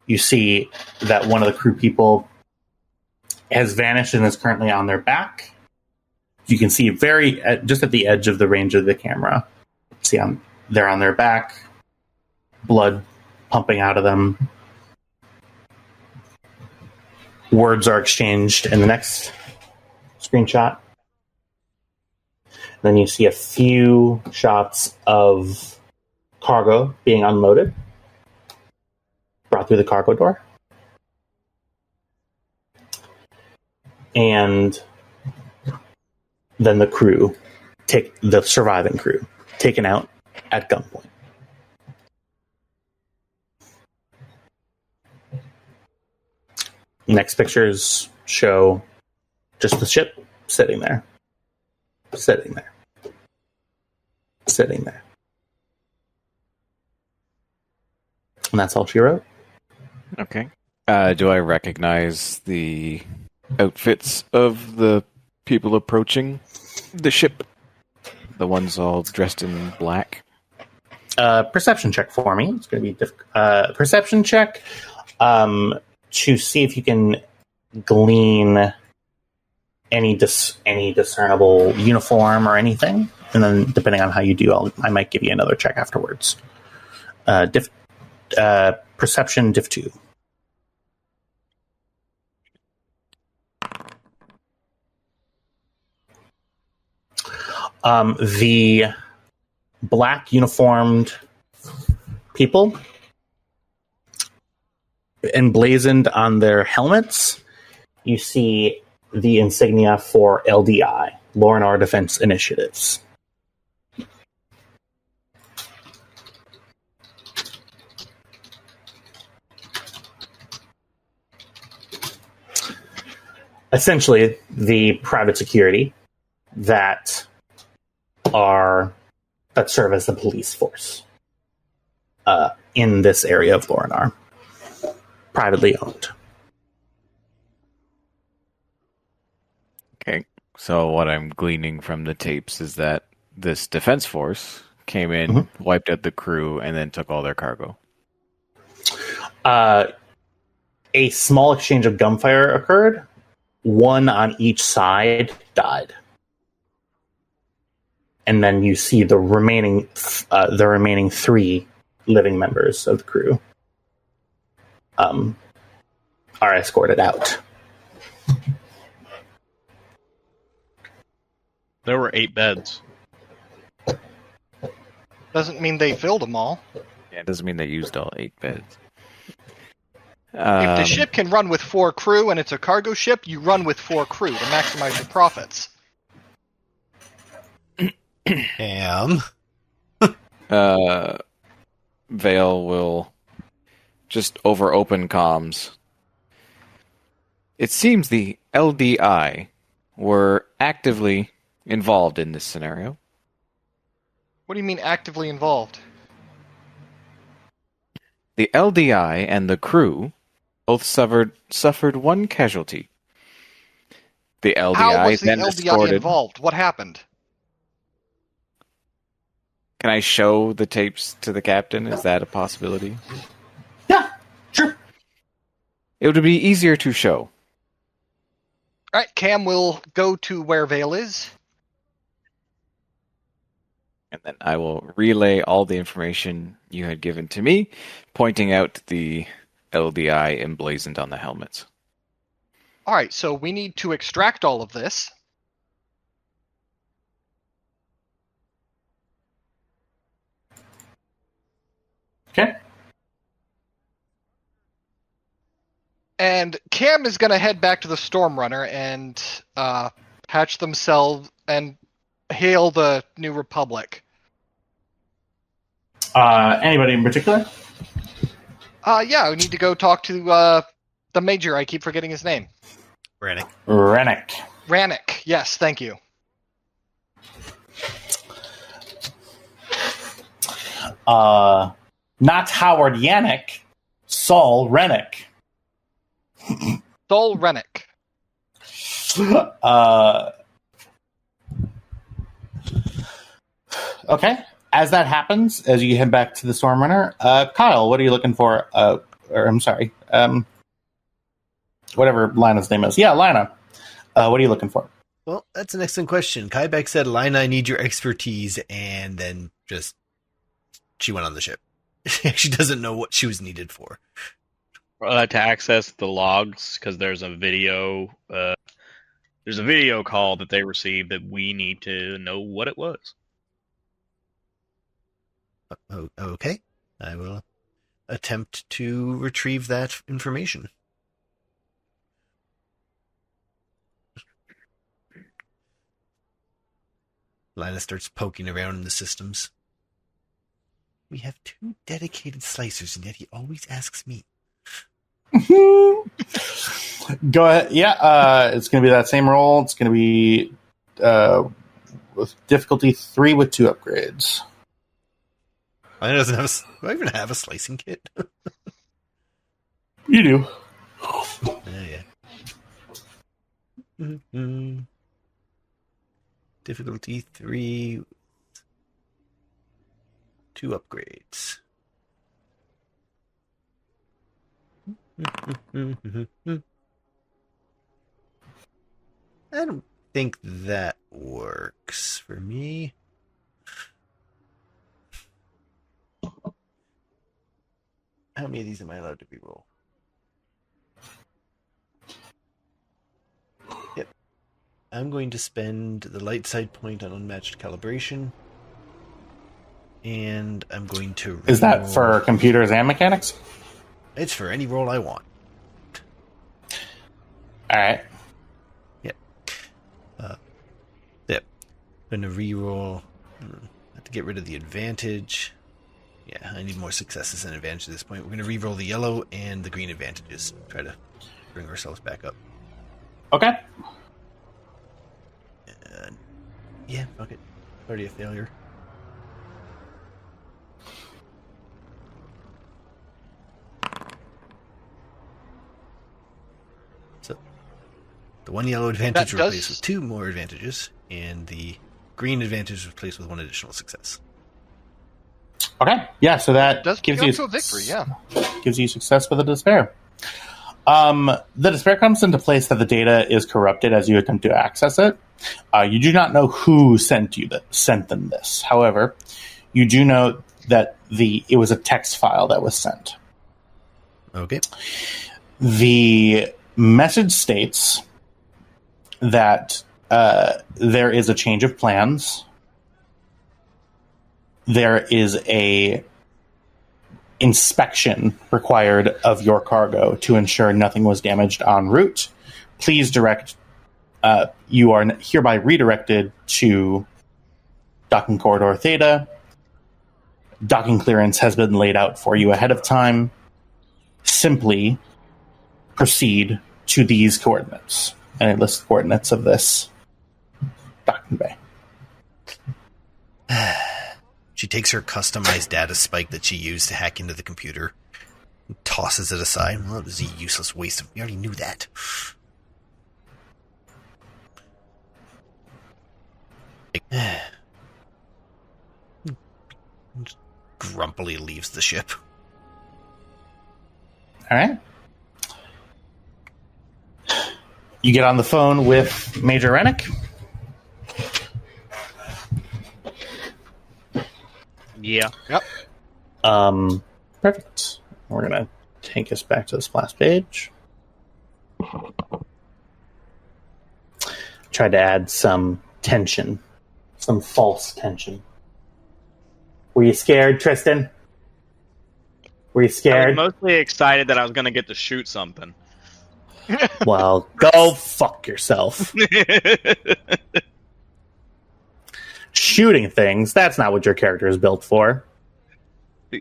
you see that one of the crew people has vanished and is currently on their back. You can see just at the edge of the range of the camera. See, they're on their back, blood pumping out of them. Words are exchanged in the next screenshot. Then you see a few shots of cargo being unloaded, brought through the cargo door. And then the surviving crew, taken out at gunpoint. Next pictures show just the ship sitting there. And that's all she wrote. Okay. Do I recognize the outfits of the people approaching the ship? The ones all dressed in black? Perception check for me. It's going to be perception check to see if you can glean any discernible uniform or anything. And then, depending on how you do, I might give you another check afterwards. Perception diff 2. The black uniformed people, emblazoned on their helmets, you see the insignia for LDI, Lornar Defense Initiatives. Essentially, the private security that serve as the police force in this area of Lornar. Privately owned. Okay, so what I'm gleaning from the tapes is that this defense force came in, wiped out the crew, and then took all their cargo. A small exchange of gunfire occurred. One on each side died. And then you see the remaining 3 living members of the crew are escorted out. There were 8 beds. Doesn't mean they filled them all. Yeah, it doesn't mean they used all 8 beds. If the ship can run with 4 crew and it's a cargo ship, you run with 4 crew to maximize your profits. Vale will just over open comms. It seems the LDI were actively involved in this scenario. What do you mean actively involved? The LDI and the crew both suffered one casualty. The LDI How was the then LDI escorted. involved? What happened? Can I show the tapes to the captain? Is that a possibility? Yeah, sure. It would be easier to show. All right, Cam will go to where Vale is. And then I will relay all the information you had given to me, pointing out the LDI emblazoned on the helmets. All right, so we need to extract all of this. Okay. And Cam is going to head back to the Stormrunner and patch themselves and hail the New Republic. Anybody in particular? Yeah, we need to go talk to the Major. I keep forgetting his name. Rennick. Rannick. Yes, thank you. Not Howard Yannick. Saul Rennick. Sol Rennick. Okay. As that happens, as you head back to the Stormrunner, Kyle, what are you looking for? Or I'm sorry, whatever Lana's name is. Yeah, Lana. What are you looking for? Well, that's an excellent question. Kaibeck said, Lina, I need your expertise, and then just she went on the ship. She doesn't know what she was needed for. To access the logs, because there's a video call that they received that we need to know what it was. Okay. I will attempt to retrieve that information. Lina starts poking around in the systems. We have 2 dedicated slicers, and yet he always asks me. Go ahead. Yeah, it's going to be that same roll. It's going to be with difficulty 3 with 2 upgrades. Lina doesn't have do I even have a slicing kit? You do. Yeah. Mm-hmm. Difficulty 3. 2 upgrades. I don't think that works for me. How many of these am I allowed to reroll? Yep. I'm going to spend the light side point on unmatched calibration. And I'm going to Is that for computers and mechanics? It's for any roll I want. All right. Yep. Yep. I'm going to reroll. Have to get rid of the advantage. Yeah, I need more successes than advantage at this point. We're going to reroll the yellow and the green advantages. Try to bring ourselves back up. Okay. Yeah, fuck it. Already a failure. So, the one yellow advantage replaced with 2 more advantages, and the green advantage replaced with 1 additional success. Okay. Yeah, so that gives you to a victory, yeah. Gives you success with a despair. The despair comes into place that the data is corrupted as you attempt to access it. You do not know who sent them this. However, you do know that it was a text file that was sent. Okay. The message states that there is a change of plans. There is a inspection required of your cargo to ensure nothing was damaged en route. Please direct. You are hereby redirected to docking corridor Theta. Docking clearance has been laid out for you ahead of time. Simply proceed to these coordinates. And it lists coordinates of this docking bay. She takes her customized data spike that she used to hack into the computer and tosses it aside. Well, it was a useless waste of... We already knew that. grumpily leaves the ship. All right. You get on the phone with Major Rennick. Yeah. Yep. Perfect. We're gonna take us back to the splash page. Tried to add some tension, some false tension. Were you scared, Tristan? Were you I was scared? mostly excited that I was going to get to shoot something. Well, go fuck yourself. Shooting things, that's not what your character is built for.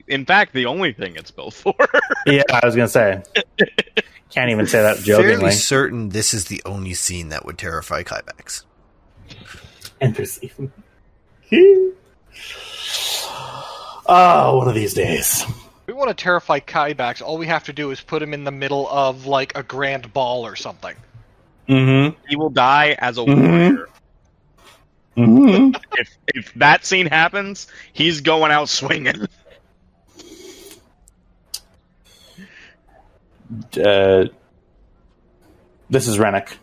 In fact, the only thing it's built for. Yeah, I was going to say. Can't even say that jokingly. Fairly certain this is the only scene that would terrify Kybax. Interesting. Oh, one of these days. We want to terrify Kybax. All we have to do is put him in the middle of, like, a grand ball or something. Mm-hmm. He will die as a Mhm. warrior. Mm-hmm. If that scene happens, he's going out swinging. This is Rennick.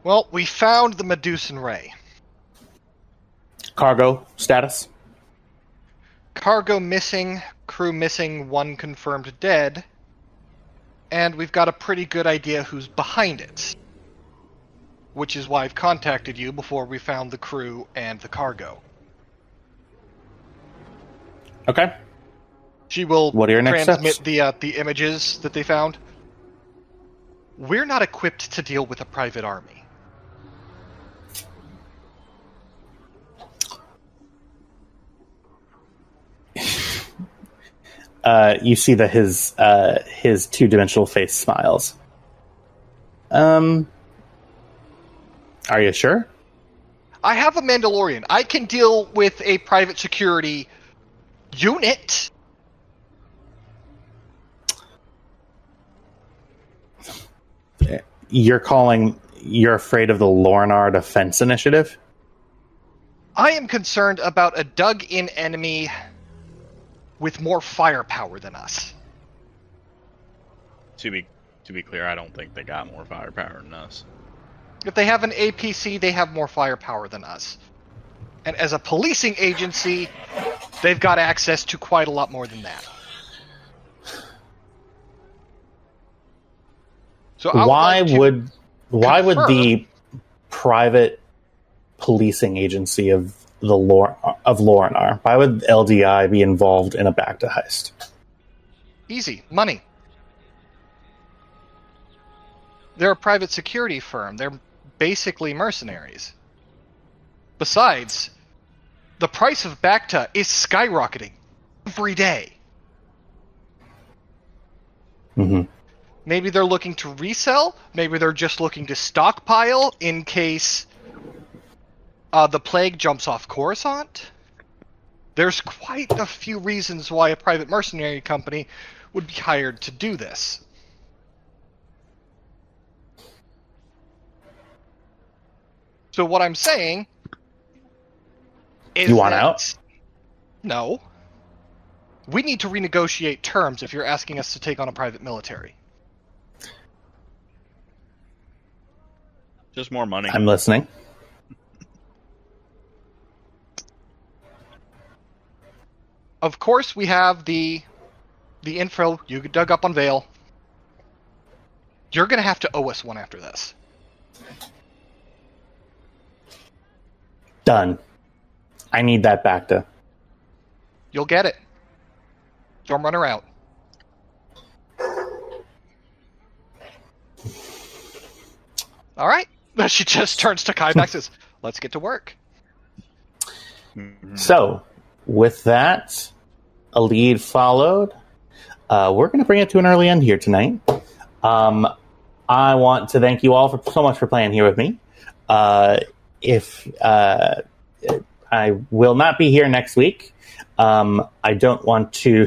Well, we found the Medusan Ray. Cargo status. Cargo missing, crew missing, 1 confirmed dead. And we've got a pretty good idea who's behind it. Which is why I've contacted you before we found the crew and the cargo. Okay. She will What are your next transmit steps? the images that they found. We're not equipped to deal with a private army. You see that his two-dimensional face smiles. Are you sure? I have a Mandalorian. I can deal with a private security unit. You're afraid of the Lornar Defense Initiative? I am concerned about a dug-in enemy with more firepower than us. To be clear, I don't think they got more firepower than us. If they have an APC, they have more firepower than us. And as a policing agency, they've got access to quite a lot more than that. So Why would confirm- the private policing agency of Lornar, why would LDI be involved in a Bacta heist? Easy. Money. They're a private security firm. They're basically mercenaries. Besides, the price of Bacta is skyrocketing every day. Mm-hmm. Maybe they're looking to resell. Maybe they're just looking to stockpile in case the plague jumps off Coruscant. There's quite a few reasons why a private mercenary company would be hired to do this. So what I'm saying is You want that- out? No. We need to renegotiate terms if you're asking us to take on a private military. Just more money. I'm listening. Of course, we have the info you dug up on Vale. You're going to have to owe us one after this. Done. I need that Bacta. You'll get it. Stormrunner out. All right. She just turns to Kybax and says, let's get to work. So, with that, a lead followed. We're going to bring it to an early end here tonight. I want to thank you all so much for playing here with me. If I will not be here next week, I don't want to,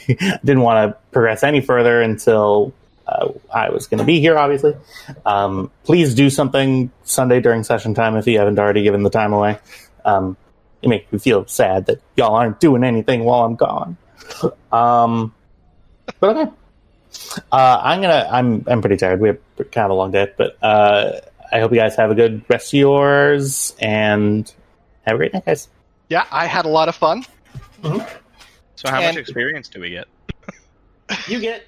didn't want to progress any further until I was going to be here, obviously. Please do something Sunday during session time if you haven't already given the time away. it makes me feel sad that y'all aren't doing anything while I'm gone. But okay. I'm pretty tired. We have kind of a long day, but I hope you guys have a good rest of yours, and have a great night, guys. Yeah, I had a lot of fun. So how much experience do we get? You get